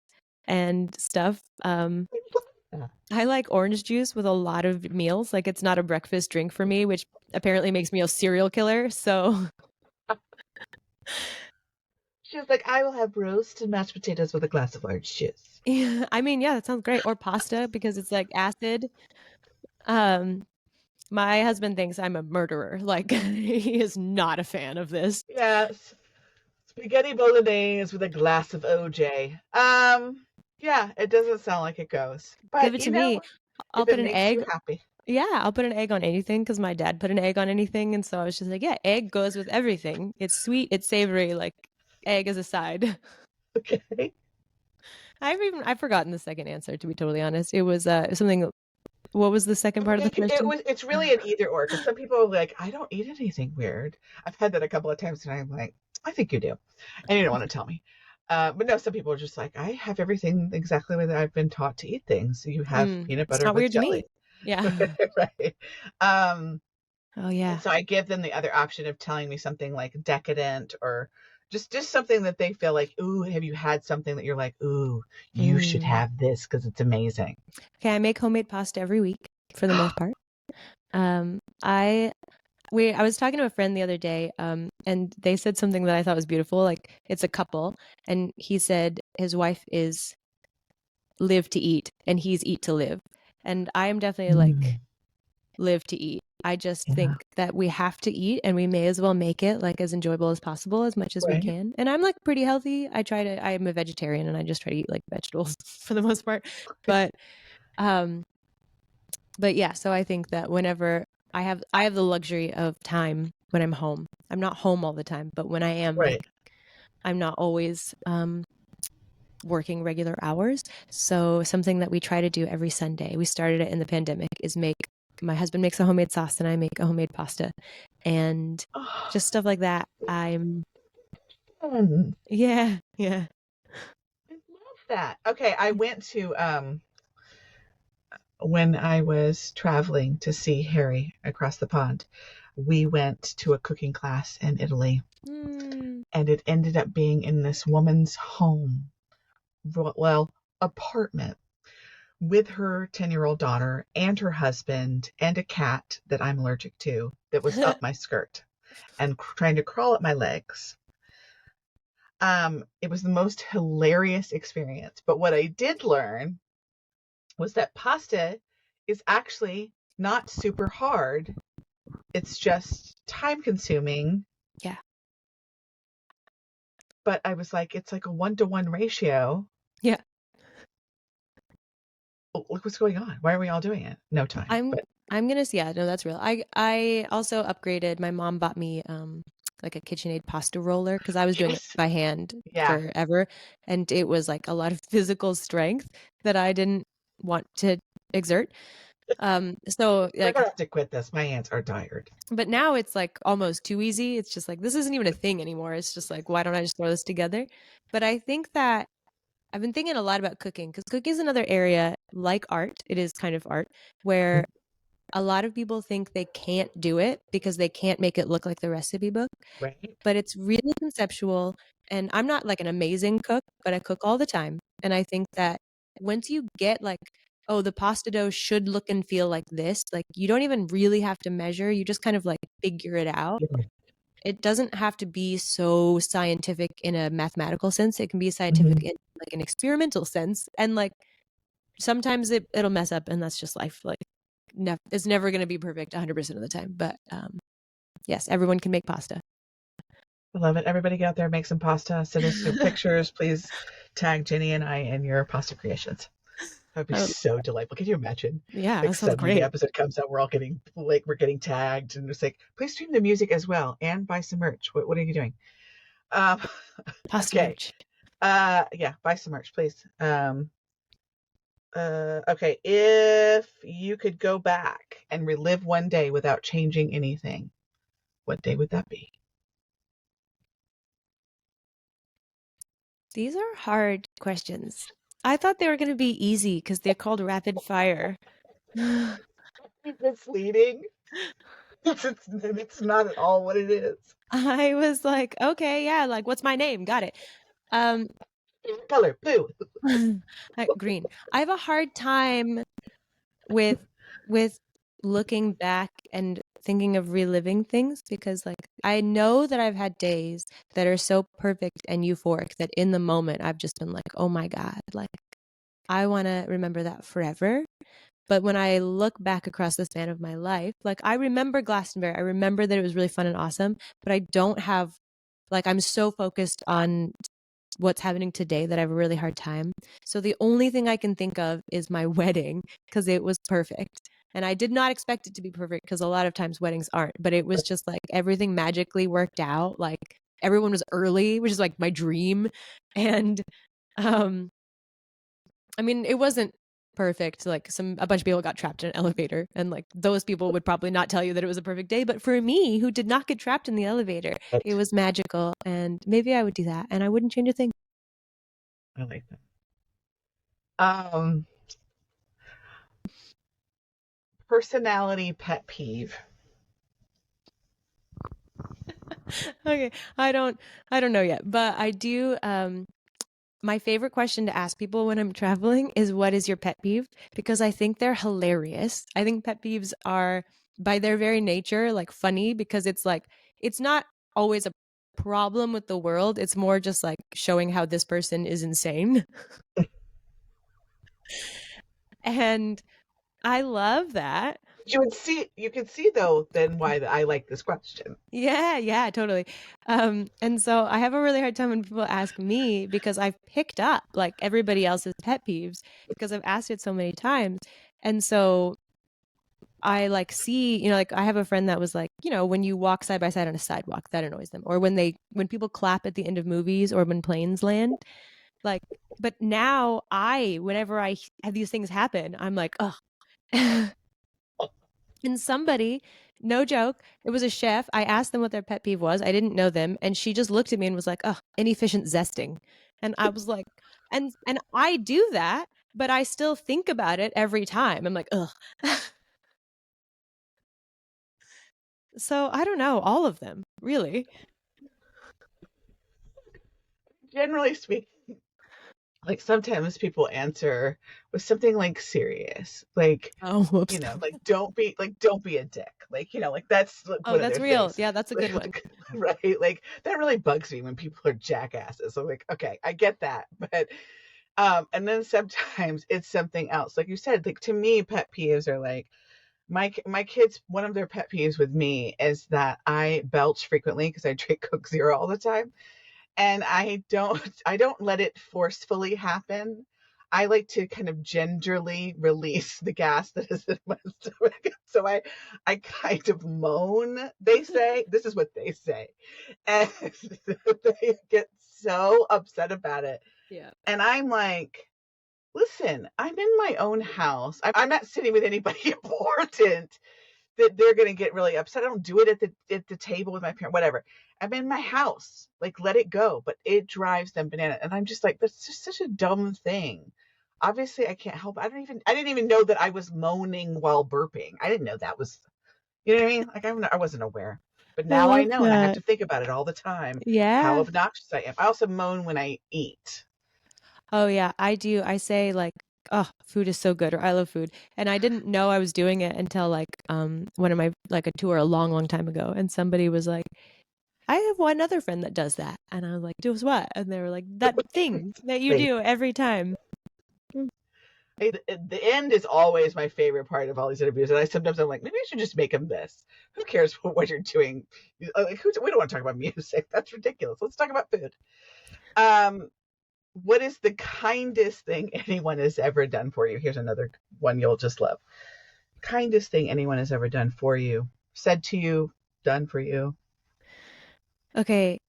Speaker 2: and stuff.
Speaker 1: Yeah.
Speaker 2: I like orange juice with a lot of meals. Like it's not a breakfast drink for me, which apparently makes me a serial killer. So
Speaker 1: She was like, I will have roast and mashed potatoes with a glass of orange juice.
Speaker 2: yeah, I mean, yeah, that sounds great. Or pasta because it's like acid. Um, my husband thinks I'm a murderer. Like he is not a fan of this.
Speaker 1: Yes. Spaghetti bolognese with a glass of OJ. Yeah, it doesn't sound like it goes.
Speaker 2: Give
Speaker 1: But
Speaker 2: it to me. I'll
Speaker 1: if
Speaker 2: put
Speaker 1: it
Speaker 2: an
Speaker 1: makes you
Speaker 2: egg.
Speaker 1: happy.
Speaker 2: Yeah, I'll put an egg on anything because my dad put an egg on anything, and so I was just like, yeah, egg goes with everything. It's sweet, it's savory. Like egg as a side.
Speaker 1: Okay.
Speaker 2: I've forgotten the second answer to be totally honest. It was something. What was the second part of the question?
Speaker 1: It's really an either or because some people are like, I don't eat anything weird. I've had that a couple of times and I'm like, I think you do. And you don't want to tell me. But no, some people are just like, I have everything exactly the way that I've been taught to eat things. So you have peanut
Speaker 2: It's
Speaker 1: butter
Speaker 2: not
Speaker 1: with
Speaker 2: weird to
Speaker 1: jelly.
Speaker 2: me. Yeah.
Speaker 1: Right. Um,
Speaker 2: Oh
Speaker 1: and
Speaker 2: yeah.
Speaker 1: so I give them the other option of telling me something like decadent or just something that they feel like, ooh, have you had something that you're like, ooh, you should
Speaker 2: Mm.
Speaker 1: have this because it's amazing.
Speaker 2: Okay, I make homemade pasta every week for the most part. I was talking to a friend the other day, and they said something that I thought was beautiful. Like it's a couple, and he said his wife is live to eat, and he's eat to live. And I am definitely like
Speaker 1: Mm,
Speaker 2: live to eat. I just
Speaker 1: yeah.
Speaker 2: think that we have to eat and we may as well make it like as enjoyable as possible as much as we
Speaker 1: Right.
Speaker 2: can. And I'm like pretty healthy. I'm a vegetarian and I just try to eat like vegetables for the most part. But um but yeah, so I think that whenever I have the luxury of time when I'm home. I'm not home all the time, but when I am like
Speaker 1: Right.
Speaker 2: I'm not always working regular hours. So something that we try to do every Sunday, we started it in the pandemic, is make my husband makes a homemade sauce and I make a homemade pasta. And
Speaker 1: Oh,
Speaker 2: just stuff like that. I'm
Speaker 1: fun.
Speaker 2: yeah, yeah.
Speaker 1: I love that. Okay, I went to when I was traveling to see Harry across the pond. We went to a cooking class in Italy,
Speaker 2: Mm,
Speaker 1: and it ended up being in this woman's home, well, apartment with her 10-year-old daughter and her husband and a cat that I'm allergic to that was up my skirt and trying to crawl up my legs. It was the most hilarious experience. But what I did learn was that pasta is actually not super hard. It's just time consuming.
Speaker 2: yeah.
Speaker 1: But I was like, it's like a 1-to-1 ratio.
Speaker 2: Yeah.
Speaker 1: Oh, look what's going on. Why are we all doing it? No time.
Speaker 2: I'm
Speaker 1: But
Speaker 2: I'm gonna see. Yeah, no, that's real. I also upgraded. My mom bought me like a KitchenAid pasta roller, because I was doing it
Speaker 1: Yes.
Speaker 2: by hand
Speaker 1: Yeah.
Speaker 2: forever, and it was like a lot of physical strength that I didn't want to exert. So
Speaker 1: We're
Speaker 2: like,
Speaker 1: gonna have to quit this. My hands are tired.
Speaker 2: but now it's like almost too easy. It's just like, this isn't even a thing anymore. It's just like, why don't I just throw this together? But I think that I've been thinking a lot about cooking, because cooking is another area like art. It is kind of art where a lot of people think they can't do it because they can't make it look like the recipe book.
Speaker 1: Right.
Speaker 2: But it's really conceptual. And I'm not like an amazing cook, but I cook all the time. And I think that once you get like, oh, the pasta dough should look and feel like this, like you don't even really have to measure. You just kind of like figure it out. It doesn't have to be so scientific in a mathematical sense. It can be scientific in like an experimental sense. And like sometimes it'll mess up, and that's just life. Like it's never going to be perfect 100% of the time. But yes, everyone can make pasta.
Speaker 1: I love it. Everybody get out there, make some pasta. Send us your pictures. Please tag Jenny and I in your pasta creations. That would be so delightful. Can you imagine?
Speaker 2: Yeah,
Speaker 1: Like
Speaker 2: that sounds
Speaker 1: suddenly the
Speaker 2: great.
Speaker 1: episode comes out, we're all getting like we're getting tagged, and it's like, please stream the music as well and buy some merch. What are you doing?
Speaker 2: Pasta
Speaker 1: Okay.
Speaker 2: merch.
Speaker 1: Yeah, buy some merch, please. Okay. If you could go back and relive one day without changing anything, what day would that be?
Speaker 2: These are hard questions. I thought they were going to be easy because they're called rapid fire.
Speaker 1: Misleading. It's not at all what it is.
Speaker 2: I was like, okay, yeah, like what's my name? Got it.
Speaker 1: Color blue.
Speaker 2: Green. I have a hard time with looking back and thinking of reliving things, because like I know that I've had days that are so perfect and euphoric that in the moment I've just been like, oh my God, like I want to remember that forever. But when I look back across the span of my life, like I remember Glastonbury, I remember that it was really fun and awesome, but I don't have, like, I'm so focused on what's happening today that I have a really hard time. So the only thing I can think of is my wedding, because it was perfect. And I did not expect it to be perfect, because a lot of times weddings aren't, but it was just like everything magically worked out. Like everyone was early, which is like my dream. And I mean, it wasn't perfect. Like a bunch of people got trapped in an elevator, and like those people would probably not tell you that it was a perfect day. But for me, who did not get trapped in the elevator, it was magical. And maybe I would do that, and I wouldn't change a thing.
Speaker 1: I like that. Personality pet peeve.
Speaker 2: Okay, I don't know yet, but I do. My favorite question to ask people when I'm traveling is, what is your pet peeve? Because I think they're hilarious. I think pet peeves are, by their very nature, like funny, because it's like, it's not always a problem with the world. It's more just like showing how this person is insane. And I love that.
Speaker 1: You can see though then why I like this question.
Speaker 2: Yeah, totally. And so I have a really hard time when people ask me, because I've picked up like everybody else's pet peeves because I've asked it so many times. And so I like see, like I have a friend that was like, when you walk side by side on a sidewalk, that annoys them. Or when people clap at the end of movies, or when planes land, like, but now whenever I have these things happen, I'm like, oh. And somebody, no joke, it was a chef. I asked them what their pet peeve was. I didn't know them. And she just looked at me and was like, oh, inefficient zesting. And I was like, and I do that, but I still think about it every time. I'm like, ugh. So I don't know, all of them, really.
Speaker 1: Generally speaking, like sometimes people answer with something like serious, like
Speaker 2: Oh, whoops.
Speaker 1: like don't be a dick, like like that's like
Speaker 2: Oh,
Speaker 1: one of
Speaker 2: that's
Speaker 1: their
Speaker 2: real.
Speaker 1: things.
Speaker 2: Yeah, that's a good one.
Speaker 1: Right, like that really bugs me when people are jackasses. I'm like, okay, I get that, but and then sometimes it's something else, like you said. Like to me, pet peeves are like my kids, one of their pet peeves with me is that I belch frequently because I drink Coke Zero all the time, and I don't let it forcefully happen. I like to kind of gingerly release the gas that is in my stomach. So I kind of moan, they say. This is what they say. And they get so upset about it.
Speaker 2: Yeah.
Speaker 1: And I'm like, listen, I'm in my own house. I'm not sitting with anybody important that they're going to get really upset. I don't do it at the table with my parent, whatever. I'm in my house. Like, let it go. But it drives them banana. And I'm just like, that's just such a dumb thing. Obviously, I can't help. I didn't even know that I was moaning while burping. I didn't know that was, you know what I mean? Like, I wasn't aware. But
Speaker 2: I
Speaker 1: now I
Speaker 2: love
Speaker 1: know, and I have
Speaker 2: that.
Speaker 1: to think about it all the time, how
Speaker 2: Yeah.
Speaker 1: obnoxious I am. I also moan when I eat.
Speaker 2: Oh yeah, I do. I say like, oh, food is so good, or I love food. And I didn't know I was doing it until like one of my like a tour a long, long time ago. And somebody was like, I have one other friend that does that. And I was like, does what? And they were like, that thing that you
Speaker 1: Wait.
Speaker 2: do every time.
Speaker 1: Hey, the end is always my favorite part of all these interviews, and I'm like, maybe I should just make them this. Who cares what you're doing? Like, we don't want to talk about music. That's ridiculous. Let's talk about food. What is the kindest thing anyone has ever done for you? Here's another one you'll just love. Kindest thing anyone has ever done for you, said to you, done for you.
Speaker 2: Okay,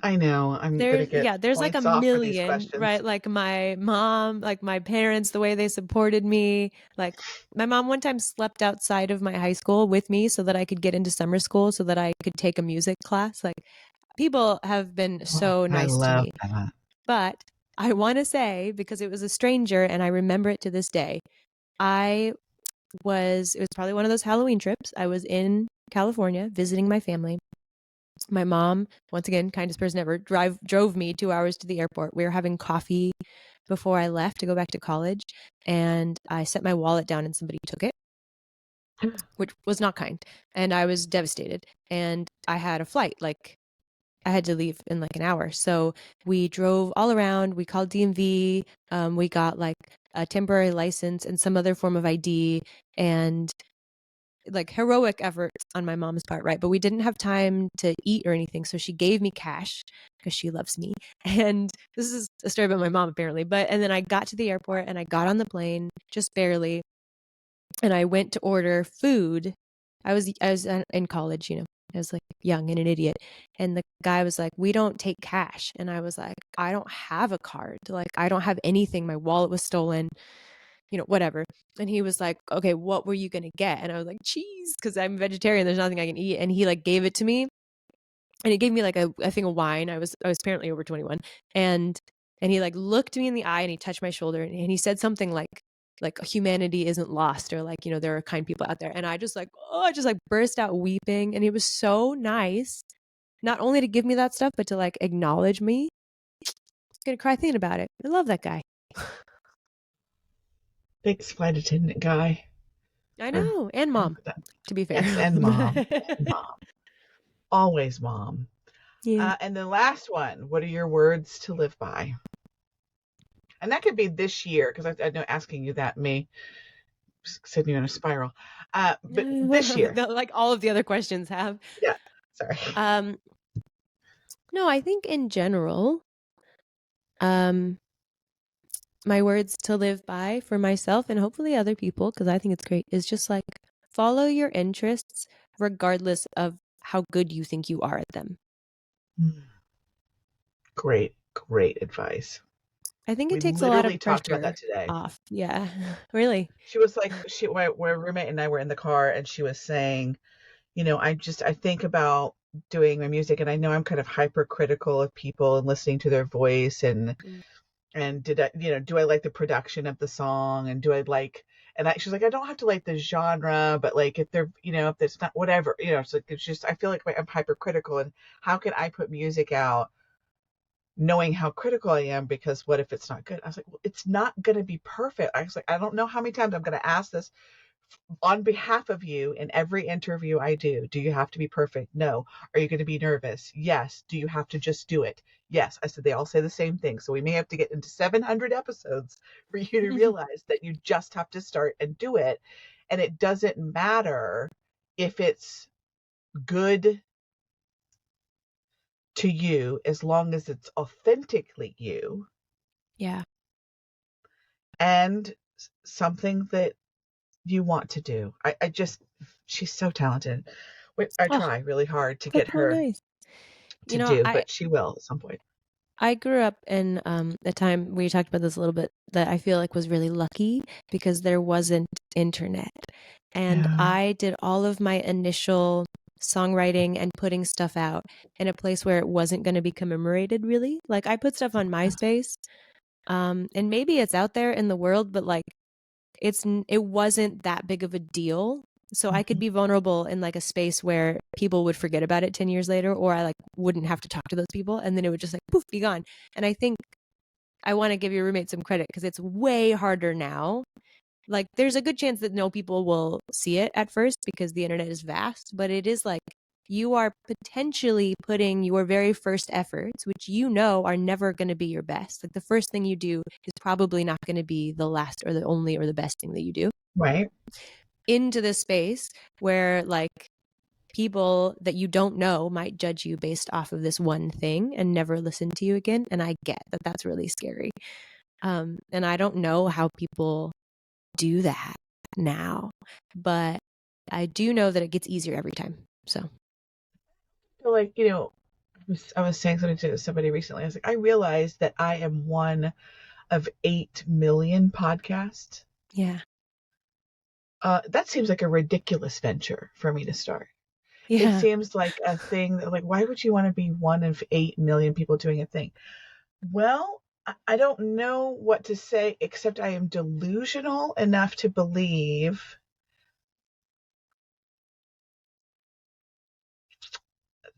Speaker 1: I know I'm gonna get
Speaker 2: there's like a
Speaker 1: points off for these
Speaker 2: million,
Speaker 1: questions.
Speaker 2: right? Like my mom, like my parents, the way they supported me. Like my mom one time slept outside of my high school with me so that I could get into summer school so that I could take a music class. Like people have been
Speaker 1: Oh,
Speaker 2: so
Speaker 1: I
Speaker 2: nice to
Speaker 1: love
Speaker 2: me.
Speaker 1: that.
Speaker 2: But I want to say, because it was a stranger and I remember it to this day, it was probably one of those Halloween trips. I was in California visiting my family. My mom, once again, kindest person ever, drove me 2 hours to the airport. We were having coffee before I left to go back to college, and I set my wallet down and somebody took it, which was not kind. And I was devastated. And I had a flight, like I had to leave in like an hour. So we drove all around. We called DMV. We got like a temporary license and some other form of ID, and like heroic efforts on my mom's part, right? But we didn't have time to eat or anything. So she gave me cash because she loves me. And this is a story about my mom, apparently. And then I got to the airport and I got on the plane just barely. And I went to order food. I was in college, I was like young and an idiot. And the guy was like, "We don't take cash." And I was like, "I don't have a card. Like, I don't have anything. My wallet was stolen, whatever." And he was like, "Okay, what were you going to get?" And I was like, "Cheese," because I'm vegetarian. There's nothing I can eat. And he like gave it to me. And he gave me like a thing of wine. I was apparently over 21. And he like looked me in the eye and he touched my shoulder and he said something like humanity isn't lost, or like, there are kind people out there. And I just like, I just like burst out weeping. And he was so nice, not only to give me that stuff, but to like acknowledge me. I'm gonna cry thinking about it. I love that guy.
Speaker 1: Thanks, flight attendant guy.
Speaker 2: I
Speaker 1: Or
Speaker 2: know. And mom, to be fair.
Speaker 1: yes, and mom. And mom. Always mom.
Speaker 2: Yeah.
Speaker 1: And the last one, what are your words to live by? And that could be this year, because I know asking you that may send you in a spiral. But this year.
Speaker 2: Like all of the other questions have.
Speaker 1: Yeah. Sorry.
Speaker 2: No, I think in general, um, my words to live by for myself and hopefully other people, because I think it's great, is just like follow your interests regardless of how good you think you are at them.
Speaker 1: Great, great advice.
Speaker 2: I think it
Speaker 1: We
Speaker 2: takes a lot
Speaker 1: literally
Speaker 2: of
Speaker 1: talked about that
Speaker 2: pressure
Speaker 1: today.
Speaker 2: off. Yeah, really.
Speaker 1: She was like, my roommate and I were in the car, and she was saying, I think about doing my music, and I know I'm kind of hypercritical of people and listening to their voice, and did I, do I like the production of the song, and do I like, and she's like, I don't have to like the genre, but like if they're, if it's not whatever, it's just, I feel like I'm hypercritical, and how can I put music out knowing how critical I am, because what if it's not good? I was like, well, it's not going to be perfect. I was like, I don't know how many times I'm going to ask this on behalf of you in every interview I do. Do you have to be perfect? No. Are you going to be nervous? Yes. Do you have to just do it? Yes. I said, they all say the same thing. So we may have to get into 700 episodes for you to realize that you just have to start and do it. And it doesn't matter if it's good to you, as long as it's authentically you.
Speaker 2: Yeah.
Speaker 1: and something that you want to do. I just, she's so talented. I
Speaker 2: Oh,
Speaker 1: try really hard to get
Speaker 2: that's so
Speaker 1: her
Speaker 2: nice.
Speaker 1: to
Speaker 2: You know,
Speaker 1: do,
Speaker 2: I
Speaker 1: but she will at some point.
Speaker 2: I grew up in a time, we talked about this a little bit, that I feel like was really lucky because there wasn't internet. And
Speaker 1: Yeah.
Speaker 2: I did all of my initial songwriting and putting stuff out in a place where it wasn't going to be commemorated, really. Like I put stuff on MySpace, and maybe it's out there in the world, but like it wasn't that big of a deal. So I could
Speaker 1: Mhm.
Speaker 2: be vulnerable in like a space where people would forget about it 10 years later, or I like wouldn't have to talk to those people, and then it would just like poof, be gone. And I think I want to give your roommate some credit because it's way harder now. Like there's a good chance that no people will see it at first because the internet is vast, but it is like you are potentially putting your very first efforts, which you know are never going to be your best. Like the first thing you do is probably not going to be the last or the only or the best thing that you do,
Speaker 1: Right.
Speaker 2: into this space where like people that you don't know might judge you based off of this one thing and never listen to you again. And I get that that's really scary. And I don't know how people do that now, but I do know that it gets easier every time. So
Speaker 1: So like, I was saying something to somebody recently. I was like, I realized that I am one of 8 million podcasts.
Speaker 2: yeah,
Speaker 1: That seems like a ridiculous venture for me to start. It
Speaker 2: yeah,
Speaker 1: seems like a thing that, like, why would you want to be one of 8 million people doing a thing? Well, I don't know what to say, except I am delusional enough to believe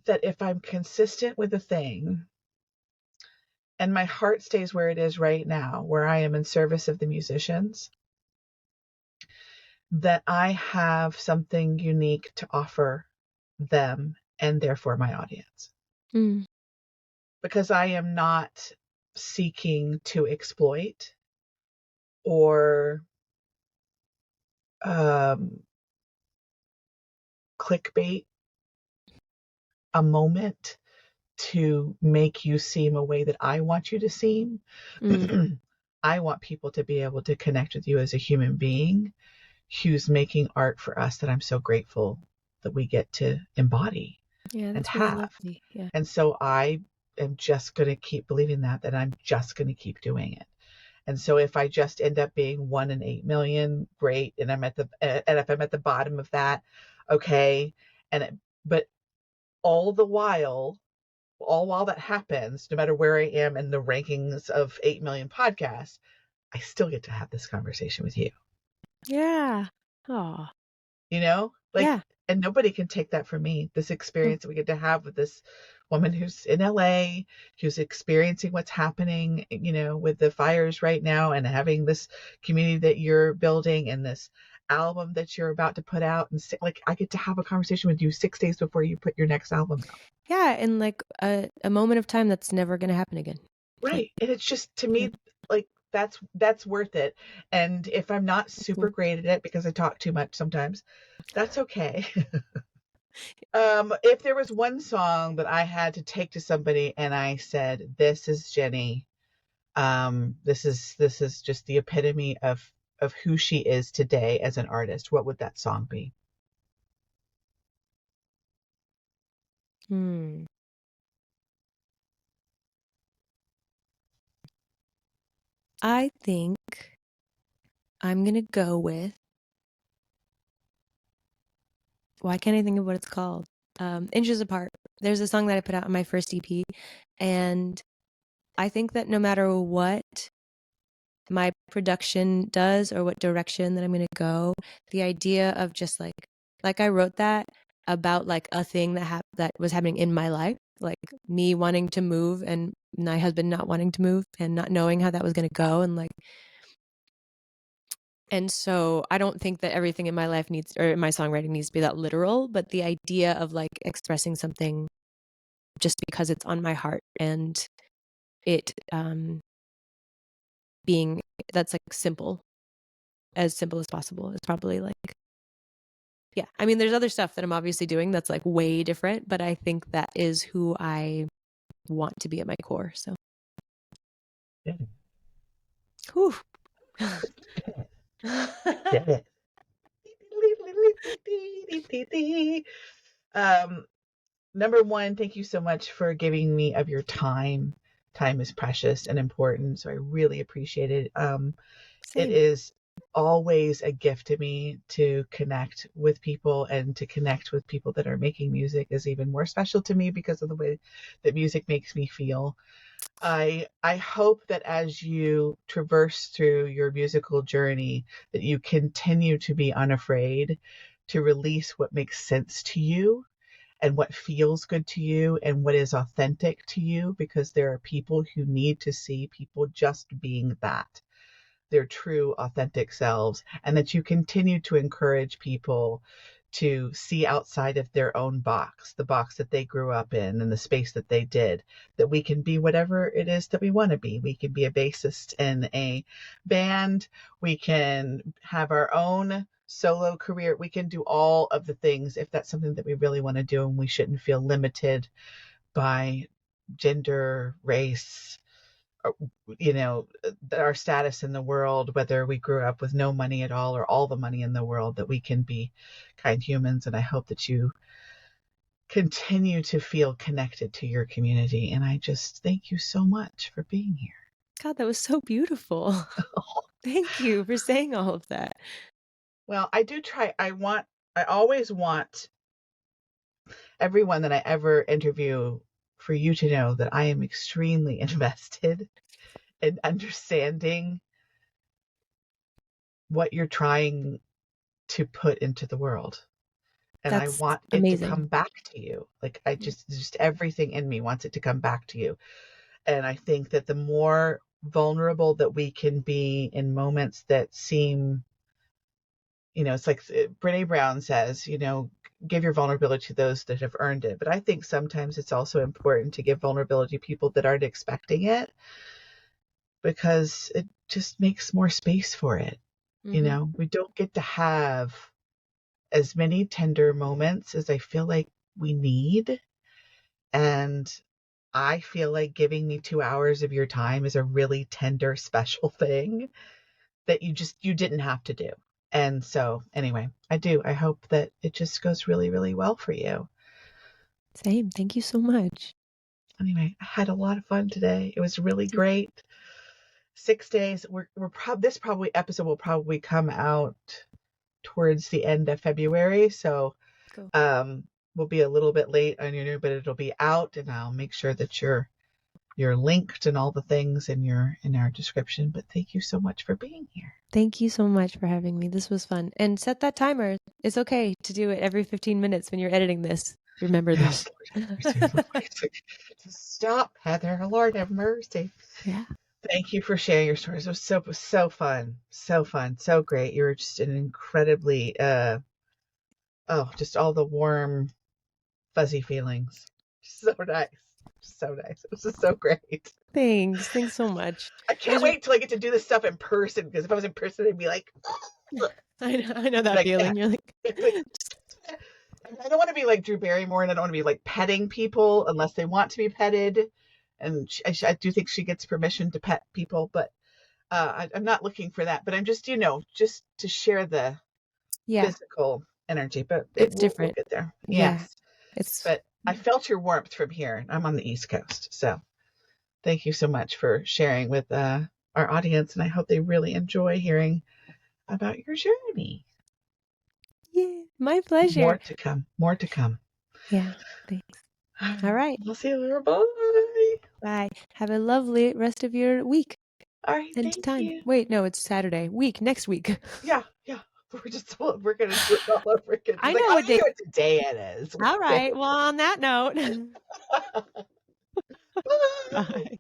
Speaker 1: that if I'm consistent with a thing and my heart stays where it is right now, where I am in service of the musicians, that I have something unique to offer them and therefore my audience.
Speaker 2: mm,
Speaker 1: Because I am not seeking to exploit or um, clickbait a moment to make you seem a way that I want you to seem.
Speaker 2: mm.
Speaker 1: I want people to be able to connect with you as a human being who's making art for us that I'm so grateful that we get to embody
Speaker 2: Yeah,
Speaker 1: and
Speaker 2: that's really
Speaker 1: have.
Speaker 2: lovely. Yeah,
Speaker 1: And so I am just going to keep believing that I'm just going to keep doing it. And so if I just end up being 1 in 8 million, great. And if I'm at the bottom of that, okay. But all the while, all while that happens, no matter where I am in the rankings of 8 million podcasts, I still get to have this conversation with you.
Speaker 2: yeah. Oh,
Speaker 1: Like,
Speaker 2: yeah.
Speaker 1: and nobody can take that from me. This
Speaker 2: No.
Speaker 1: experience that we get to have with this woman who's in LA, who's experiencing what's happening, with the fires right now, and having this community that you're building and this album that you're about to put out. And like, I get to have a conversation with you 6 days before you put your next album out.
Speaker 2: Yeah, in like a moment of time that's never going to happen again. Like,
Speaker 1: Right. And it's just, to
Speaker 2: yeah,
Speaker 1: me, like, that's worth it. And if I'm not super
Speaker 2: cool.
Speaker 1: great at it because I talk too much sometimes, that's okay. If there was one song that I had to take to somebody and I said, "This is Jeni. This is just the epitome of who she is today as an artist," what would that song be?
Speaker 2: Hmm. I think I'm going to go with, why can't I think of what it's called? Inches Apart. There's a song that I put out on my first EP, and I think that no matter what my production does or what direction that I'm going to go, the idea of just like I wrote that about like a thing that was happening in my life, like me wanting to move and my husband not wanting to move and not knowing how that was going to go, and so I don't think that everything in my life needs, or in my songwriting needs to be that literal, but the idea of like expressing something just because it's on my heart and it being, that's like simple, as simple as possible, is probably like, yeah. I mean, there's other stuff that I'm obviously doing that's like way different, but I think that is who I want to be at my core. So,
Speaker 1: Yeah.
Speaker 2: whew.
Speaker 1: Did it. Number one, thank you so much for giving me of your time. Time is precious and important, so I really appreciate it. It
Speaker 2: Same.
Speaker 1: is always a gift to me to connect with people, and to connect with people that are making music is even more special to me because of the way that music makes me feel. I hope that as you traverse through your musical journey, that you continue to be unafraid to release what makes sense to you and what feels good to you and what is authentic to you, because there are people who need to see people just being that, their true authentic selves, and that you continue to encourage people to see outside of their own box, the box that they grew up in and the space that they did, that we can be whatever it is that we want to be. We can be a bassist in a band, we can have our own solo career, we can do all of the things if that's something that we really want to do, and we shouldn't feel limited by gender, race, you know, our status in the world, whether we grew up with no money at all or all the money in the world, that we can be kind humans. And I hope that you continue to feel connected to your community. And I just thank you so much for being here.
Speaker 2: God, that was so beautiful. Thank you for saying all of that.
Speaker 1: Well, I do try. I always want everyone that I ever interview for you to know that I am extremely invested in understanding what you're trying to put into the world. And I
Speaker 2: That's
Speaker 1: want it to come
Speaker 2: amazing.
Speaker 1: back to you. Like I just everything in me wants it to come back to you. And I think that the more vulnerable that we can be in moments that seem, it's like Brene Brown says, give your vulnerability to those that have earned it. But I think sometimes it's also important to give vulnerability to people that aren't expecting it, because it just makes more space for it.
Speaker 2: Mm-hmm.
Speaker 1: We don't get to have as many tender moments as I feel like we need. And I feel like giving me 2 hours of your time is a really tender, special thing that you didn't have to do. And so anyway, I hope that it just goes really, really well for you.
Speaker 2: Same. Thank you so much.
Speaker 1: Anyway, I had a lot of fun today. It was really great. 6 days. This probably episode will probably come out towards the end of February. So
Speaker 2: Cool.
Speaker 1: we'll be a little bit late on your new, but it'll be out, and I'll make sure that you're linked and all the things in our description. But thank you so much for being here.
Speaker 2: Thank you so much for having me. This was fun. And set that timer. It's okay to do it every 15 minutes when you're editing this. Remember this.
Speaker 1: Stop, Heather. Lord have mercy.
Speaker 2: Yeah.
Speaker 1: Thank you for sharing your stories. It was so fun. So fun. So great. You were just an incredibly just all the warm, fuzzy feelings. So nice. So nice. It was just so great.
Speaker 2: Thanks. Thanks so much.
Speaker 1: I can't wait till I get to do this stuff in person, because if I was in person, I'd be like,
Speaker 2: I know that
Speaker 1: like
Speaker 2: feeling.
Speaker 1: that.
Speaker 2: You're like,
Speaker 1: I don't want to be like Drew Barrymore, and I don't want to be like petting people unless they want to be petted. And I do think she gets permission to pet people, but I'm not looking for that. But I'm just, just to share the physical energy. But
Speaker 2: it's
Speaker 1: we'll
Speaker 2: different.
Speaker 1: get there.
Speaker 2: Yeah.
Speaker 1: Yes. But I felt your warmth from here. I'm on the East Coast. So thank you so much for sharing with our audience. And I hope they really enjoy hearing about your journey.
Speaker 2: Yeah, my pleasure.
Speaker 1: More to come. More to come.
Speaker 2: Yeah, thanks. All right.
Speaker 1: We'll see you later. Bye.
Speaker 2: Bye. Have a lovely rest of your week.
Speaker 1: All right.
Speaker 2: And
Speaker 1: Thank
Speaker 2: time.
Speaker 1: you.
Speaker 2: Wait, no, it's Saturday. Week. Next week.
Speaker 1: Yeah. We're going to do it all over again.
Speaker 2: I know what day.
Speaker 1: What today it is.
Speaker 2: All right. Well, on that note.
Speaker 1: Bye.
Speaker 2: Bye.